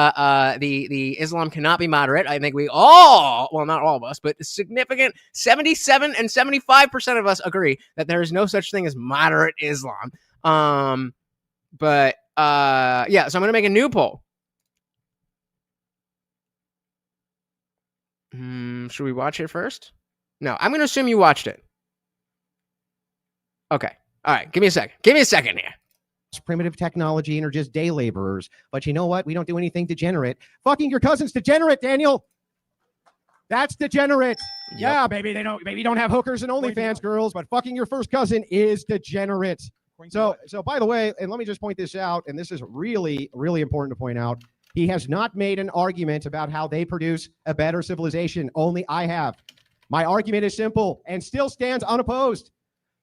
Islam cannot be moderate. I think we all, well, not all of us, but a significant 77 and 75% of us agree that there is no such thing as moderate Islam. Yeah, so I'm going to make a new poll. Should we watch it first? No, I'm going to assume you watched it. Okay. All right. Give me a second. Give me a second here. Primitive technology and are just day laborers. But you know what? We don't do anything degenerate. Fucking your cousin's degenerate, Daniel. That's degenerate. Yep. Yeah, baby. Maybe don't have hookers and OnlyFans girls, but fucking your first cousin is degenerate. So by the way, and let me just point this out, and this is really, really important to point out. He has not made an argument about how they produce a better civilization. Only I have. My argument is simple and still stands unopposed.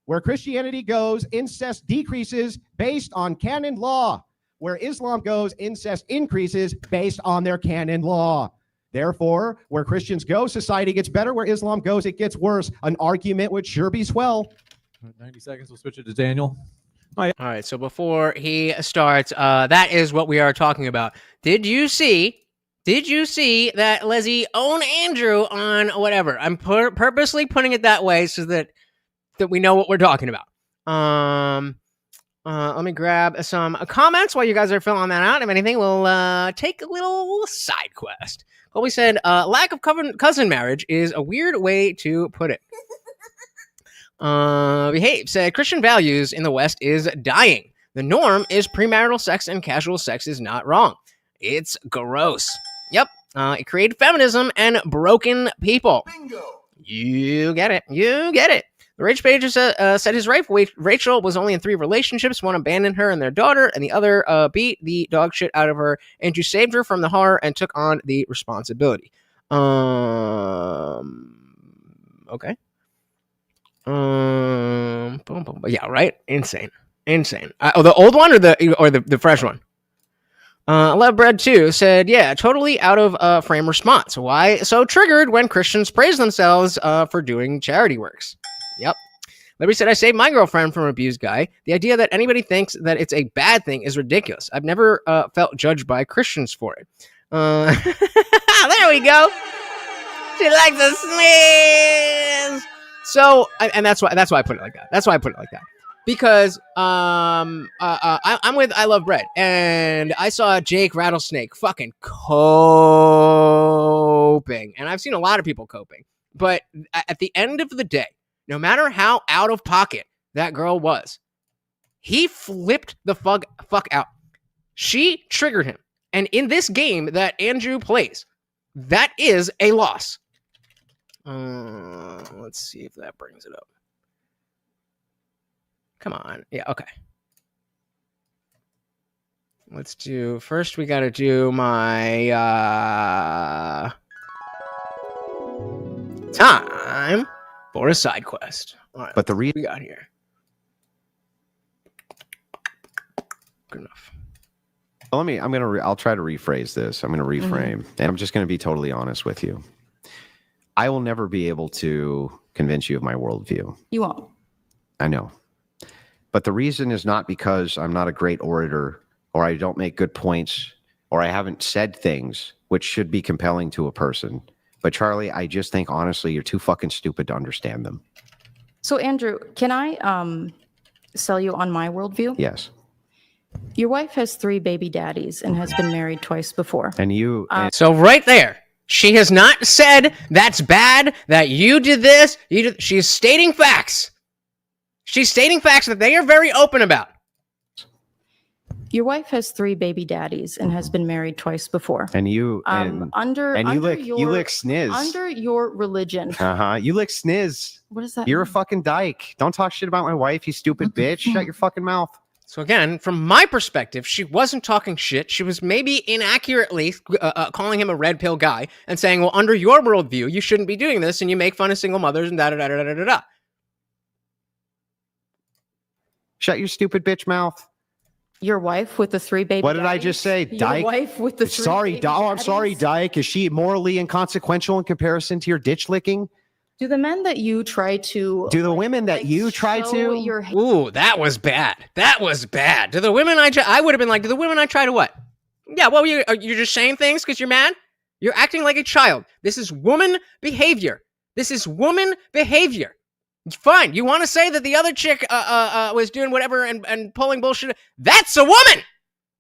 Where Christianity goes, incest decreases based on canon law. Where Islam goes, incest increases based on their canon law. Therefore, where Christians go, society gets better. Where Islam goes, it gets worse. An argument would sure be swell. 90 seconds. We'll switch it to Daniel. All right, so before he starts, that is what we are talking about. Did you see that Leslie own Andrew on whatever? I'm purposely putting it that way so that we know what we're talking about. Let me grab some comments while you guys are filling that out. If anything, we'll take a little side quest. Colby said, lack of cousin marriage is a weird way to put it. Behave said, Christian values in the West is dying. The norm is premarital sex and casual sex is not wrong. It's gross. Yep. It created feminism and broken people. Bingo. You get it. You get it. The Rage Page said his wife, Rachel, was only in 3 relationships. One abandoned her and their daughter, and the other beat the dog shit out of her. Andrew saved her from the horror and took on the responsibility. Okay. Boom, boom. Yeah, right? Insane. The old one or the fresh one? Love Bread 2 said, yeah, totally out of frame response. Why so triggered when Christians praise themselves for doing charity works? Yep. Liberty said, I saved my girlfriend from an abused guy. The idea that anybody thinks that it's a bad thing is ridiculous. I've never felt judged by Christians for it. There we go. She likes the sneeze. So, and that's why I put it like that. Because I'm with I Love Bread, and I saw Jake Rattlesnake fucking coping, and I've seen a lot of people coping. But at the end of the day, no matter how out of pocket that girl was, he flipped the fuck out. She triggered him, and in this game that Andrew plays, that is a loss. Let's see if that brings it up. Come on. Yeah, okay. Let's do, first we got to do my time for a side quest. All right, But the what we got here. enough. Well, I'll try to rephrase this. I'm going to reframe, and I'm just going to be totally honest with you. I will never be able to convince you of my worldview. You won't. I know. But the reason is not because I'm not a great orator or I don't make good points or I haven't said things which should be compelling to a person. But Charlie, I just think honestly, you're too fucking stupid to understand them. So Andrew, can I sell you on my worldview? Yes. Your wife has 3 baby daddies and has been married twice before. And you... So right there, she has not said that's bad, that you did this. She's stating facts. She's stating facts that they are very open about. Your wife has 3 baby daddies and has been married twice before. And you... you lick sniz. Under your religion. You lick sniz. What is that? You're a fucking dyke. Don't talk shit about my wife, you stupid bitch. Shut your fucking mouth. So again, from my perspective, she wasn't talking shit. She was maybe inaccurately calling him a red pill guy and saying, well, under your worldview, you shouldn't be doing this and you make fun of single mothers and da-da-da-da-da-da-da. Shut your stupid bitch mouth. Your wife with the 3 baby What did I daddies? just say? Dyke? Your wife with the 3 Sorry, baby I'm sorry, daddies? Dyke. Is she morally inconsequential in comparison to your ditch licking? Do the men that you try to... Do the women that you try show to? Your... Ooh, that was bad. That was bad. Do the women I would have been like, do the women I try to what? Yeah, well, you're just saying things because you're mad? You're acting like a child. This is woman behavior. This is woman behavior. Fine, you want to say that the other chick was doing whatever and pulling bullshit? That's a woman!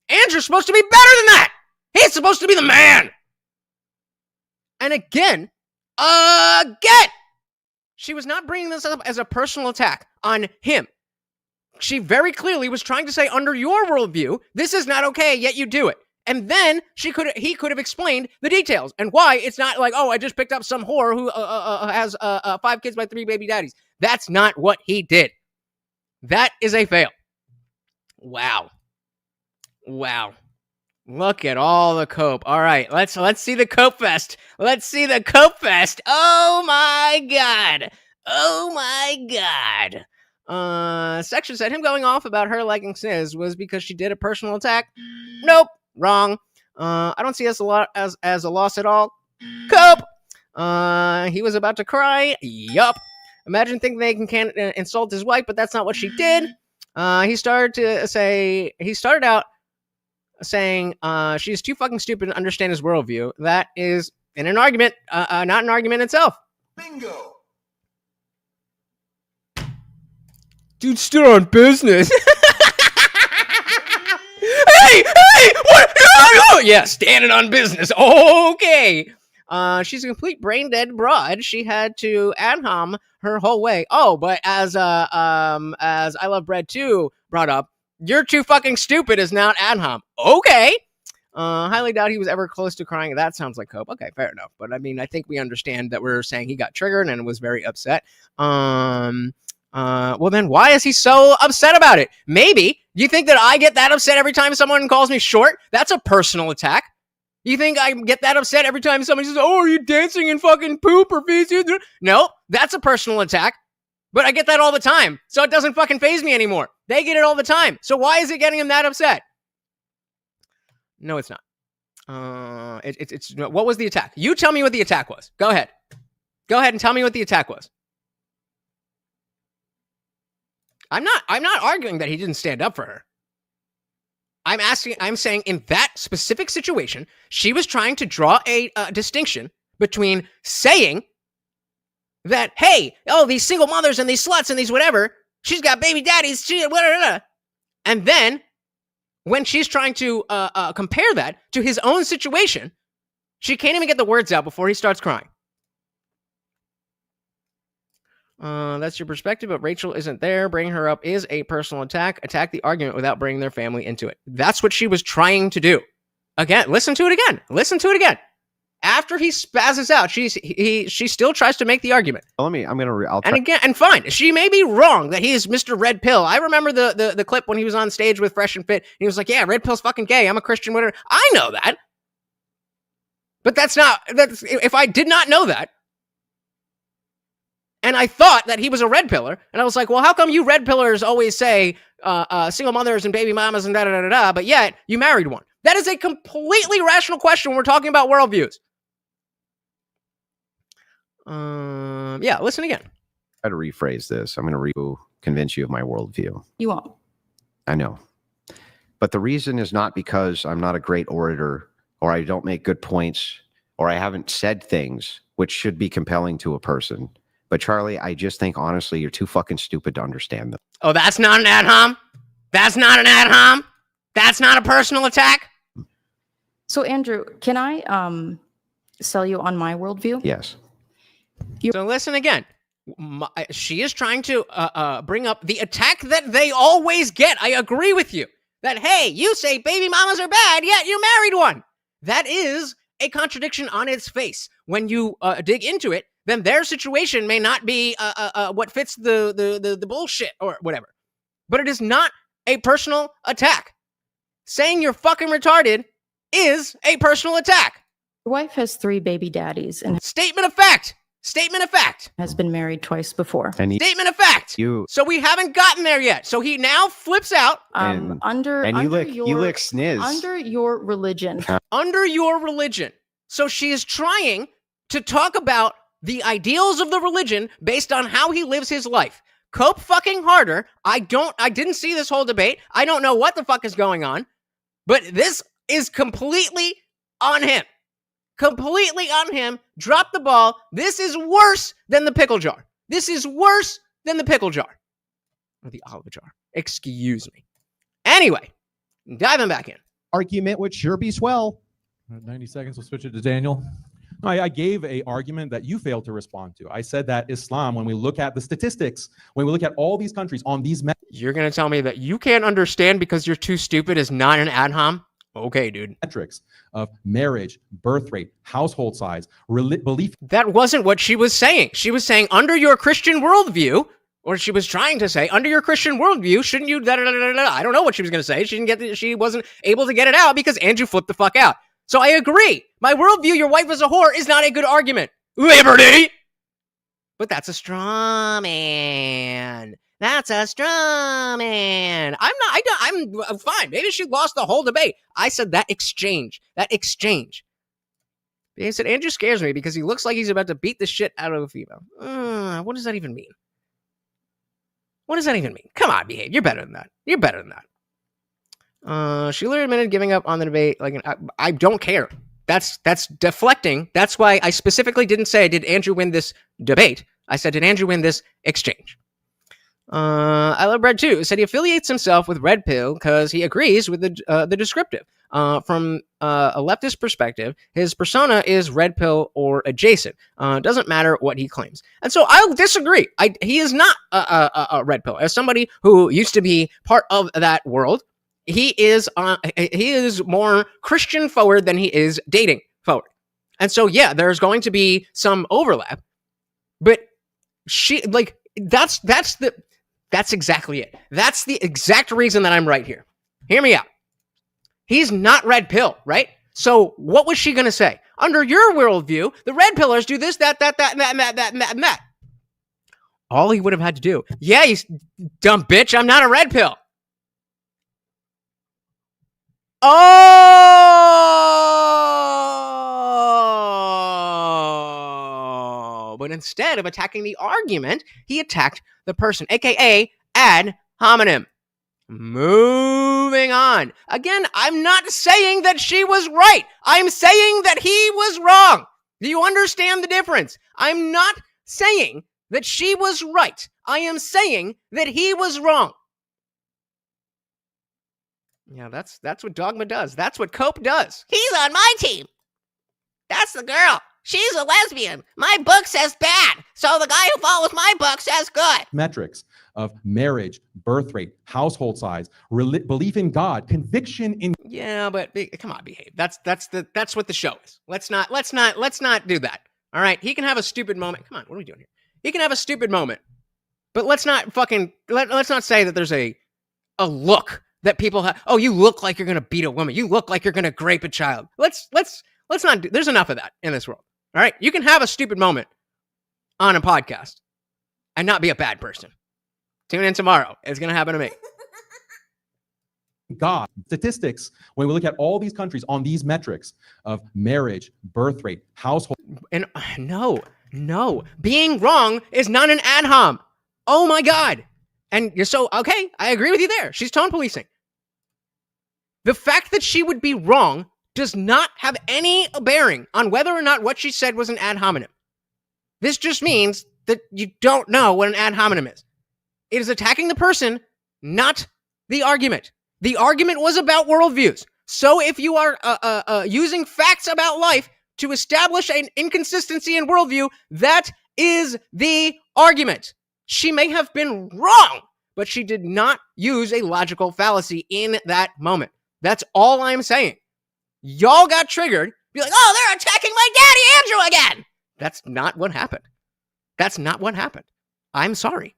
Andrew's supposed to be better than that! He's supposed to be the man! And again, she was not bringing this up as a personal attack on him. She very clearly was trying to say, under your worldview, this is not okay, yet you do it. And then he could have explained the details and why it's not like, oh, I just picked up some whore who has 5 kids by 3 baby daddies. That's not what he did. That is a fail. Wow. Look at all the cope. All right, let's see the cope fest. Let's see the cope fest. Oh my god. Section said him going off about her liking Sniz was because she did a personal attack. Nope, wrong. I don't see this as a loss at all. Cope. He was about to cry. Yup. Imagine thinking they can insult his wife, but that's not what she did. He started out saying she's too fucking stupid to understand his worldview. That is in an argument, not an argument itself. Bingo. Dude, still on business. Hey, what? Yeah, standing on business. Okay. She's a complete brain dead broad. She had to ad-hom her whole way. Oh, but as I Love Bread 2 brought up, you're too fucking stupid is not ad-hom. Okay. Highly doubt he was ever close to crying. That sounds like Cope. Okay, fair enough. But I mean, I think we understand that we're saying he got triggered and was very upset. Well then why is he so upset about it? Maybe. You think that I get that upset every time someone calls me short? That's a personal attack. You think I get that upset every time somebody says, oh, are you dancing in fucking poop or feces? No, that's a personal attack. But I get that all the time, so it doesn't fucking faze me anymore. They get it all the time. So why is it getting him that upset? No, it's not. It's what was the attack? You tell me what the attack was. Go ahead. Go ahead and tell me what the attack was. I'm not arguing that he didn't stand up for her. I'm saying in that specific situation, she was trying to draw a distinction between saying that, hey, oh, these single mothers and these sluts and these whatever, she's got baby daddies, and then when she's trying to compare that to his own situation, she can't even get the words out before he starts crying. That's your perspective, but Rachel isn't there. Bringing her up is a personal attack. Attack the argument without bringing their family into it. That's what she was trying to do. Again, listen to it again. After he spazzes out, she still tries to make the argument. And fine, she may be wrong that he is Mr. Red Pill. I remember the clip when he was on stage with Fresh and Fit. And he was like, yeah, Red Pill's fucking gay. I'm a Christian, whatever. I know that. But that's if I did not know that, And I thought that he was a red pillar. And I was like, well, how come you red pillars always say single mothers and baby mamas and da-da-da-da-da, but yet you married one? That is a completely rational question when we're talking about worldviews. Yeah, listen again. Try to rephrase this. I'm going to convince you of my worldview. You won't. I know. But the reason is not because I'm not a great orator or I don't make good points or I haven't said things which should be compelling to a person. But Charlie, I just think honestly, you're too fucking stupid to understand them. Oh, that's not an ad hom? That's not an ad hom? That's not a personal attack? So, Andrew, can I sell you on my worldview? Yes. So listen again. She is trying to bring up the attack that they always get. I agree with you. That, hey, you say baby mamas are bad, yet you married one. That is a contradiction on its face. When you dig into it, then their situation may not be what fits the bullshit or whatever. But it is not a personal attack. Saying you're fucking retarded is a personal attack. Your wife has 3 baby daddies and Statement of fact. Statement of fact. has been married twice before. And Statement of fact. So we haven't gotten there yet. So he now flips out. Under you lick sniz. Under your religion. Under your religion. So she is trying to talk about the ideals of the religion based on how he lives his life. Cope fucking harder. I didn't see this whole debate. I don't know what the fuck is going on. But this is completely on him. Completely on him. Drop the ball. This is worse than the pickle jar. This is worse than the pickle jar. Or the olive jar. Excuse me. Anyway, diving back in. Argument would sure be swell. 90 seconds. We'll switch it to Daniel. I gave a argument that you failed to respond to. I said that Islam, when we look at the statistics, when we look at all these countries on these You're going to tell me that you can't understand because you're too stupid is not an ad hom? Okay, dude. metrics of marriage, birth rate, household size, belief. That wasn't what she was saying. She was saying under your Christian worldview, or she was trying to say under your Christian worldview, shouldn't you? I don't know what she was going to say. She wasn't able to get it out because Andrew flipped the fuck out. So I agree. My worldview, your wife is a whore, is not a good argument. Liberty! But that's a straw man. That's a straw man. I'm fine. Maybe she lost the whole debate. I said that exchange. He said, Andrew scares me because he looks like he's about to beat the shit out of a female. What does that even mean? What does that even mean? Come on, behave. You're better than that. She literally admitted giving up on the debate. I don't care. That's deflecting. That's why I specifically didn't say, did Andrew win this debate? I said, did Andrew win this exchange? I love Red too. Said he affiliates himself with Red Pill because he agrees with the descriptive. From a leftist perspective, his persona is Red Pill or adjacent. Doesn't matter what he claims. And so I'll disagree. He is not a Red Pill. As somebody who used to be part of that world, he is more Christian forward than he is dating forward. And so, yeah, there's going to be some overlap. But that's exactly it. That's the exact reason that I'm right here. Hear me out. He's not Red Pill, right? So what was she going to say? Under your worldview, the Red Pillars do this, that, and that. All he would have had to do. Yeah, you dumb bitch. I'm not a Red Pill. Oh! But instead of attacking the argument, he attacked the person, aka ad hominem. Moving on. Again, I'm not saying that she was right. I'm saying that he was wrong. Do you understand the difference? I'm not saying that she was right. I am saying that he was wrong. Yeah, that's what Dogma does. That's what Cope does. He's on my team. That's the girl. She's a lesbian. My book says bad, so the guy who follows my book says good. Metrics of marriage, birth rate, household size, belief in God, conviction in. Yeah, but come on, behave. That's what the show is. Let's not do that. All right, he can have a stupid moment. Come on, what are we doing here? He can have a stupid moment, but let's not say that there's a look that people have. Oh, you look like you're gonna beat a woman. You look like you're gonna grape a child. Let's not do. There's enough of that in this world. All right, you can have a stupid moment on a podcast, and not be a bad person. Tune in tomorrow. It's going to happen to me. God. Statistics, when we look at all these countries on these metrics of marriage, birth rate, household. And no. Being wrong is not an ad hom. Oh my God. And you're so, okay, I agree with you there. She's tone policing. The fact that she would be wrong does not have any bearing on whether or not what she said was an ad hominem. This just means that you don't know what an ad hominem is. It is attacking the person, not the argument. The argument was about worldviews. So if you are using facts about life to establish an inconsistency in worldview, that is the argument. She may have been wrong, but she did not use a logical fallacy in that moment. That's all I'm saying. Y'all got triggered. Be like, oh, they're attacking my daddy Andrew again. That's not what happened. That's not what happened. I'm sorry.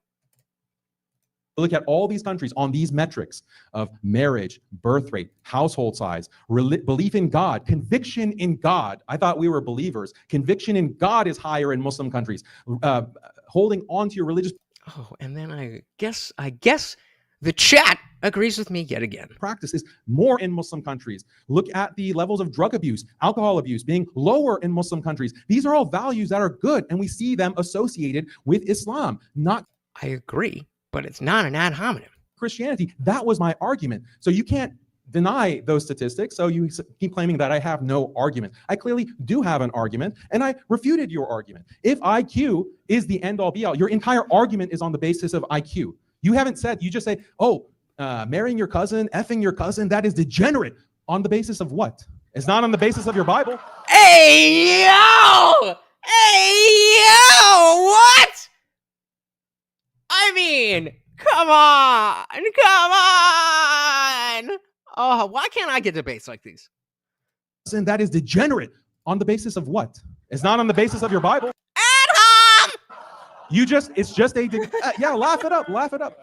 Look at all these countries on these metrics of marriage, birth rate, household size, belief in God, conviction in God. I thought we were believers. Conviction in God is higher in Muslim countries. Holding on to your religious. Oh, and then I guess the chat agrees with me yet again. Practice is more in Muslim countries. Look at the levels of drug abuse, alcohol abuse being lower in Muslim countries. These are all values that are good, and we see them associated with Islam, not. I agree, but it's not an ad hominem. Christianity. That was my argument. So you can't deny those statistics. So you keep claiming that I have no argument. I clearly do have an argument, and I refuted your argument. If IQ is the end all be all, your entire argument is on the basis of IQ. You haven't said, you just say, oh, marrying your cousin, effing your cousin, that is degenerate. On the basis of what? It's not on the basis of your Bible. Hey, yo! What? I mean, come on. Oh, why can't I get debates like these? And that is degenerate. On the basis of what? It's not on the basis of your Bible. It's just a, yeah, laugh it up. I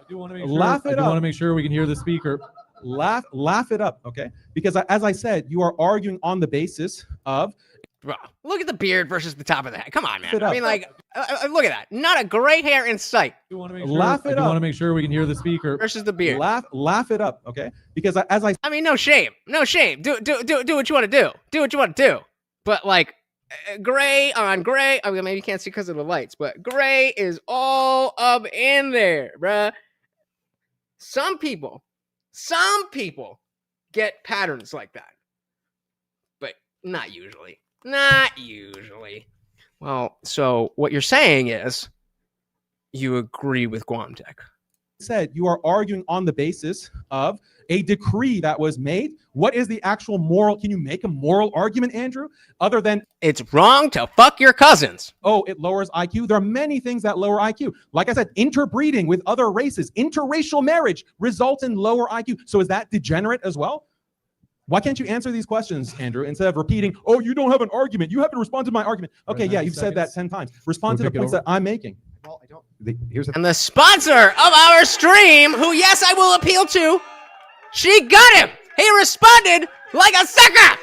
do want to make sure we can hear the speaker. Laugh it up, okay? Because as I said, you are arguing on the basis of. Bro, look at the beard versus the top of the head. Come on, man. I mean, like, look at that. Not a gray hair in sight. I do want to make sure we can hear the speaker versus the beard. Laugh it up, okay? Because I mean, no shame. Do what you want to do. Do what you want to do. But like, gray on gray. I mean, maybe you can't see because of the lights, but gray is all up in there, bruh. Some people get patterns like that, but not usually. Well, so what you're saying is you agree with Guamtech. Said you are arguing on the basis of a decree that was made. What is the actual moral? Can you make a moral argument, Andrew, other than it's wrong to fuck your cousins? Oh, it lowers IQ. There are many things that lower IQ. Like I said, interbreeding with other races, interracial marriage results in lower IQ. So is that degenerate as well? Why can't you answer these questions, Andrew, instead of repeating, oh, you don't have an argument. You haven't responded to my argument. Okay, yeah, you've said that 10 times. Respond to the points that I'm making. Well, I don't. And the sponsor of our stream, who, yes, I will appeal to, she got him. He responded like a sucker.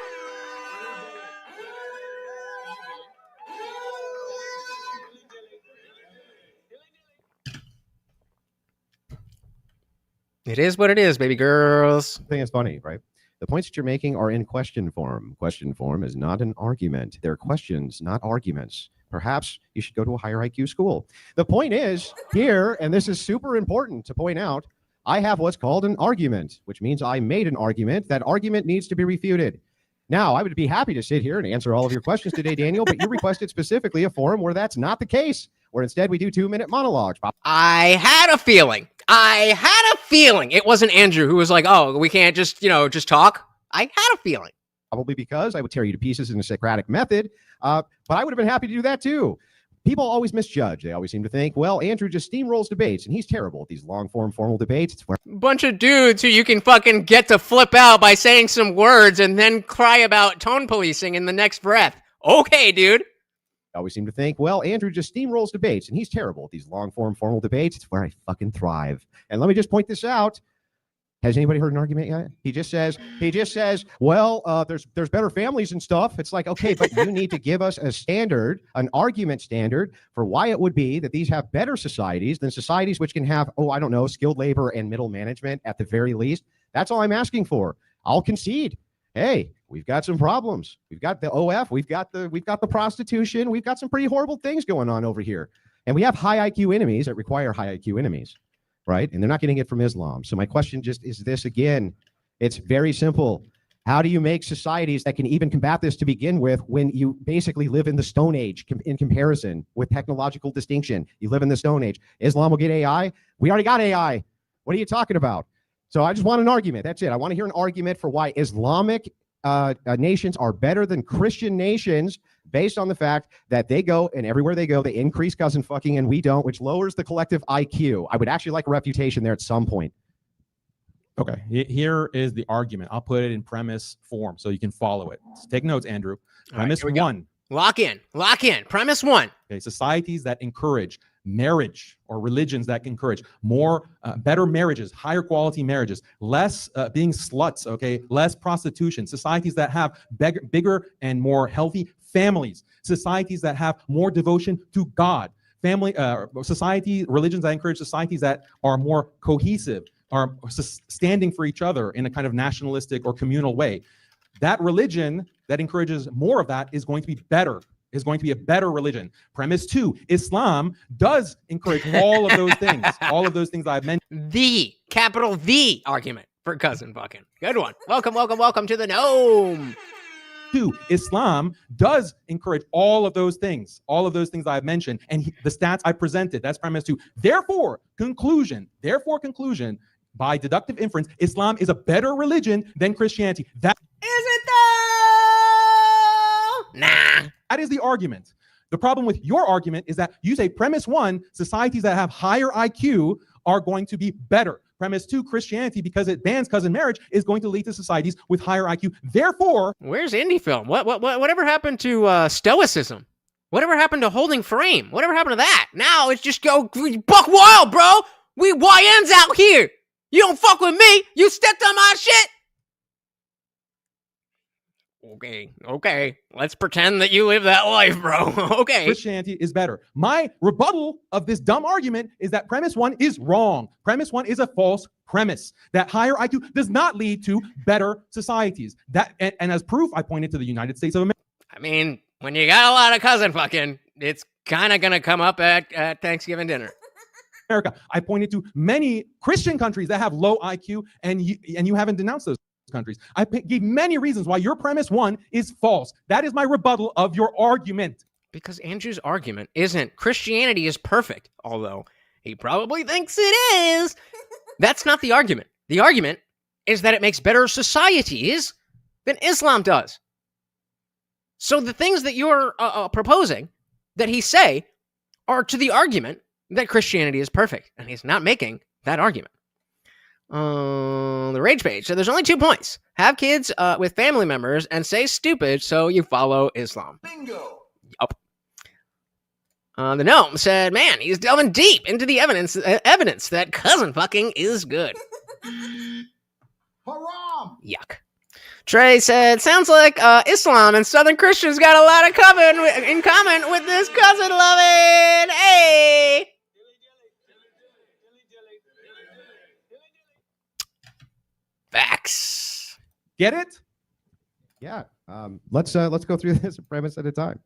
It is what it is, baby girls. I think it's funny, right? The points that you're making are in question form. Question form is not an argument. They're questions, not arguments. Perhaps you should go to a higher IQ school. The point is here, and this is super important to point out, I have what's called an argument, which means I made an argument. That argument needs to be refuted. Now, I would be happy to sit here and answer all of your questions today, Daniel, but you requested specifically a forum where that's not the case, where instead we do 2-minute monologues. I had a feeling it wasn't Andrew who was like, oh, we can't just talk. I had a feeling. Probably because I would tear you to pieces in a Socratic method, but I would have been happy to do that too. People always misjudge. They always seem to think, well, Andrew just steamrolls debates, and he's terrible at these long-form formal debates. It's where bunch of dudes who you can fucking get to flip out by saying some words and then cry about tone policing in the next breath. Okay, dude. I always seem to think, well, Andrew just steamrolls debates, and he's terrible at these long-form formal debates. It's where I fucking thrive. And let me just point this out. Has anybody heard an argument yet? He just says, well, there's better families and stuff. It's like, okay, but you need to give us a standard, an argument standard for why it would be that these have better societies than societies which can have, I don't know, skilled labor and middle management at the very least. That's all I'm asking for. I'll concede. Hey, we've got some problems. We've got the OF, we've got the prostitution, we've got some pretty horrible things going on over here. And we have high IQ enemies that require high IQ enemies. Right? And they're not getting it from Islam. So my question just is this again. It's very simple. How do you make societies that can even combat this to begin with when you basically live in the Stone Age in comparison with technological distinction? You live in the Stone Age. Islam will get AI. We already got AI. What are you talking about? So I just want an argument. That's it. I want to hear an argument for why Islamic nations are better than Christian nations based on the fact that they go and everywhere they go, they increase cousin fucking and we don't, which lowers the collective IQ. I would actually like a refutation there at some point. Okay, here is the argument. I'll put it in premise form so you can follow it. So take notes, Andrew. Premise one. Lock in. Premise one. Okay, societies that encourage marriage or religions that encourage more better marriages, higher quality marriages, less being sluts, okay, less prostitution, societies that have bigger and more healthy families, societies that have more devotion to God, religions that encourage societies that are more cohesive, are standing for each other in a kind of nationalistic or communal way. That religion that encourages more of that is going to be better, is going to be a better religion. Premise two, Islam does encourage all of those things, all of those things I've mentioned. The, capital V argument for cousin fucking. Good one. Welcome to the Gnome. Two, Islam does encourage all of those things I've mentioned, and the stats I presented, that's premise two. Therefore, conclusion, by deductive inference, Islam is a better religion than Christianity. That is it though? Nah. That is the argument. The problem with your argument is that you say premise one, societies that have higher IQ are going to be better. Premise two, Christianity, because it bans cousin marriage, is going to lead to societies with higher IQ. Therefore, where's indie film? Whatever happened to Stoicism? Whatever happened to holding frame? Whatever happened to that? Now it's just go buck wild, bro. We YNs out here. You don't fuck with me. You stepped on my shit. Okay. Let's pretend that you live that life, bro. Okay. Christianity is better. My rebuttal of this dumb argument is that premise one is wrong. Premise one is a false premise. That higher IQ does not lead to better societies. And as proof, I pointed to the United States of America. I mean, when you got a lot of cousin fucking, it's kind of going to come up at Thanksgiving dinner. I pointed to many Christian countries that have low IQ, and you haven't denounced those countries. I gave many reasons why your premise one is false. That is my rebuttal of your argument. Because Andrew's argument isn't Christianity is perfect, although he probably thinks it is. That's not the argument. The argument is that it makes better societies than Islam does. So the things that you're proposing that he say are to the argument that Christianity is perfect, and he's not making that argument. The rage page. So there's only 2 points. Have kids with family members and say stupid so you follow Islam. Bingo. Yup. The gnome said, man, he's delving deep into the evidence that cousin fucking is good. Haram. Yuck. Trey said, sounds like Islam and Southern Christians got a lot in common with this cousin loving. Hey! Facts. Get it? Yeah. Let's go through this premise at a time.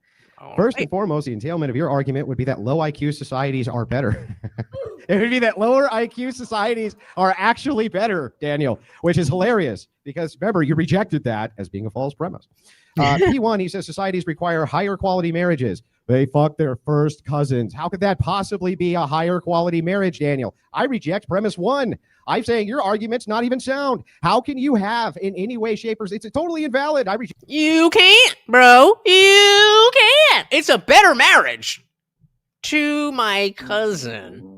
First and foremost, the entailment of your argument would be that low IQ societies are better. It would be that lower IQ societies are actually better, Daniel, which is hilarious because remember, you rejected that as being a false premise. P1, he says societies require higher quality marriages. They fuck their first cousins. How could that possibly be a higher quality marriage, Daniel? I reject premise one. I'm saying your argument's not even sound. How can you have in any way, shape, or it's totally invalid? You can't, bro. You can't. It's a better marriage to my cousin.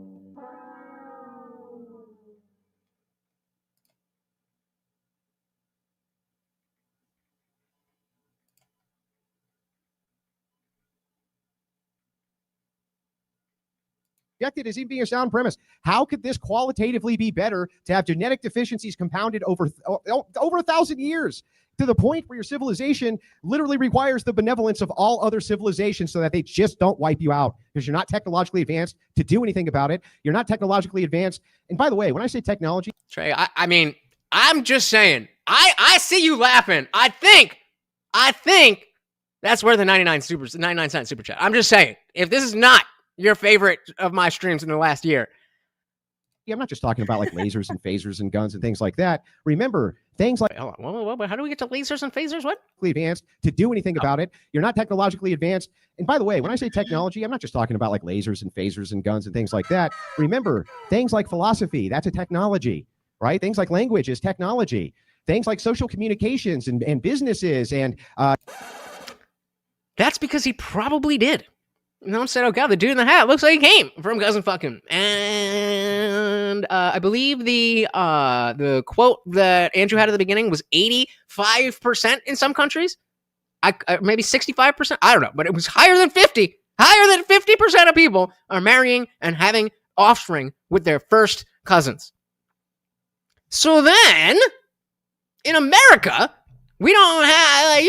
rejected as even being a sound premise. How could this qualitatively be better to have genetic deficiencies compounded over 1,000 years? To the point where your civilization literally requires the benevolence of all other civilizations so that they just don't wipe you out because you're not technologically advanced to do anything about it. You're not technologically advanced. And by the way, when I say technology, Trey, I mean, I'm just saying, I see you laughing. I think that's where the 99 cent super chat. I'm just saying, if this is not your favorite of my streams in the last year. I'm not just talking about like lasers and phasers and guns and things like that. Remember, things like Hold on. How do we get to lasers and phasers? What? advanced to do anything about it. You're not technologically advanced. And by the way, when I say technology, I'm not just talking about like lasers and phasers and guns and things like that. Remember, things like philosophy, that's a technology, right? Things like language is technology. Things like social communications and businesses and That's because he probably did. No one said, oh God, the dude in the hat looks like he came from Cousin Fucking. And I believe the quote that Andrew had at the beginning was 85% in some countries. Maybe 65%. I don't know, but it was higher than 50. Higher than 50% of people are marrying and having offspring with their first cousins. So then, in America, we don't have,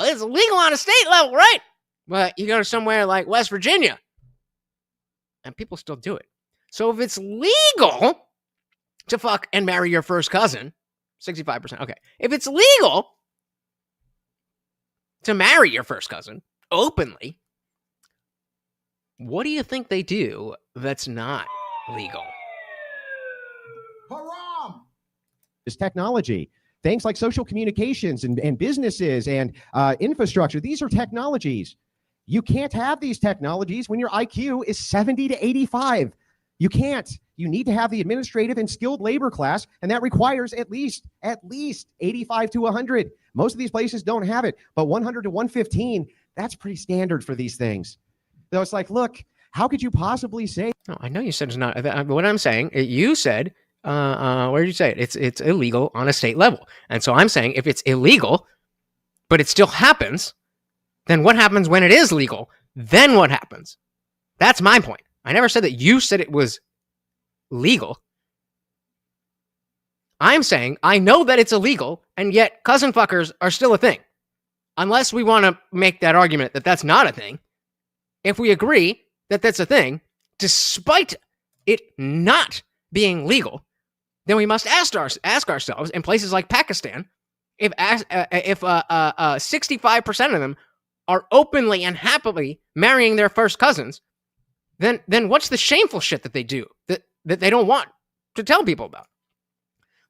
it's legal on a state level, right? But you go to somewhere like West Virginia, and people still do it. So if it's legal to fuck and marry your first cousin, 65%, okay. If it's legal to marry your first cousin openly, what do you think they do that's not legal? is technology. Things like social communications and businesses and infrastructure, these are technologies. You can't have these technologies when your IQ is 70 to 85. You can't. You need to have the administrative and skilled labor class, and that requires at least 85 to 100. Most of these places don't have it, but 100 to 115, that's pretty standard for these things. So it's like, look, how could you possibly say? No, I know you said it's not. What I'm saying, you said, where did you say it? It's illegal on a state level. And so I'm saying if it's illegal, but it still happens, then what happens when it is legal? Then what happens? That's my point. I never said that you said it was legal. I'm saying I know that it's illegal, and yet cousin fuckers are still a thing. Unless we want to make that argument that that's not a thing. If we agree that that's a thing, despite it not being legal, then we must ask ourselves in places like Pakistan, if 65% of them are openly and happily marrying their first cousins, then what's the shameful shit that they do that they don't want to tell people about?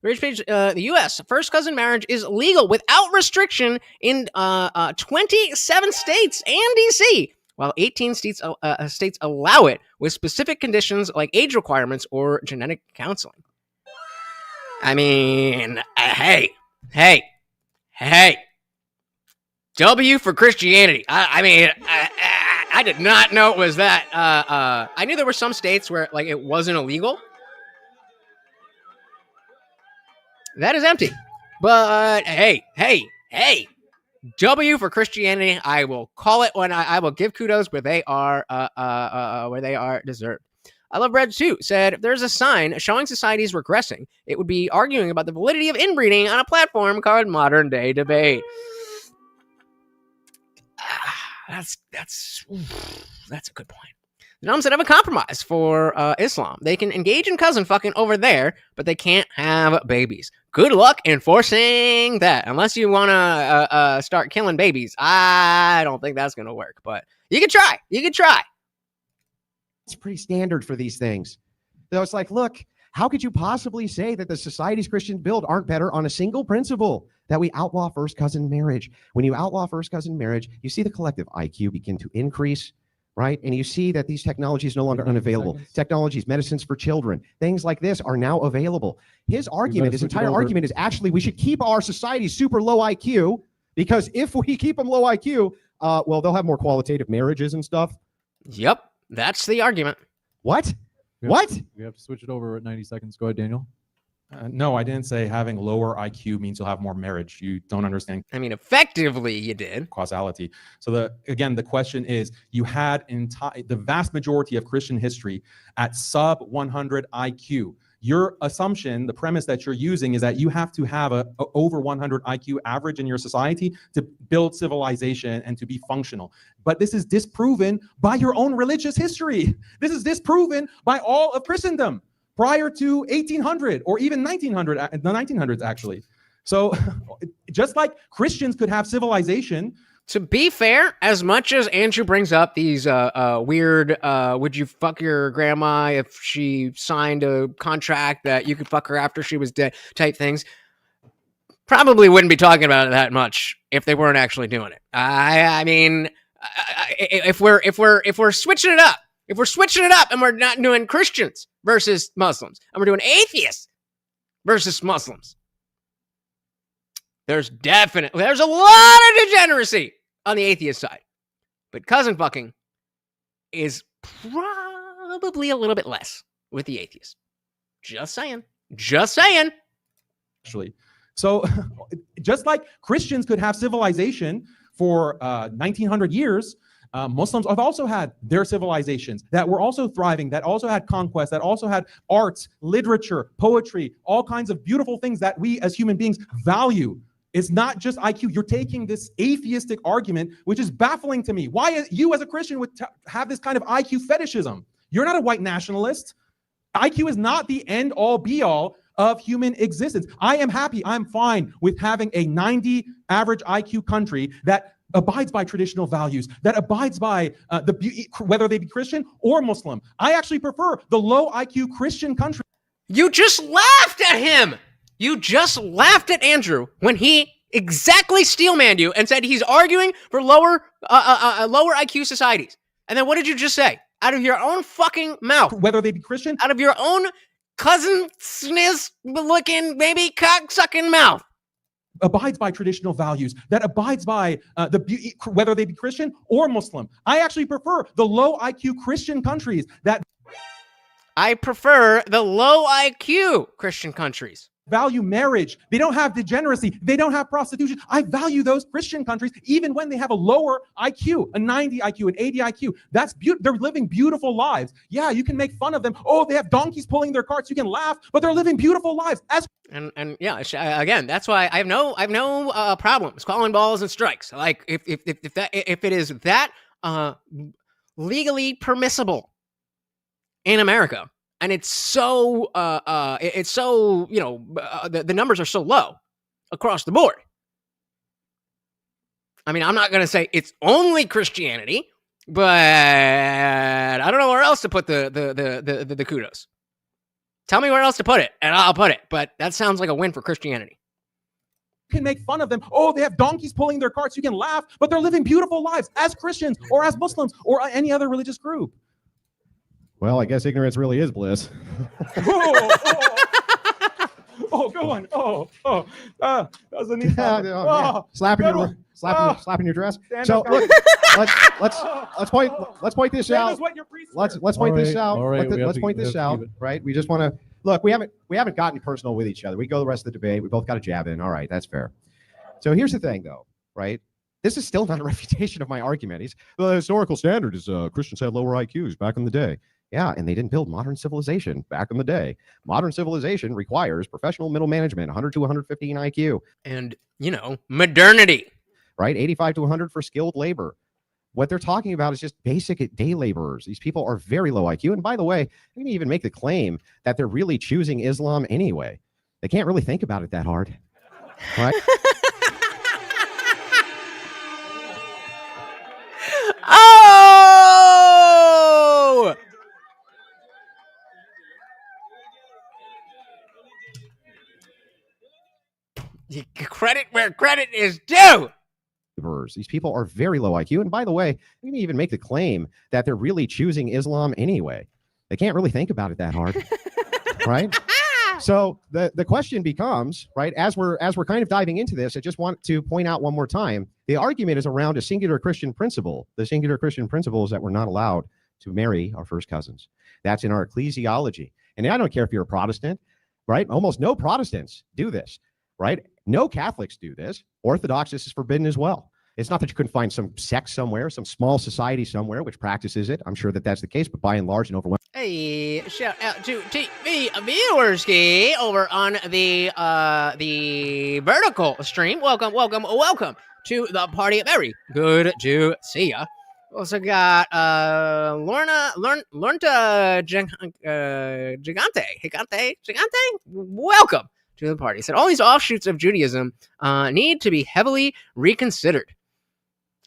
The U.S. first cousin marriage is legal without restriction in 27 states and D.C., while 18 states allow it with specific conditions like age requirements or genetic counseling. I mean, hey. W for Christianity. I did not know it was that. I knew there were some states where like it wasn't illegal. That is empty. But hey. W for Christianity. I will call it when I will give kudos where they are deserved. I Love Red too said, if there's a sign showing society's regressing, it would be arguing about the validity of inbreeding on a platform called Modern Day Debate. That's a good point. The Noms that have a compromise for Islam. They can engage in cousin fucking over there, but they can't have babies. Good luck enforcing that. Unless you want to start killing babies. I don't think that's going to work, but you can try. It's pretty standard for these things. So it's like, look, how could you possibly say that the societies Christians build aren't better on a single principle, that we outlaw first cousin marriage? When you outlaw first cousin marriage, you see the collective IQ begin to increase, right? And you see that these technologies are no longer unavailable. Technologies, medicines for children, things like this are now available. His entire argument is actually we should keep our society super low IQ, because if we keep them low IQ, well, they'll have more qualitative marriages and stuff. Yep, that's the argument. What? We have to switch it over at 90 seconds. Go ahead, Daniel. No, I didn't say having lower IQ means you'll have more marriage. You don't understand I mean, effectively, you did. causality. So the question is, you had the vast majority of Christian history at sub 100 IQ. Your assumption, the premise that you're using, is that you have to have a over 100 IQ average in your society to build civilization and to be functional. But this is disproven by your own religious history. This is disproven by all of Christendom prior to 1800 or even 1900, the 1900s actually. So just like Christians could have civilization. To be fair, as much as Andrew brings up these weird, would you fuck your grandma if she signed a contract that you could fuck her after she was dead type things, probably wouldn't be talking about it that much if they weren't actually doing it. I mean, if we're switching it up, and we're not doing Christians versus Muslims, and we're doing atheists versus Muslims, there's a lot of degeneracy on the atheist side, but cousin fucking is probably a little bit less with the atheists. Just saying. Actually, so just like Christians could have civilization for 1900 years, Muslims have also had their civilizations that were also thriving, that also had conquest, that also had arts, literature, poetry, all kinds of beautiful things that we as human beings value. It's not just IQ. You're taking this atheistic argument, which is baffling to me. Why you as a Christian would have this kind of IQ fetishism? You're not a white nationalist. IQ is not the end all be all of human existence. I am happy, I'm fine with having a 90 average IQ country that abides by traditional values, that abides by whether they be Christian or Muslim. I actually prefer the low IQ Christian country. You just laughed at him. You just laughed at Andrew when he exactly steelmanned you and said he's arguing for lower IQ societies. And then what did you just say? Out of your own fucking mouth. Whether they be Christian. Out of your own cousin sniz looking baby cock sucking mouth. Abides by traditional values, that abides by whether they be Christian or Muslim. I actually prefer the low IQ Christian countries that I prefer the low IQ Christian countries. Value marriage. They don't have degeneracy. They don't have prostitution. I value those Christian countries, even when they have a lower IQ, a 90 IQ, an 80 IQ. That's beautiful. They're living beautiful lives. Yeah, you can make fun of them. Oh, they have donkeys pulling their carts. You can laugh, but they're living beautiful lives. And yeah, again, that's why I have no problems calling balls and strikes. Like if it is that legally permissible in America. And it's so, the numbers are so low across the board. I mean, I'm not going to say it's only Christianity, but I don't know where else to put the kudos. Tell me where else to put it, and I'll put it. But that sounds like a win for Christianity. You can make fun of them. Oh, they have donkeys pulling their carts. You can laugh, but they're living beautiful lives as Christians or as Muslims or any other religious group. Well, I guess ignorance really is bliss. Oh, go on. That was a neat slapping your dress. So look, let's point this out. Let's point this out. Let's point this out. Right? We just want to look. We haven't gotten personal with each other. We go the rest of the debate. We both got a jab in. All right, that's fair. So here's the thing, though. Right? This is still not a refutation of my argument. The historical standard is Christians had lower IQs back in the day. Yeah, and they didn't build modern civilization back in the day. Modern civilization requires professional middle management, 100 to 115 IQ. And, modernity. Right? 85 to 100 for skilled labor. What they're talking about is just basic day laborers. These people are very low IQ. And by the way, they can even make the claim that they're really choosing Islam anyway. They can't really think about it that hard. Right? Oh! Credit where credit is due. These people are very low IQ. And by the way, they can even make the claim that they're really choosing Islam anyway. They can't really think about it that hard. Right? So the question becomes, right, as we're kind of diving into this, I just want to point out one more time, the argument is around a singular Christian principle. The singular Christian principle is that we're not allowed to marry our first cousins. That's in our ecclesiology. And I don't care if you're a Protestant. right? Almost no Protestants do this, right? No Catholics do this. Orthodox, this is forbidden as well. It's not that you couldn't find some sect somewhere, some small society somewhere which practices it. I'm sure that that's the case, but by and large and overwhelmingly. Hey, shout out to TV viewers over on the vertical stream. Welcome to the party. Very good to see ya. Also got Lorna Gigante. Welcome to the party. Said all these offshoots of Judaism need to be heavily reconsidered.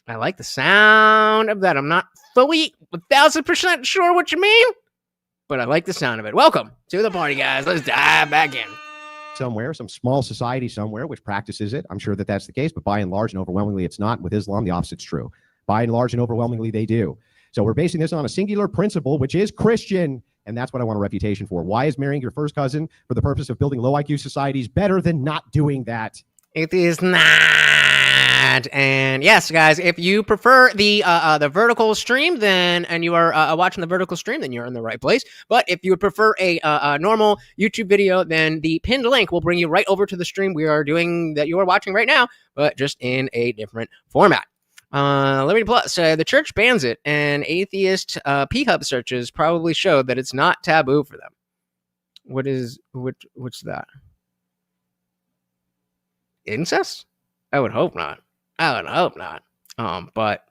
I like the sound of that. I'm not fully 1,000% sure what you mean, but I like the sound of it. Welcome to the party, guys. Let's dive back in. Somewhere, some small society somewhere which practices it. I'm sure that that's the case, but by and large and overwhelmingly it's not. With Islam, the opposite's true. By and large and overwhelmingly they do. So we're basing this on a singular principle, which is Christian, and that's what I want a reputation for. Why is marrying your first cousin for the purpose of building low IQ societies better than not doing that? It is not. And yes, guys, if you prefer the vertical stream, then and you are watching the vertical stream, then you're in the right place. But if you would prefer a normal YouTube video, then the pinned link will bring you right over to the stream we are doing that you are watching right now, but just in a different format. Liberty Plus, the church bans it, and atheist P-Hub searches probably showed that it's not taboo for them. What's that? Incest? I would hope not. But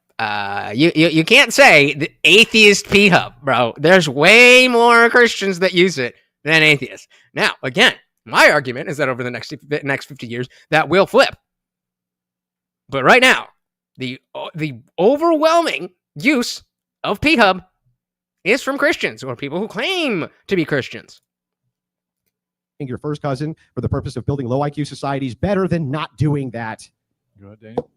you can't say the atheist P-Hub, bro. There's way more Christians that use it than atheists. Now, again, my argument is that over the next 50 years, that will flip. But right now, the overwhelming use of P-Hub is from Christians or people who claim to be Christians. Your first cousin for the purpose of building low IQ societies better than not doing that. Go ahead, Daniel.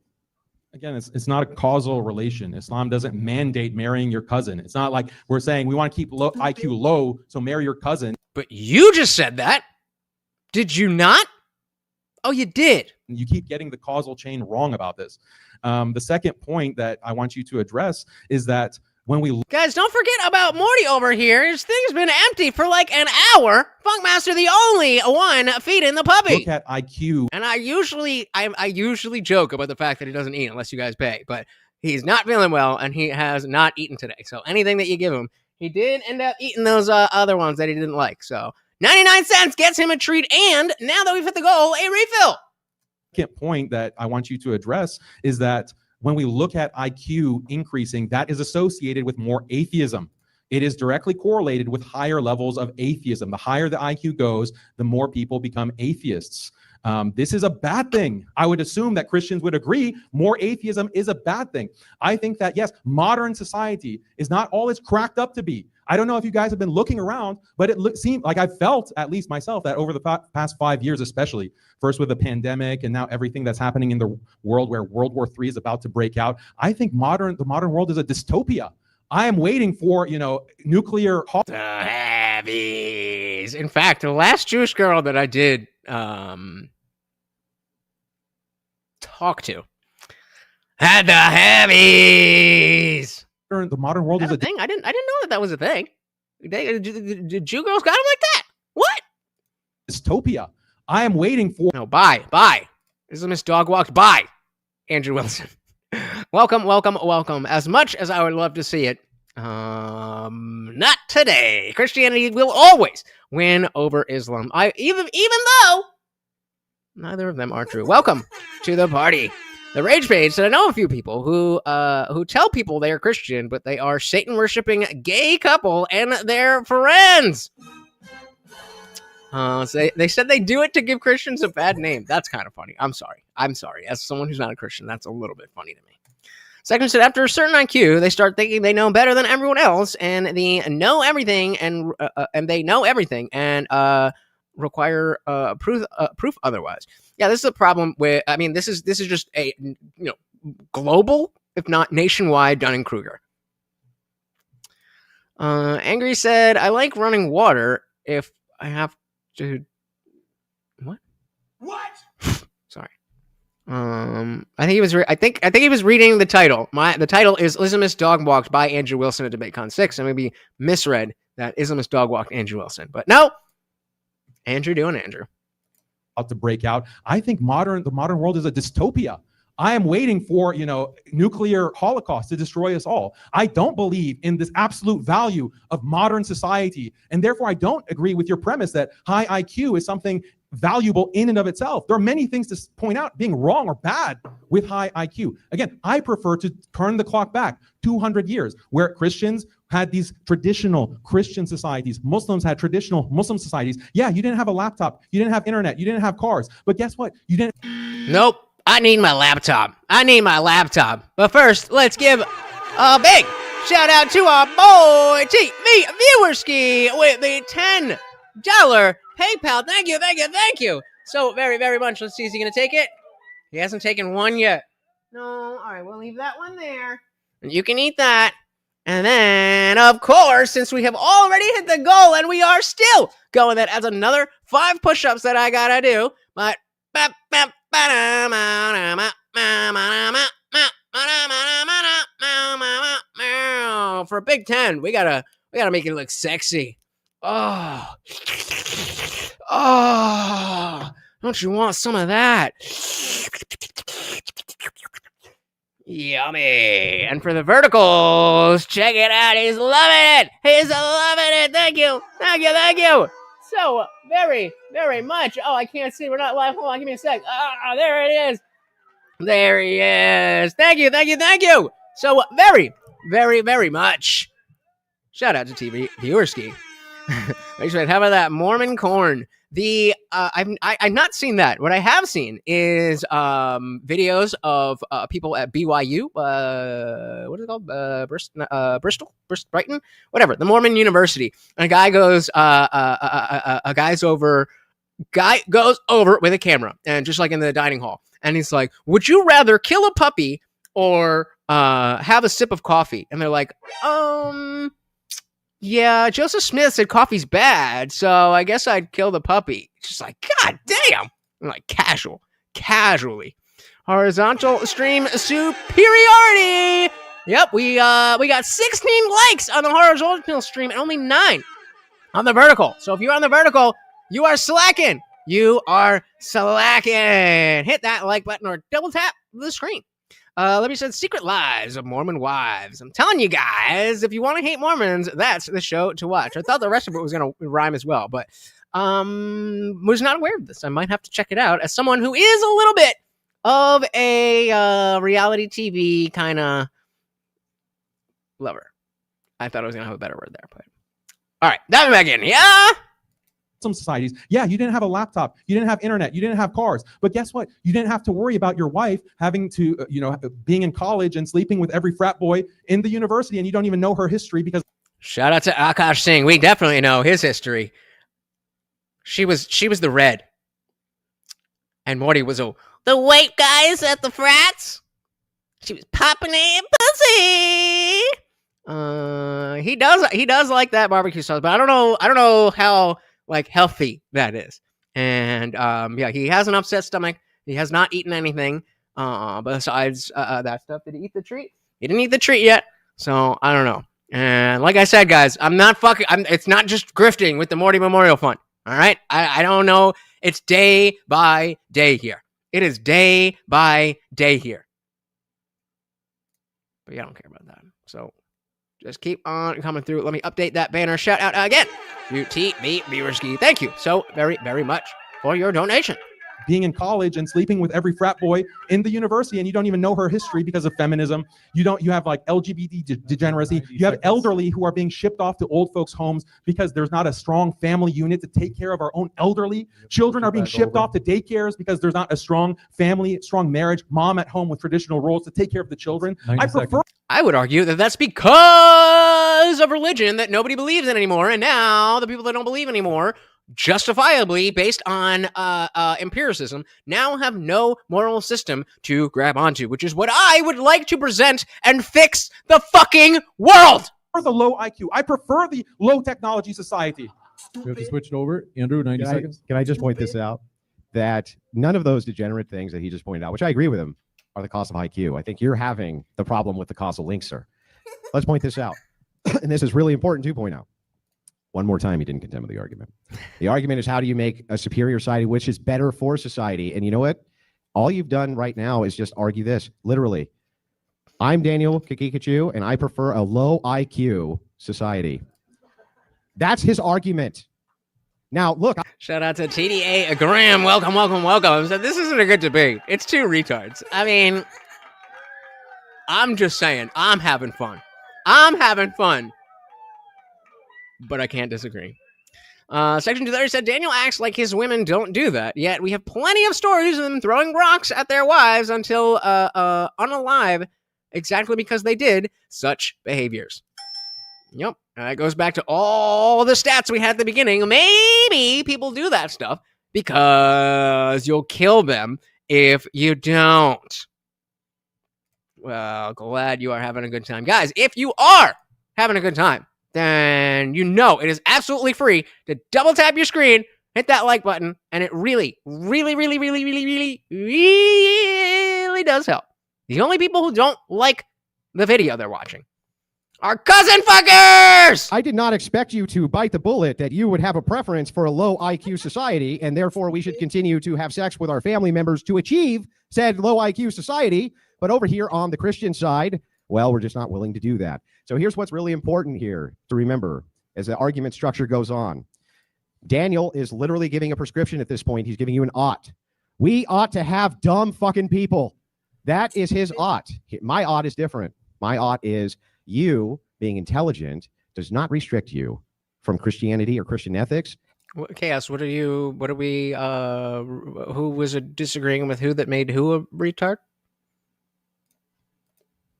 Again, it's not a causal relation. Islam doesn't mandate marrying your cousin. It's not like we're saying we want to keep IQ low, so marry your cousin. But you just said that. Did you not? Oh, you did. You keep getting the causal chain wrong about this. The second point that I want you to address is that when we guys, don't forget about Morty over here. His thing's been empty for like an hour. Funkmaster, the only one feeding the puppy. Look at IQ. And I usually joke about the fact that he doesn't eat unless you guys pay, but he's not feeling well and he has not eaten today. So anything that you give him, he did end up eating those other ones that he didn't like. So 99 cents gets him a treat, and now that we've hit the goal, a refill. Second point that I want you to address is that when we look at IQ increasing, that is associated with more atheism. It is directly correlated with higher levels of atheism. The higher the IQ goes, the more people become atheists. This is a bad thing. I would assume that Christians would agree more atheism is a bad thing. I think that, yes, modern society is not all it's cracked up to be. I don't know if you guys have been looking around, but it seemed like I felt, at least myself, that over the past 5 years especially, first with the pandemic and now everything that's happening in the world where World War III is about to break out, I think the modern world is a dystopia. I am waiting for, nuclear... The heavies. In fact, the last Jewish girl that I did talk to had the heavies. The modern world is a thing. I didn't know that was a thing. The Jew girls got him like that. What? Dystopia. I am waiting for. No, bye. Islamist dog walked by. Andrew Wilson. Welcome. As much as I would love to see it, not today. Christianity will always win over Islam. Even though neither of them are true. Welcome to the party. The Rage Page said, I know a few people who tell people they are Christian, but they are Satan-worshipping gay couple and their friends. So they said they do it to give Christians a bad name. That's kind of funny. I'm sorry. As someone who's not a Christian, that's a little bit funny to me. Second said, after a certain IQ, they start thinking they know better than everyone else, and they know everything, and require proof otherwise. Yeah, this is a problem with. I mean, this is just a global, if not nationwide, Dunning-Kruger. Angry said, I like running water if I have to. What? Sorry. I think he was. I think he was reading the title. The title is Islamist Dog Walked by Andrew Wilson at Debatecon 6. I maybe misread that Islamist Dog Walked Andrew Wilson, but no. Andrew doing Andrew. To break out. I think the modern world is a dystopia. I am waiting for, nuclear holocaust to destroy us all. I don't believe in this absolute value of modern society. And therefore, I don't agree with your premise that high IQ is something valuable in and of itself. There are many things to point out being wrong or bad with high IQ. Again, I prefer to turn the clock back 200 years where Christians had these traditional Christian societies. Muslims had traditional Muslim societies. Yeah, you didn't have a laptop. You didn't have internet. You didn't have cars. But guess what? You didn't. Nope. I need my laptop. But first, let's give a big shout out to our boy TV Viewerski with the $10 PayPal. Thank you. So very, very much. Let's see, is he going to take it? He hasn't taken one yet. No. All right, we'll leave that one there. And you can eat that. And then, of course, since we have already hit the goal and we are still going, that adds another 5 push-ups that I gotta do. But for a big 10, we gotta make it look sexy. Oh, don't you want some of that? Yummy. And for the verticals, check it out. He's loving it. Thank you. So very, very much. Oh, I can't see. We're not live. Hold on. Give me a sec. There it is. There he is. Thank you. So very, very, very much. Shout out to TV Viewerski. How about that Mormon corn? I've not seen that. What I have seen is videos of people at BYU. What is it called? Bristol, Brighton, whatever. The Mormon University. And a guy goes. A guy goes over with a camera, and just like in the dining hall, and he's like, "Would you rather kill a puppy or have a sip of coffee?" And they're like, yeah, Joseph Smith said coffee's bad, so I guess I'd kill the puppy. It's just like, God damn. I'm like, casually. Horizontal stream superiority. Yep, we got 16 likes on the horizontal stream and only 9 on the vertical. So if you're on the vertical, you are slacking. Hit that like button or double tap the screen. Let me say Secret Lives of Mormon Wives. I'm telling you guys, if you want to hate Mormons, that's the show to watch. I thought the rest of it was going to rhyme as well, but was not aware of this. I might have to check it out as someone who is a little bit of a reality TV kind of lover. I thought I was going to have a better word there, but all right, diving back in. Yeah. Some societies, yeah, you didn't have a laptop, you didn't have internet, you didn't have cars, but guess what? You didn't have to worry about your wife having to, being in college and sleeping with every frat boy in the university, and you don't even know her history because. Shout out to Akash Singh. We definitely know his history. She was the red, and Morty was the white guys at the frats. She was popping a pussy. He does like that barbecue sauce, but I don't know how healthy that is. And he has an upset stomach. He has not eaten anything besides that stuff. Did he eat the treat? He didn't eat the treat yet, so I don't know. And like I said, guys, it's not just grifting with the Morty Memorial Fund. All right, I don't know. It's day by day here. It is day by day here. But I don't care about that. So just keep on coming through. Let me update that banner. Shout out again. UTV Viewerski. Thank you so very, very much for your donation. Being in college and sleeping with every frat boy in the university, and you don't even know her history because of feminism. You have LGBT degeneracy. You have elderly who are being shipped off to old folks' homes because there's not a strong family unit to take care of our own elderly. Children are being shipped off to daycares because there's not a strong family, strong marriage, mom at home with traditional roles to take care of the children. I would argue that that's because of religion that nobody believes in anymore, and now the people that don't believe anymore, justifiably based on empiricism, now have no moral system to grab onto, which is what I would like to present and fix the fucking world. For the low IQ, I prefer the low technology society. We have to switch it over. Andrew, 90 seconds. Can I just point this out? That none of those degenerate things that he just pointed out, which I agree with him, are the cost of IQ. I think you're having the problem with the causal link, sir. Let's point this out. And this is really important to point out. One more time, he didn't contend with the argument. The argument is, how do you make a superior society which is better for society? And you know what? All you've done right now is just argue this. Literally, I'm Daniel Haqiqatjou, and I prefer a low IQ society. That's his argument. Now, look. Shout out to TDA Graham. Welcome, welcome, welcome. So this isn't a good debate. It's two retards. I mean, I'm just saying, I'm having fun. I'm having fun. But I can't disagree. Section 230 said, Daniel acts like his women don't do that, yet we have plenty of stories of them throwing rocks at their wives until unalive, exactly because they did such behaviors. Yep. That goes back to all the stats we had at the beginning. Maybe people do that stuff because you'll kill them if you don't. Well, glad you are having a good time. Guys, if you are having a good time, then you know it is absolutely free to double tap your screen, hit that like button, and it really, really, really, really, really, really, really does help. The only people who don't like the video they're watching are cousin fuckers! I did not expect you to bite the bullet that you would have a preference for a low IQ society, and therefore we should continue to have sex with our family members to achieve said low IQ society. But over here on the Christian side, well, we're just not willing to do that. So here's what's really important here to remember as the argument structure goes on. Daniel is literally giving a prescription at this point. He's giving you an ought. We ought to have dumb fucking people. That is his ought. My ought is different. My ought is you being intelligent does not restrict you from Christianity or Christian ethics. Chaos, who was disagreeing with who that made who a retard?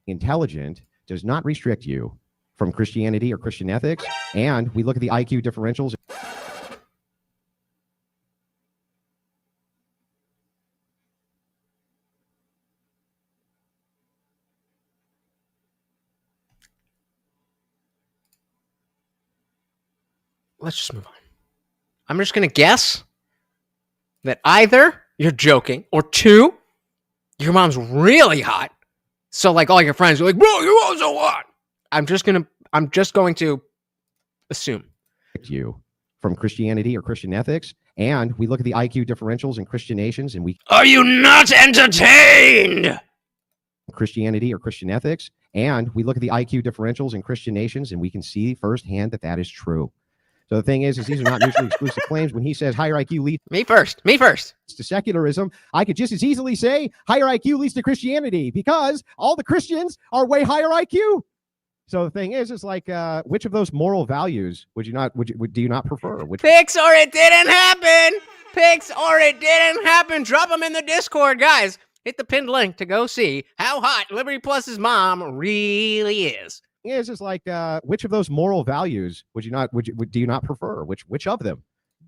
Intelligent does not restrict you from Christianity or Christian ethics. And we look at the IQ differentials. Let's just move on. I'm just going to guess that either you're joking or two, your mom's really hot. So like all your friends are like, bro, you're also hot. I'm just going to assume You from Christianity or Christian ethics. And we look at the IQ differentials in Christian nations and we are you not entertained? Christianity or Christian ethics. And we look at the IQ differentials in Christian nations and we can see firsthand that that is true. So the thing is these are not mutually exclusive claims. When he says higher IQ leads Me first. to secularism, I could just as easily say higher IQ leads to Christianity because all the Christians are way higher IQ. So the thing is like, which of those moral values do you not prefer? Picks or it didn't happen. Drop them in the Discord, guys. Hit the pinned link to go see how hot Liberty Plus's mom really is. Is like, which of those moral values do you not prefer? Which of them?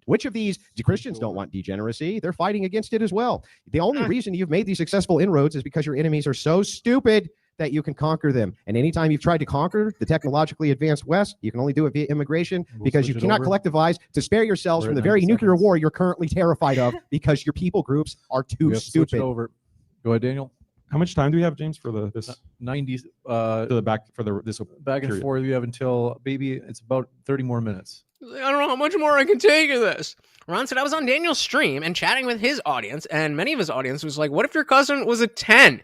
Which of these Christians don't want degeneracy? They're fighting against it as well. The only reason you've made these successful inroads is because your enemies are so stupid that you can conquer them. And anytime you've tried to conquer the technologically advanced West, you can only do it via immigration because you cannot collectivize to spare yourselves from the very nuclear war you're currently terrified of because your people groups are too stupid. Go ahead, Daniel. How much time do we have, James, for this 90 to the back for this back and period? forth? We have until maybe it's about 30 more minutes. I don't know how much more I can take of this. Ron said, I was on Daniel's stream and chatting with his audience, and many of his audience was like, what if your cousin was a 10?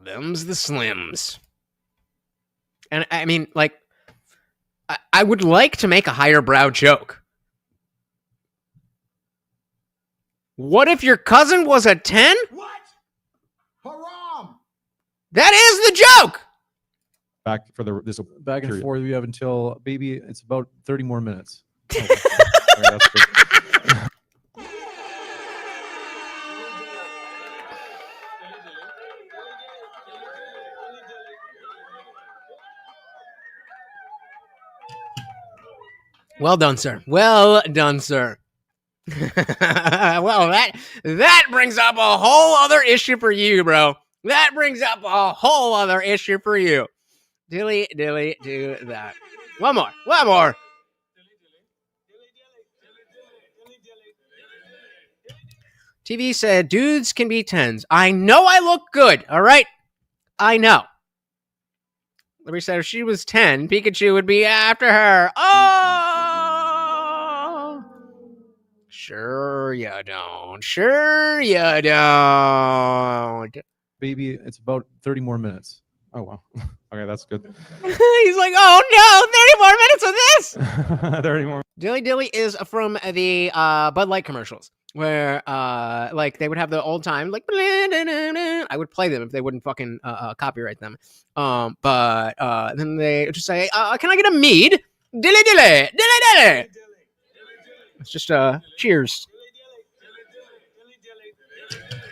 Them's the slims. And I mean, like, I would like to make a higher brow joke. What if your cousin was a 10? What? Haram! That is the joke! Back and forth. We have until maybe it's about 30 more minutes. Okay. All right, that's good. Well done, sir. Well done, sir. Well, that brings up a whole other issue for you, bro. That brings up a whole other issue for you. Dilly, do that. One more. TV said dudes can be 10s. I know I look good, all right? I know. Libby said if she was 10, Pikachu would be after her. Oh! Sure you don't. Sure you don't. Baby, it's about 30 more minutes. Oh, wow. Okay, that's good. He's like, oh no, 30 more minutes of this. 30 more. Dilly Dilly is from the Bud Light commercials where like they would have the old time like I would play them if they wouldn't fucking copyright them. But then they would just say, can I get a mead? Dilly Dilly, Dilly Dilly. It's just cheers.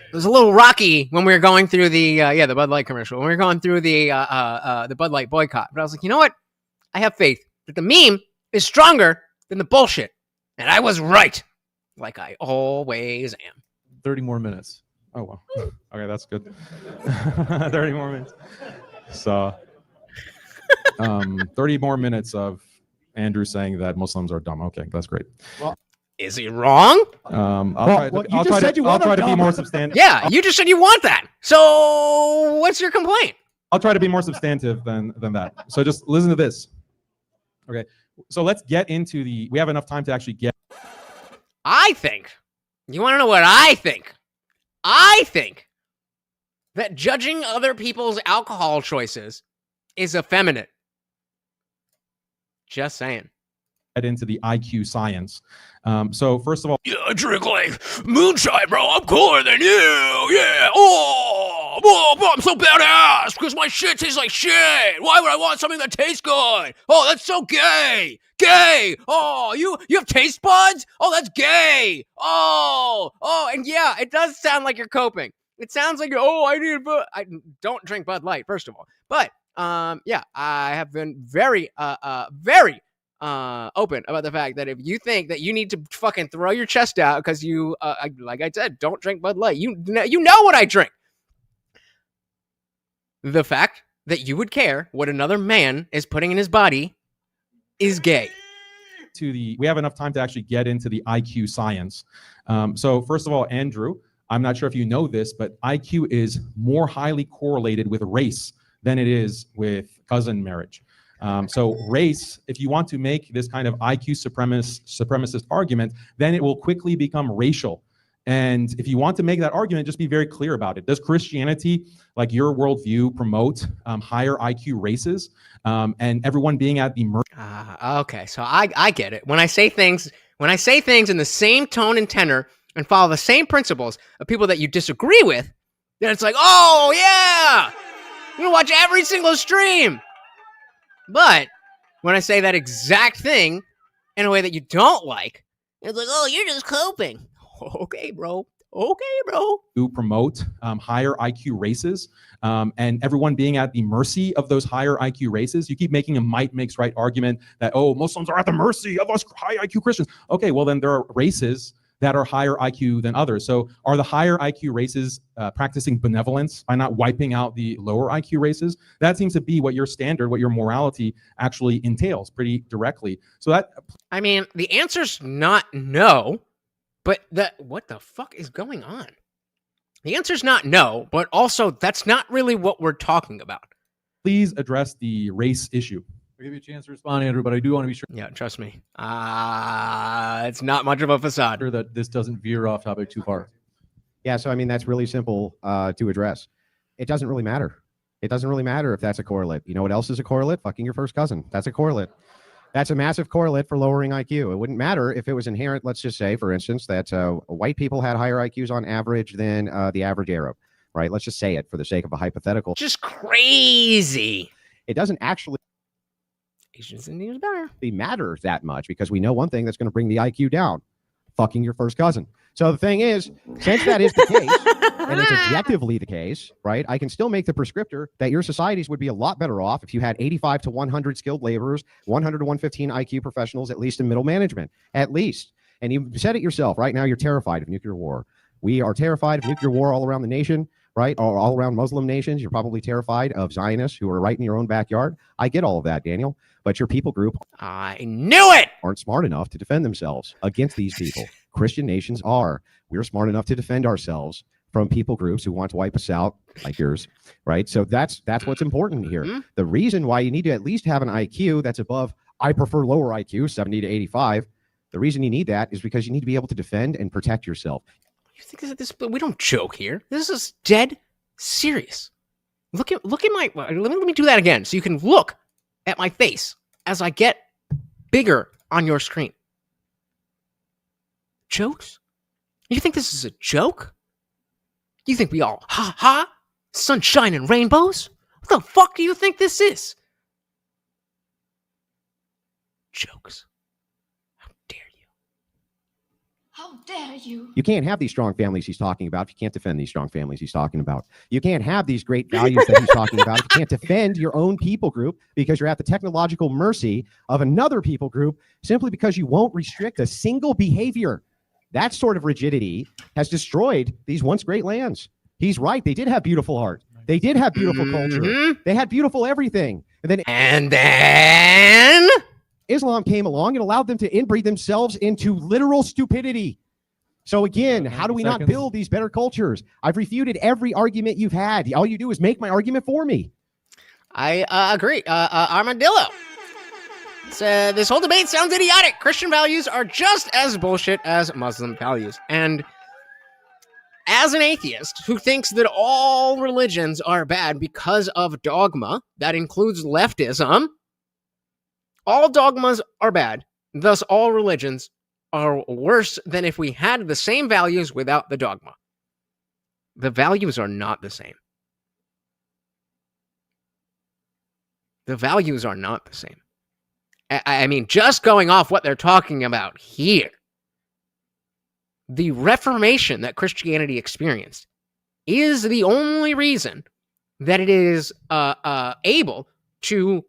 It was a little rocky when we were going through the Bud Light commercial. When we were going through the Bud Light boycott. But I was like, you know what? I have faith that the meme is stronger than the bullshit. And I was right. Like I always am. 30 more minutes. Oh, wow. Okay, that's good. 30 more minutes. So, 30 more minutes of Andrew saying that Muslims are dumb. Okay, that's great. Well, is he wrong? I'll try to be more substantive. Yeah, you just said you want that. So what's your complaint? I'll try to be more substantive than that. So just listen to this. Okay, so let's get into we have enough time to actually get. I think, you want to know what I think? I think that judging other people's alcohol choices is effeminate. Just saying. Into the IQ science. So first of all, yeah, I drink like moonshine, bro. I'm cooler than you. Yeah. Oh, I'm so badass because my shit tastes like shit. Why would I want something that tastes good? Oh, that's so gay. Gay. Oh, you have taste buds? Oh, that's gay. Oh, and yeah, it does sound like you're coping. It sounds like, I don't drink Bud Light, first of all. But yeah, I have been very open about the fact that if you think that you need to fucking throw your chest out because you like I said, don't drink Bud Light, you know what I drink. The fact that you would care what another man is putting in his body is gay. We have enough time to actually get into the IQ science. So first of all, Andrew, I'm not sure if you know this, but IQ is more highly correlated with race than it is with cousin marriage. So race, if you want to make this kind of IQ supremacist argument, then it will quickly become racial. And if you want to make that argument, just be very clear about it. Does Christianity, like your worldview, promote higher IQ races and everyone being at the mercy? Okay, so I get it. When I say things in the same tone and tenor and follow the same principles of people that you disagree with, then it's like, oh yeah, I'm gonna watch every single stream. But when I say that exact thing in a way that you don't like, it's like, oh, you're just coping. Okay, bro. To promote higher IQ races and everyone being at the mercy of those higher IQ races. You keep making a might makes right argument that, oh, Muslims are at the mercy of us high IQ Christians. Okay, well, then there are races that are higher IQ than others. So are the higher IQ races practicing benevolence by not wiping out the lower IQ races? That seems to be what your standard, what your morality actually entails pretty directly. So that... I mean, the answer's not no, but what the fuck is going on? The answer's not no, but also that's not really what we're talking about. Please address the race issue. I'll give you a chance to respond, Andrew, but I do want to be sure. Yeah, trust me. It's not much of a facade. Sure that this doesn't veer off topic too far. Yeah, so I mean, that's really simple to address. It doesn't really matter. It doesn't really matter if that's a correlate. You know what else is a correlate? Fucking your first cousin. That's a correlate. That's a massive correlate for lowering IQ. It wouldn't matter if it was inherent, let's just say, for instance, that white people had higher IQs on average than the average Arab, right? Let's just say it for the sake of a hypothetical. Just crazy. It doesn't actually... Asians and Indians better. They matter that much because we know one thing that's going to bring the IQ down: fucking your first cousin. So the thing is, since that is the case, and it's objectively the case, right? I can still make the prescriptor that your societies would be a lot better off if you had 85 to 100 skilled laborers, 100 to 115 IQ professionals, at least in middle management, at least. And you said it yourself. Right now, you're terrified of nuclear war. We are terrified of nuclear war all around the nation. right? All around Muslim nations, you're probably terrified of Zionists who are right in your own backyard. I get all of that, Daniel, but your people group I knew it. aren't smart enough to defend themselves against these people. Christian nations are. We're smart enough to defend ourselves from people groups who want to wipe us out, like yours, right? So that's what's important here. Mhm. The reason why you need to at least have an IQ that's above, I prefer lower IQ, 70 to 85. The reason you need that is because you need to be able to defend and protect yourself. You think this? We don't joke here. This is dead serious. Look at my. Let me do that again, so you can look at my face as I get bigger on your screen. Jokes? You think this is a joke? You think we all ha ha, sunshine and rainbows? What the fuck do you think this is? Jokes. How dare you? How dare you? You can't have these strong families he's talking about if you can't defend these strong families he's talking about. You can't have these great values that he's talking about if you can't defend your own people group, because you're at the technological mercy of another people group simply because you won't restrict a single behavior. That sort of rigidity has destroyed these once great lands. He's right. They did have beautiful art. They did have beautiful culture. They had beautiful everything. And then Islam came along and allowed them to inbreed themselves into literal stupidity. So again, how do we not build these better cultures? I've refuted every argument you've had. All you do is make my argument for me. I agree. Armadillo. This whole debate sounds idiotic. Christian values are just as bullshit as Muslim values. And as an atheist who thinks that all religions are bad because of dogma, that includes leftism, all dogmas are bad. Thus, all religions are worse than if we had the same values without the dogma. The values are not the same. The values are not the same. I mean, just going off what they're talking about here, the Reformation that Christianity experienced is the only reason that it is able to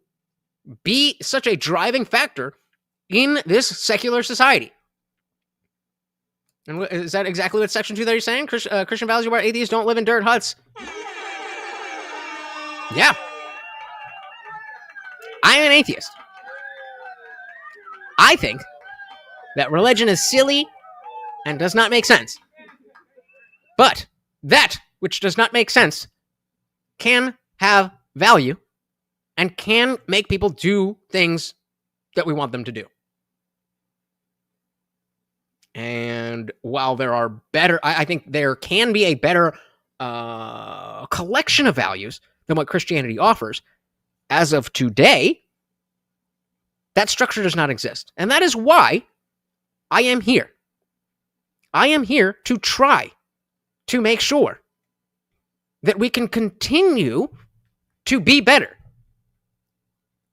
be such a driving factor in this secular society. And is that exactly what Section 2 that you're saying? Christian values where atheists don't live in dirt huts. Yeah. I am an atheist. I think that religion is silly and does not make sense. But that which does not make sense can have value and can make people do things that we want them to do. And while there are better, I think there can be a better collection of values than what Christianity offers. As of today, that structure does not exist. And that is why I am here. I am here to try to make sure that we can continue to be better.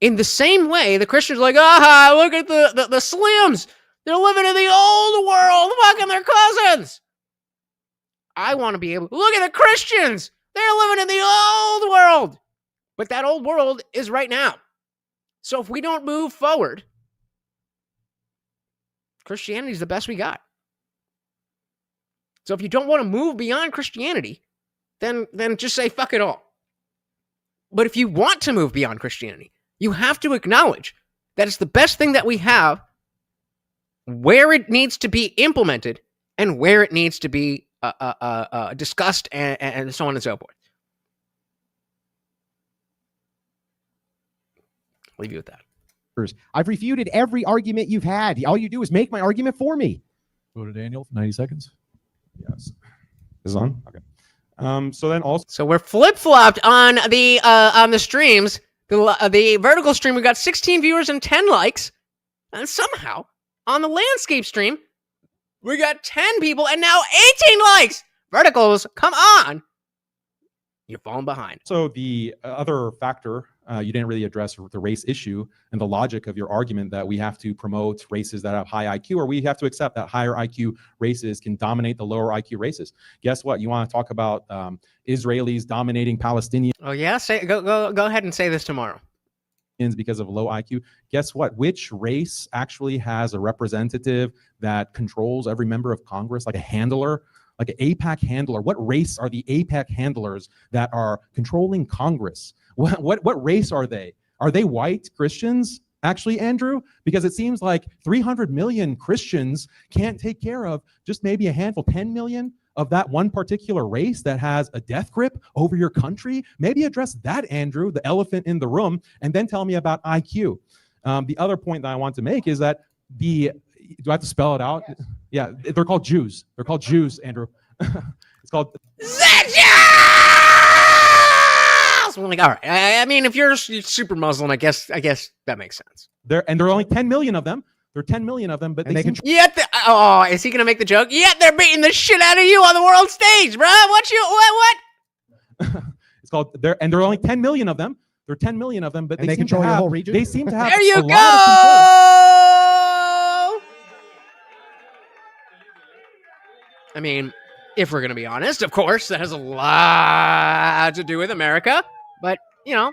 In the same way, the Christians are like, look at the Slims. They're living in the old world, fucking their cousins. I want to be able, look at the Christians. They're living in the old world. But that old world is right now. So if we don't move forward, Christianity is the best we got. So if you don't want to move beyond Christianity, then just say fuck it all. But if you want to move beyond Christianity, you have to acknowledge that it's the best thing that we have, where it needs to be implemented and where it needs to be discussed and so on and so forth. I'll leave you with that. I've refuted every argument you've had. All you do is make my argument for me. Go to Daniel for 90 seconds. Yes. This is on? Okay. So then also... So we're flip-flopped on the streams. The vertical stream, we got 16 viewers and 10 likes. And somehow, on the landscape stream, we got 10 people and now 18 likes. Verticals, come on. You're falling behind. So the other factor, you didn't really address the race issue and the logic of your argument that we have to promote races that have high IQ, or we have to accept that higher IQ races can dominate the lower IQ races. Guess what? You want to talk about Israelis dominating Palestinians? Oh yeah, go ahead and say this tomorrow. Because of low IQ. Guess what? Which race actually has a representative that controls every member of Congress, like a handler like an AIPAC handler? What race are the AIPAC handlers that are controlling Congress? What race are they? Are they white Christians? Actually, Andrew, because it seems like 300 million Christians can't take care of just maybe a handful, 10 million of that one particular race that has a death grip over your country. Maybe address that, Andrew, the elephant in the room, and then tell me about IQ. The other point that I want to make is that do I have to spell it out? Yes. Yeah, they're called Jews. They're called Jews, Andrew. It's called I'm like, all right. I mean, if you're super Muslim, I guess that makes sense. There are only 10 million of them. There are 10 million of them, but they can. Is he gonna make the joke? Yeah, they're beating the shit out of you on the world stage, bro. What? It's called there are only 10 million of them. There are 10 million of them, but they control the whole region. They seem to have. There you a go. lot of control. I mean, if we're gonna be honest, of course, that has a lot to do with America. But, you know,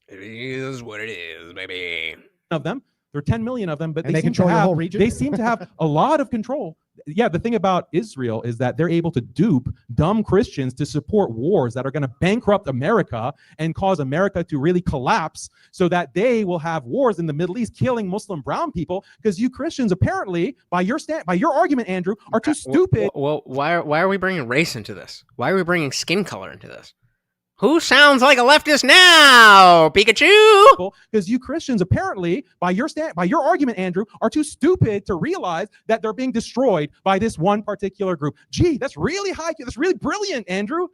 it is what it is, baby. Of them, there are 10 million of them, but they control the whole region. They seem to have a lot of control. Yeah, the thing about Israel is that they're able to dupe dumb Christians to support wars that are going to bankrupt America and cause America to really collapse, so that they will have wars in the Middle East killing Muslim brown people, because you Christians apparently, by your argument, Andrew, are too stupid. Well, why are we bringing race into this? Why are we bringing skin color into this? Who sounds like a leftist now, Pikachu? Because you Christians apparently, by your argument, Andrew, are too stupid to realize that they're being destroyed by this one particular group. Gee, that's really high. That's really brilliant, Andrew.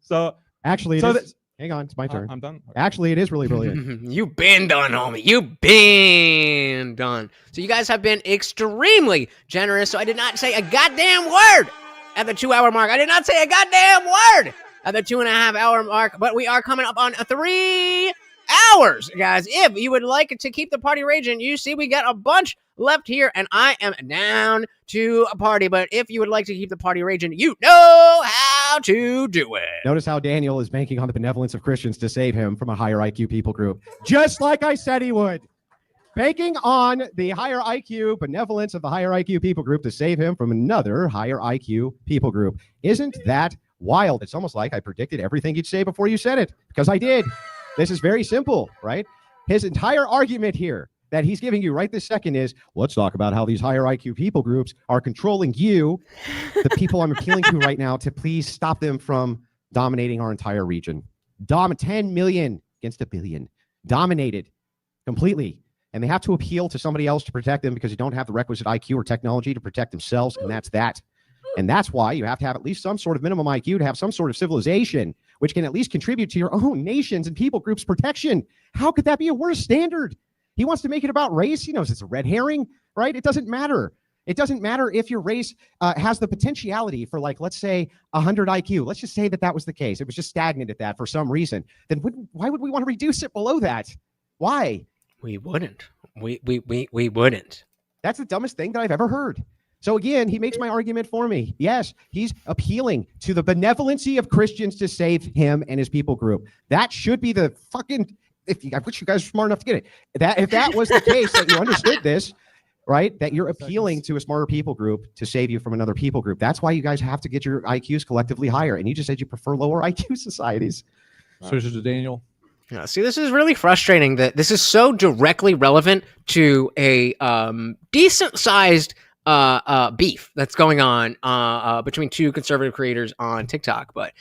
So actually, hang on, it's my turn. I'm done. Actually, it is really brilliant. You've been done, homie. You've been done. So you guys have been extremely generous. So I did not say a goddamn word at the 2-hour mark. I did not say a goddamn word at the 2.5-hour mark, but we are coming up on 3 hours, guys. If you would like to keep the party raging, you see we got a bunch left here, and I am down to a party. But if you would like to keep the party raging, you know how to do it. Notice how Daniel is banking on the benevolence of Christians to save him from a higher IQ people group, just like I said he would. Banking on the higher IQ benevolence of the higher IQ people group to save him from another higher IQ people group. Isn't that wild? It's almost like I predicted everything you'd say before you said it, because I did. This is very simple, right? His entire argument here that he's giving you right this second is, let's talk about how these higher IQ people groups are controlling you, the people I'm appealing to right now, to please stop them from dominating our entire region. 10 million against 1 billion. Dominated completely. And they have to appeal to somebody else to protect them because you don't have the requisite IQ or technology to protect themselves, and that's that. And that's why you have to have at least some sort of minimum IQ to have some sort of civilization, which can at least contribute to your own nations and people groups' protection. How could that be a worse standard? He wants to make it about race. He knows it's a red herring, right? It doesn't matter. It doesn't matter if your race has the potentiality for, like, let's say 100 IQ. Let's just say that was the case. It was just stagnant at that for some reason. Then why would we want to reduce it below that? Why? We wouldn't. We wouldn't. That's the dumbest thing that I've ever heard. So again, he makes my argument for me. Yes, he's appealing to the benevolency of Christians to save him and his people group. That should be the fucking, I wish you guys were smart enough to get it. If that was the case, that you understood this, right? That you're appealing to a smarter people group to save you from another people group. That's why you guys have to get your IQs collectively higher. And you just said you prefer lower IQ societies. Switch it to Daniel. Yeah, see, this is really frustrating that this is so directly relevant to a decent-sized beef that's going on between two conservative creators on TikTok. But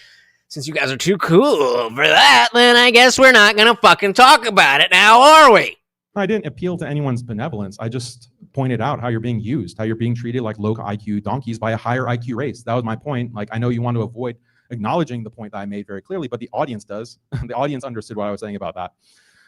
since you guys are too cool for that, then I guess we're not going to fucking talk about it now, are we? I didn't appeal to anyone's benevolence. I just pointed out how you're being used, how you're being treated like low IQ donkeys by a higher IQ race. That was my point. Like, I know you want to avoid acknowledging the point that I made very clearly, but the audience does. The audience understood what I was saying about that.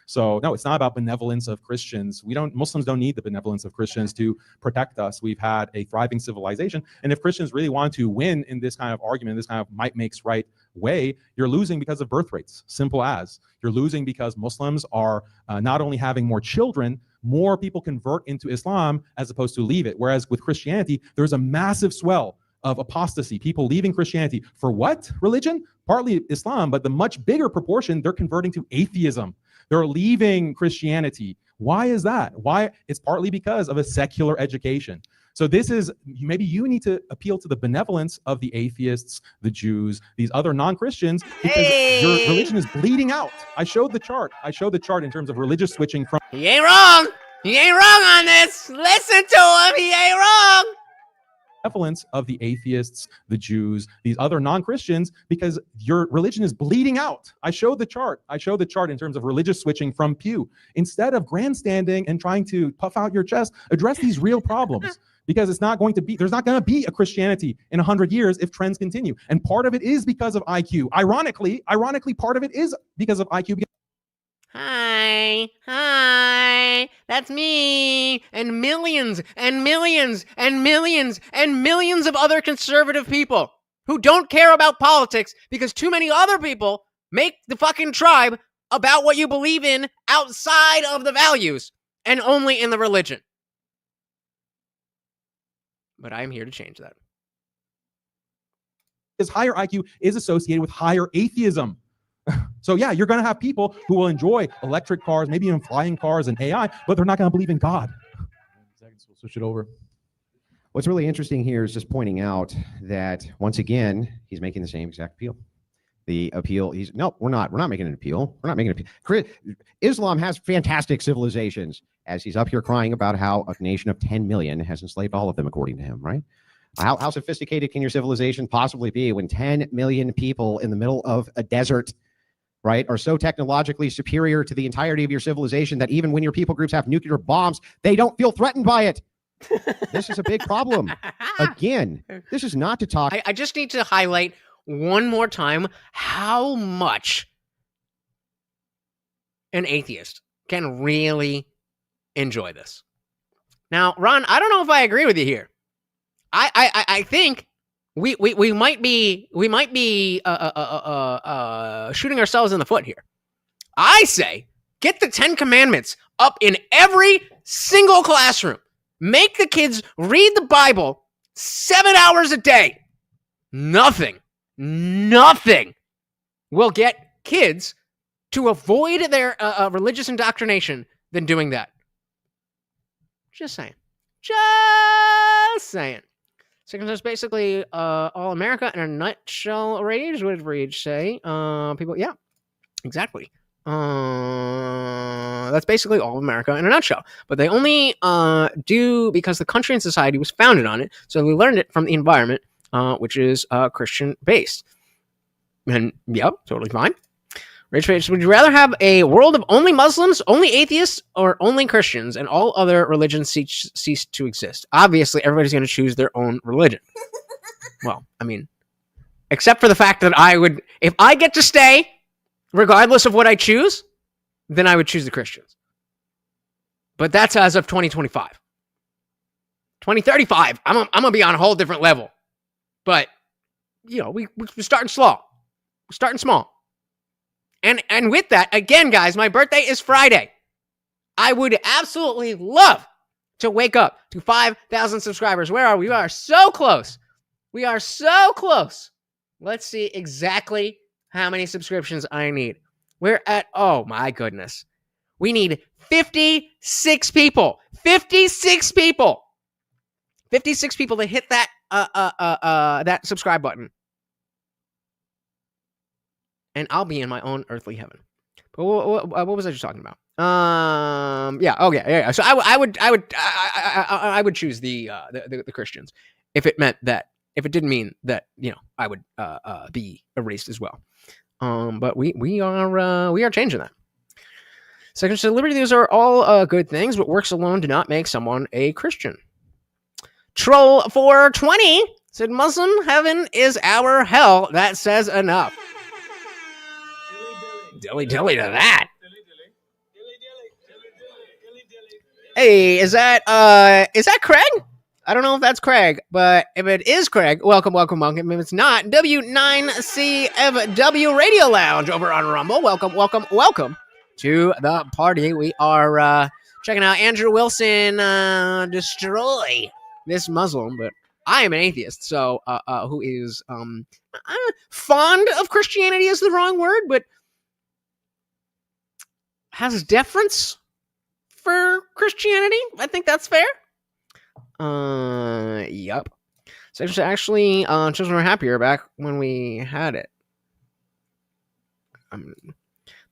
So no, it's not about benevolence of Christians. Muslims don't need the benevolence of Christians to protect us. We've had a thriving civilization. And if Christians really want to win in this kind of argument, this kind of might makes right way, you're losing because of birth rates. Simple as. You're losing because Muslims are not only having more children, more people convert into Islam as opposed to leave it. Whereas with Christianity, there's a massive swell of apostasy, people leaving Christianity. For what religion? Partly Islam, but the much bigger proportion, they're converting to atheism. They're leaving Christianity. Why is that? Why? It's partly because of a secular education. So this is, maybe you need to appeal to the benevolence of the atheists, the Jews, these other non-Christians, because your religion is bleeding out. I showed the chart. In terms of religious switching from. He ain't wrong. He ain't wrong on this. Listen to him. He ain't wrong. Benevolence of the atheists, the Jews, these other non-Christians, because your religion is bleeding out. I showed the chart in terms of religious switching from pew. Instead of grandstanding and trying to puff out your chest, address these real problems. Because there's not going to be a Christianity in 100 years if trends continue. And part of it is because of IQ. Ironically, part of it is because of IQ. Hi, that's me, and millions and millions and millions and millions of other conservative people who don't care about politics because too many other people make the fucking tribe about what you believe in outside of the values and only in the religion. But I'm here to change that. Because higher IQ is associated with higher atheism. So yeah, you're going to have people who will enjoy electric cars, maybe even flying cars and AI, but they're not going to believe in God. We'll switch it over. What's really interesting here is just pointing out that once again, he's making the same exact appeal. The appeal, we're not making an appeal. We're not making an appeal. Islam has fantastic civilizations, as he's up here crying about how a nation of 10 million has enslaved all of them, according to him, right? How sophisticated can your civilization possibly be when 10 million people in the middle of a desert, right, are so technologically superior to the entirety of your civilization that even when your people groups have nuclear bombs, they don't feel threatened by it? This is a big problem. Again, this is not to talk. I just need to highlight one more time how much an atheist can really enjoy this. Now, Ron, I don't know if I agree with you here. I think we might be shooting ourselves in the foot here. I say get the 10 Commandments up in every single classroom. Make the kids read the Bible 7 hours a day. Nothing will get kids to avoid their religious indoctrination than doing that. Just saying. Second is basically all America in a nutshell. Rage, what did Rage say? People, yeah, exactly. That's basically all of America in a nutshell. But they only do because the country and society was founded on it. So we learned it from the environment, which is Christian based. And yep, totally fine. Rage Face, would you rather have a world of only Muslims, only atheists, or only Christians, and all other religions cease to exist? Obviously, everybody's going to choose their own religion. Well, I mean, except for the fact that I would, if I get to stay, regardless of what I choose, then I would choose the Christians. But that's as of 2025. 2035, I'm going to be on a whole different level. But, you know, we're starting slow. We're starting small. And with that, again, guys, my birthday is Friday. I would absolutely love to wake up to 5,000 subscribers. Where are we? We are so close. We are so close. Let's see exactly how many subscriptions I need. We're at, oh my goodness. We need 56 people. 56 people. 56 people to hit that that subscribe button. And I'll be in my own earthly heaven. But what was I just talking about? Yeah. Okay. Yeah. So I would choose the Christians if it meant that. If it didn't mean that, you know, I would be erased as well. But we are changing that. Second to liberty. These are all good things, but works alone do not make someone a Christian. Troll 420 said Muslim heaven is our hell. That says enough. Dilly to that. Hey, is that Craig? I don't know if that's Craig, but if it is Craig, welcome. If it's not, W9CFW Radio Lounge over on Rumble. Welcome to the party. We are checking out Andrew Wilson destroy this Muslim, but I am an atheist, so who is fond of Christianity is the wrong word, but has deference for Christianity. I think that's fair. Yup. So actually, children were happier back when we had it.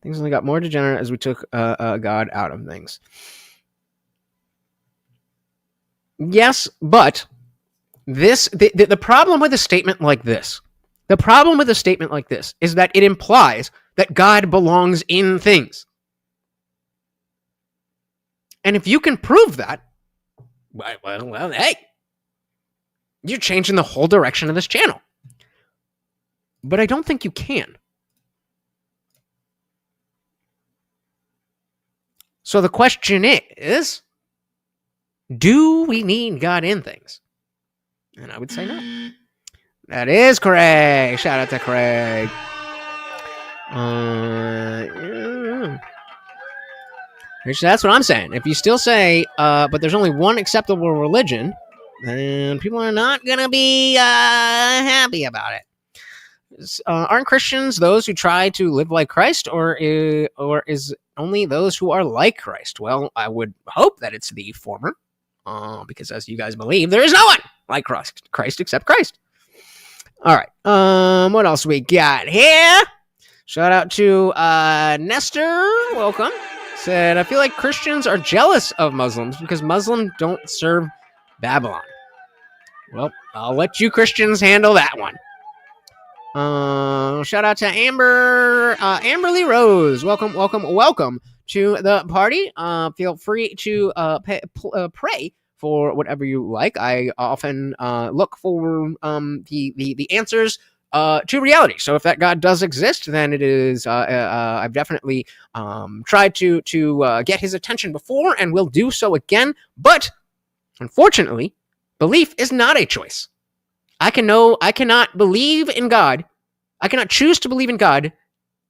Things only got more degenerate as we took God out of things. Yes, but the problem with a statement like this, is that it implies that God belongs in things. And if you can prove that, well, hey, you're changing the whole direction of this channel. But I don't think you can. So the question is, do we need God in things? And I would say no. That is Craig. Shout out to Craig. Yeah. That's what I'm saying. If you still say, but there's only one acceptable religion, then people are not going to be happy about it. Aren't Christians those who try to live like Christ, or is only those who are like Christ? Well, I would hope that it's the former, because as you guys believe, there is no one like Christ except Christ. All right. What else we got here? Shout out to Nestor. Welcome. Said, I feel like Christians are jealous of Muslims because Muslims don't serve Babylon. Well, I'll let you Christians handle that one. Shout out to Amberly Rose. Welcome to the party. Feel free to pray for whatever you like. I often look for the answers to reality. So if that God does exist, then it is. I've definitely tried to get his attention before, and will do so again. But unfortunately, belief is not a choice. I cannot believe in God. I cannot choose to believe in God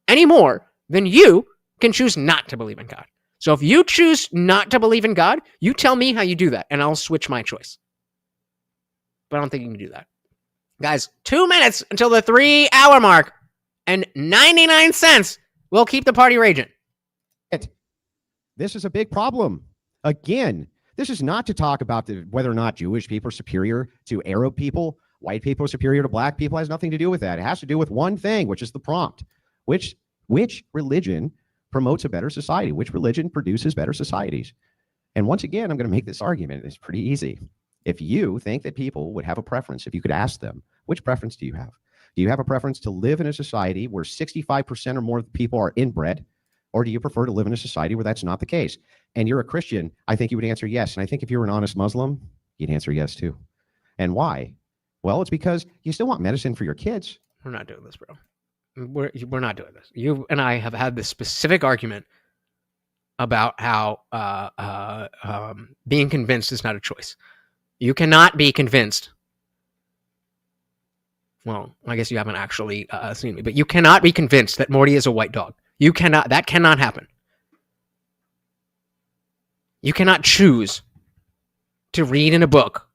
any more than you can choose not to believe in God. So if you choose not to believe in God, you tell me how you do that, and I'll switch my choice. But I don't think you can do that. Guys, 2 minutes until the 3-hour mark, and 99 cents will keep the party raging. This is a big problem. Again, this is not to talk about whether or not Jewish people are superior to Arab people, white people are superior to black people. It has nothing to do with that. It has to do with one thing, which is the prompt. Which religion promotes a better society? Which religion produces better societies? And once again, I'm going to make this argument. It's pretty easy. If you think that people would have a preference, if you could ask them, which preference do you have? Do you have a preference to live in a society where 65% or more of the people are inbred? Or do you prefer to live in a society where that's not the case? And you're a Christian, I think you would answer yes. And I think if you were an honest Muslim, you'd answer yes too. And why? Well, it's because you still want medicine for your kids. We're not doing this, bro. We're not doing this. You and I have had this specific argument about how being convinced is not a choice. You cannot be convinced. Well, I guess you haven't actually seen me, but you cannot be convinced that Morty is a white dog. You cannot. That cannot happen. You cannot choose to read in a book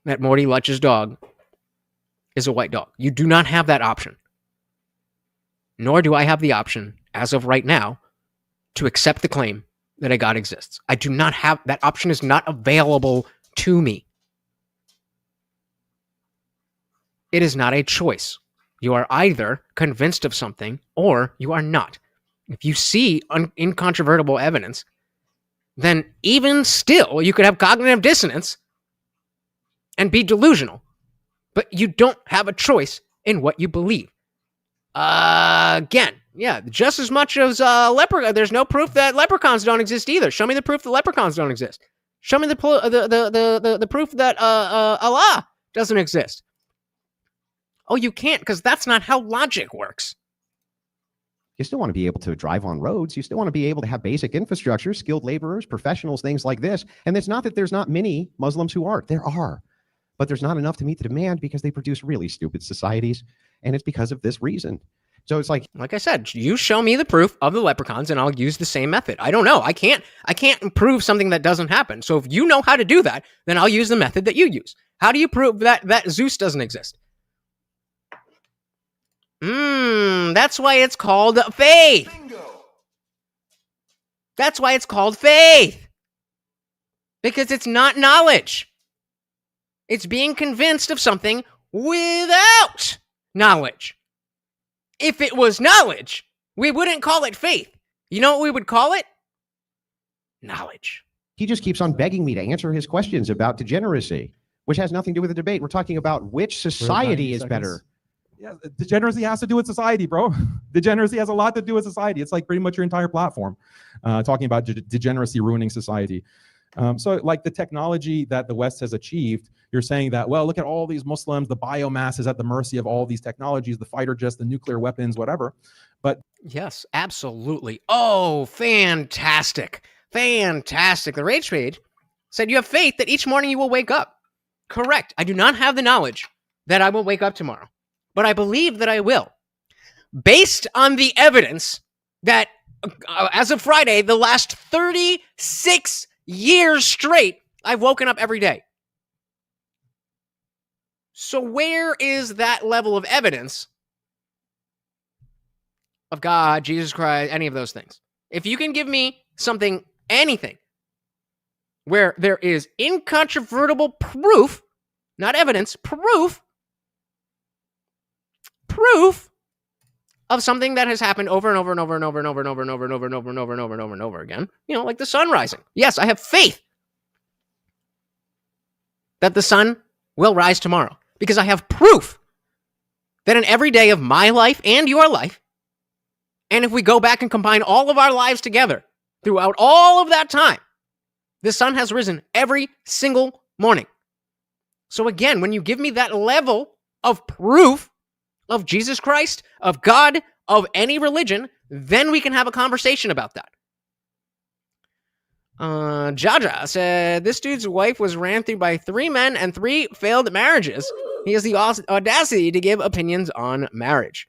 that Morty Lutch's dog is a white dog. You do not have that option. Nor do I have the option, as of right now, to accept the claim that a God exists. I do not have that option. Is not available to me. It is not a choice. You are either convinced of something or you are not. If you see incontrovertible evidence, then even still, you could have cognitive dissonance and be delusional. But you don't have a choice in what you believe. Again, yeah, just as much as leprechaun. There's no proof that leprechauns don't exist either. Show me the proof that leprechauns don't exist. Show me the proof that Allah doesn't exist. Oh, you can't, because that's not how logic works. You still want to be able to drive on roads. You still want to be able to have basic infrastructure, skilled laborers, professionals, things like this. And it's not that there's not many Muslims who are. There are. But there's not enough to meet the demand because they produce really stupid societies. And it's because of this reason. So it's like I said, you show me the proof of the leprechauns and I'll use the same method. I don't know. I can't prove something that doesn't happen. So if you know how to do that, then I'll use the method that you use. How do you prove that Zeus doesn't exist? That's why it's called faith. Bingo. That's why it's called faith. Because it's not knowledge. It's being convinced of something without knowledge. If it was knowledge, we wouldn't call it faith. You know what we would call it? Knowledge. He just keeps on begging me to answer his questions about degeneracy, which has nothing to do with the debate. We're talking about which society is better. Yeah, degeneracy has to do with society, bro. Degeneracy has a lot to do with society. It's like pretty much your entire platform, talking about degeneracy ruining society. So like the technology that the West has achieved, you're saying that, well, look at all these Muslims, the biomass is at the mercy of all these technologies, the fighter jets, the nuclear weapons, whatever. But yes, absolutely. Oh, fantastic. Fantastic. The Rage Page said you have faith that each morning you will wake up. Correct. I do not have the knowledge that I will wake up tomorrow, but I believe that I will. Based on the evidence that as of Friday, the last 36 years straight, I've woken up every day. So where is that level of evidence of God, Jesus Christ, any of those things? If you can give me something, anything, where there is incontrovertible proof, not evidence, proof of something that has happened over and over and over and over and over and over and over and over and over and over and over and over and over again, you know, like the sun rising. Yes, I have faith that the sun will rise tomorrow because I have proof that in every day of my life and your life, and if we go back and combine all of our lives together throughout all of that time, the sun has risen every single morning. So again, when you give me that level of proof of Jesus Christ, of God, of any religion, then we can have a conversation about that. Jaja said, this dude's wife was ran through by 3 men and 3 failed marriages. He has the audacity to give opinions on marriage.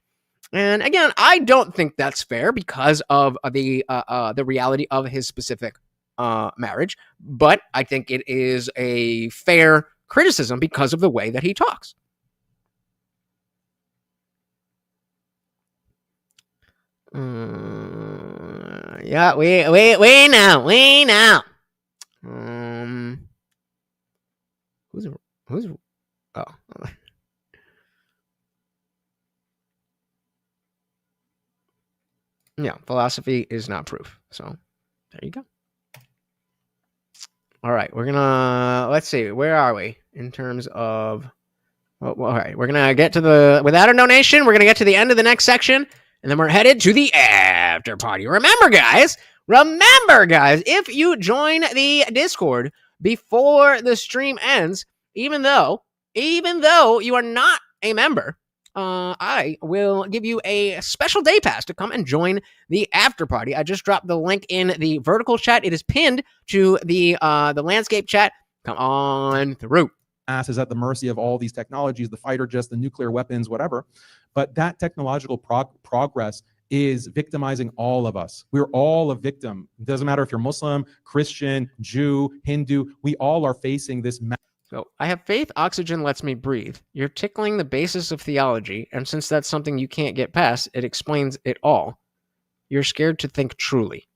And again, I don't think that's fair because of the reality of his specific marriage, but I think it is a fair criticism because of the way that he talks. Yeah, we know. Who's oh. Yeah, philosophy is not proof. So there you go. All right, we're gonna let's see, where are we in terms of all right, we're gonna get to the without a donation, we're gonna get to the end of the next section. And then we're headed to the after party. Remember, guys, if you join the Discord before the stream ends, even though you are not a member, I will give you a special day pass to come and join the after party. I just dropped the link in the vertical chat. It is pinned to the landscape chat. Come on through. Is at the mercy of all these technologies, the fighter jets, the nuclear weapons, whatever. But that technological progress is victimizing all of us. We're all a victim. It doesn't matter if you're Muslim, Christian, Jew, Hindu. We all are facing this. So I have faith oxygen lets me breathe. You're tickling the basis of theology, and since that's something you can't get past, it explains it all. You're scared to think truly.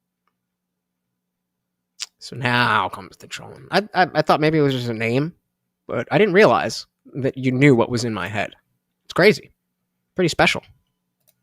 So now comes the trolling. I thought maybe it was just a name, but I didn't realize that you knew what was in my head. It's crazy. Pretty special.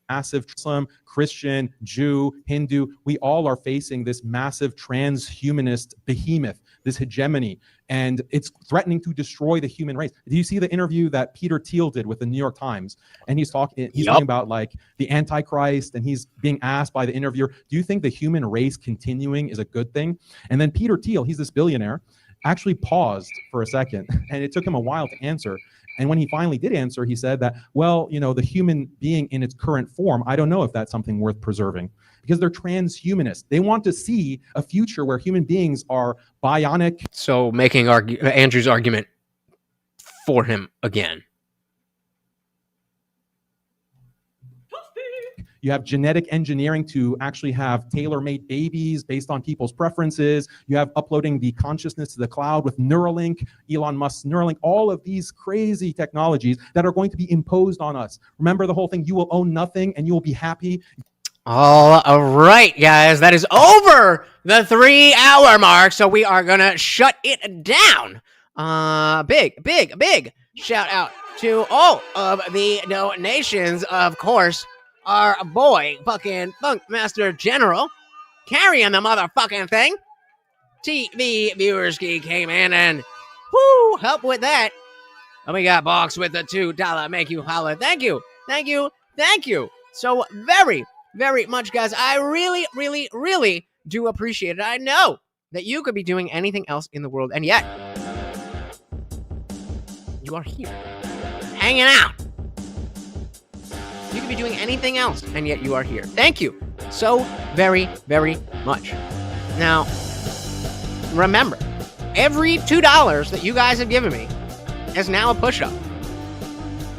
Massive Muslim, Christian, Jew, Hindu, we all are facing this massive transhumanist behemoth, this hegemony, and it's threatening to destroy the human race. Do you see the interview that Peter Thiel did with the New York Times? And he's talking about like the Antichrist, and he's being asked by the interviewer, do you think the human race continuing is a good thing? And then Peter Thiel, he's this billionaire, actually paused for a second, and it took him a while to answer. And when he finally did answer, he said that, well, you know, the human being in its current form, I don't know if that's something worth preserving, because they're transhumanists. They want to see a future where human beings are bionic. So making Andrew's argument for him again. You have genetic engineering to actually have tailor-made babies based on people's preferences. You have uploading the consciousness to the cloud with Neuralink, Elon Musk's Neuralink, all of these crazy technologies that are going to be imposed on us. Remember the whole thing, you will own nothing and you will be happy. All right, guys, that is over the 3-hour mark, so we are gonna shut it down. Big shout out to all of the donations, of course. Our boy, fucking Funkmaster General, carrying the motherfucking thing. TV Viewerski came in and help with that. And we got Box with the $2 make you holler. Thank you so very much, guys. I really do appreciate it. I know that you could be doing anything else in the world, and yet you are here, hanging out. You could be doing anything else, and yet you are here. Thank you so very much. Now, remember, every $2 that you guys have given me is now a push-up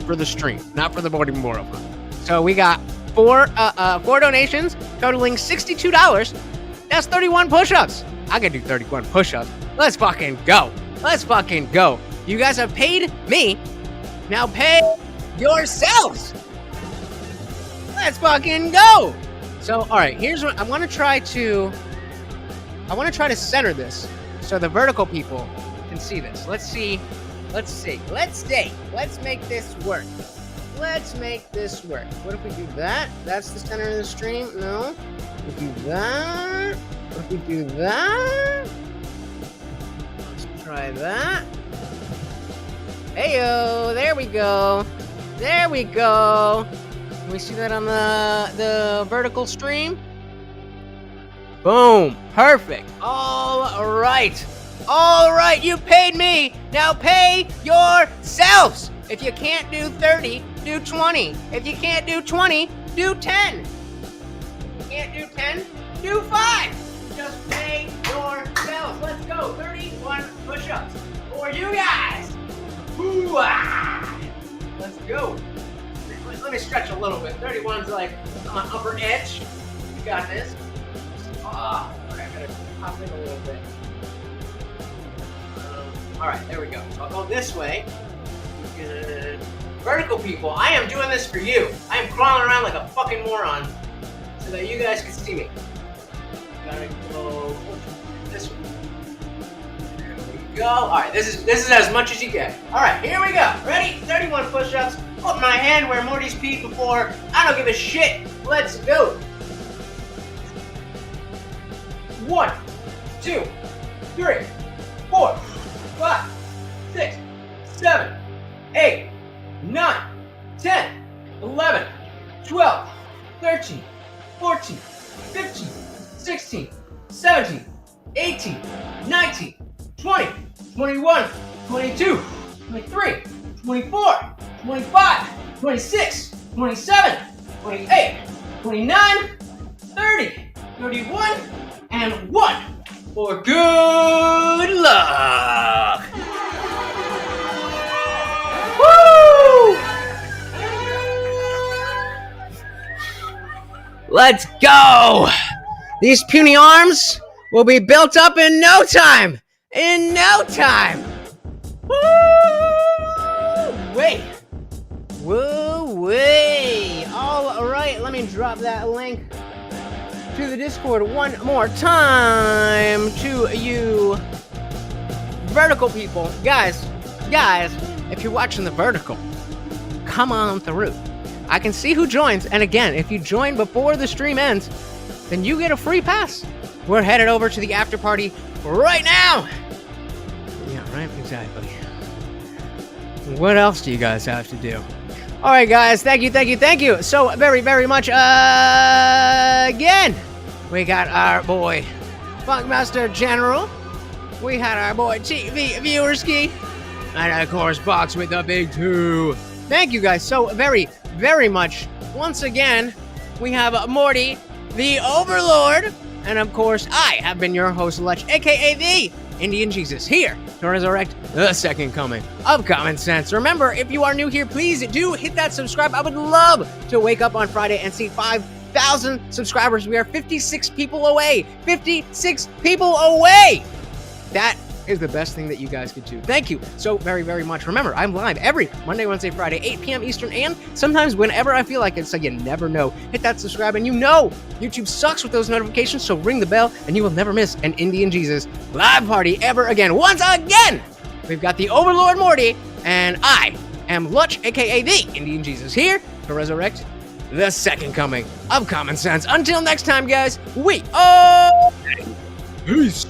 for the stream, not for the Morning Moral Fund. So we got four donations totaling $62. That's 31 push-ups. I can do 31 push-ups. Let's fucking go. You guys have paid me. Now pay yourselves. Let's fucking go. So, all right, here's what I want to try to center this so the vertical people can see this. Let's see. Let's make this work. What if we do that? That's the center of the stream. No. If we do that. What if we do that? Let's try that. Heyo, there we go. Can we see that on the vertical stream? Boom. Perfect. All right, you paid me. Now pay yourselves. If you can't do 30, do 20. If you can't do 20, do 10. If you can't do 10, do 5. Just pay yourselves. Let's go. 31 push-ups for you guys. Hoo-ah. Let's go. Let me stretch a little bit. 31's like on my upper edge. You got this. All right, I gotta pop in a little bit. All right, there we go. So I'll go this way. Good. Vertical people, I am doing this for you. I am crawling around like a fucking moron so that you guys can see me. Gotta go this way. There we go. All right, this is as much as you get. All right, here we go. Ready? 31 push-ups. Put my hand where Morty's peed before. I don't give a shit. Let's go. 1, 2, 3, 4, 5, 6, 7, 8, 9, 10, 11, 12, 13, 14, 15, 16, 17, 18, 19, 20, 21, 22, 23, 24, 25, 26, 27, 28, 29, 30, 31, and 1 for good luck. Woo! Let's go. These puny arms will be built up in no time. Woo-wee. Woo-wee. All right, let me drop that link to the Discord one more time to you vertical people. Guys, if you're watching the vertical, come on through. I can see who joins, and again, if you join before the stream ends, then you get a free pass. We're headed over to the after party right now. Yeah, right, exactly. What else do you guys have to do? All right, guys, thank you so very much. Again, we got our boy Funkmaster General. We had our boy TV Viewerski, and of course, Box with the big 2. Thank you guys so very much. Once again, we have Morty, the Overlord, and of course, I have been your host, Lech, aka the Indian Jesus, here to resurrect the second coming of common sense. Remember, if you are new here, please do hit that subscribe. I would love to wake up on Friday and see 5,000 subscribers. We are 56 people away. 56 people away. That is the best thing that you guys could do. Thank you so very, very much. Remember, I'm live every Monday, Wednesday, Friday, 8 p.m. Eastern, and sometimes whenever I feel like it, so you never know. Hit that subscribe, and you know YouTube sucks with those notifications, so ring the bell, and you will never miss an Indian Jesus live party ever again. Once again, we've got the Overlord Morty, and I am Lutch, aka the Indian Jesus, here to resurrect the second coming of common sense. Until next time, guys, we are... Peace.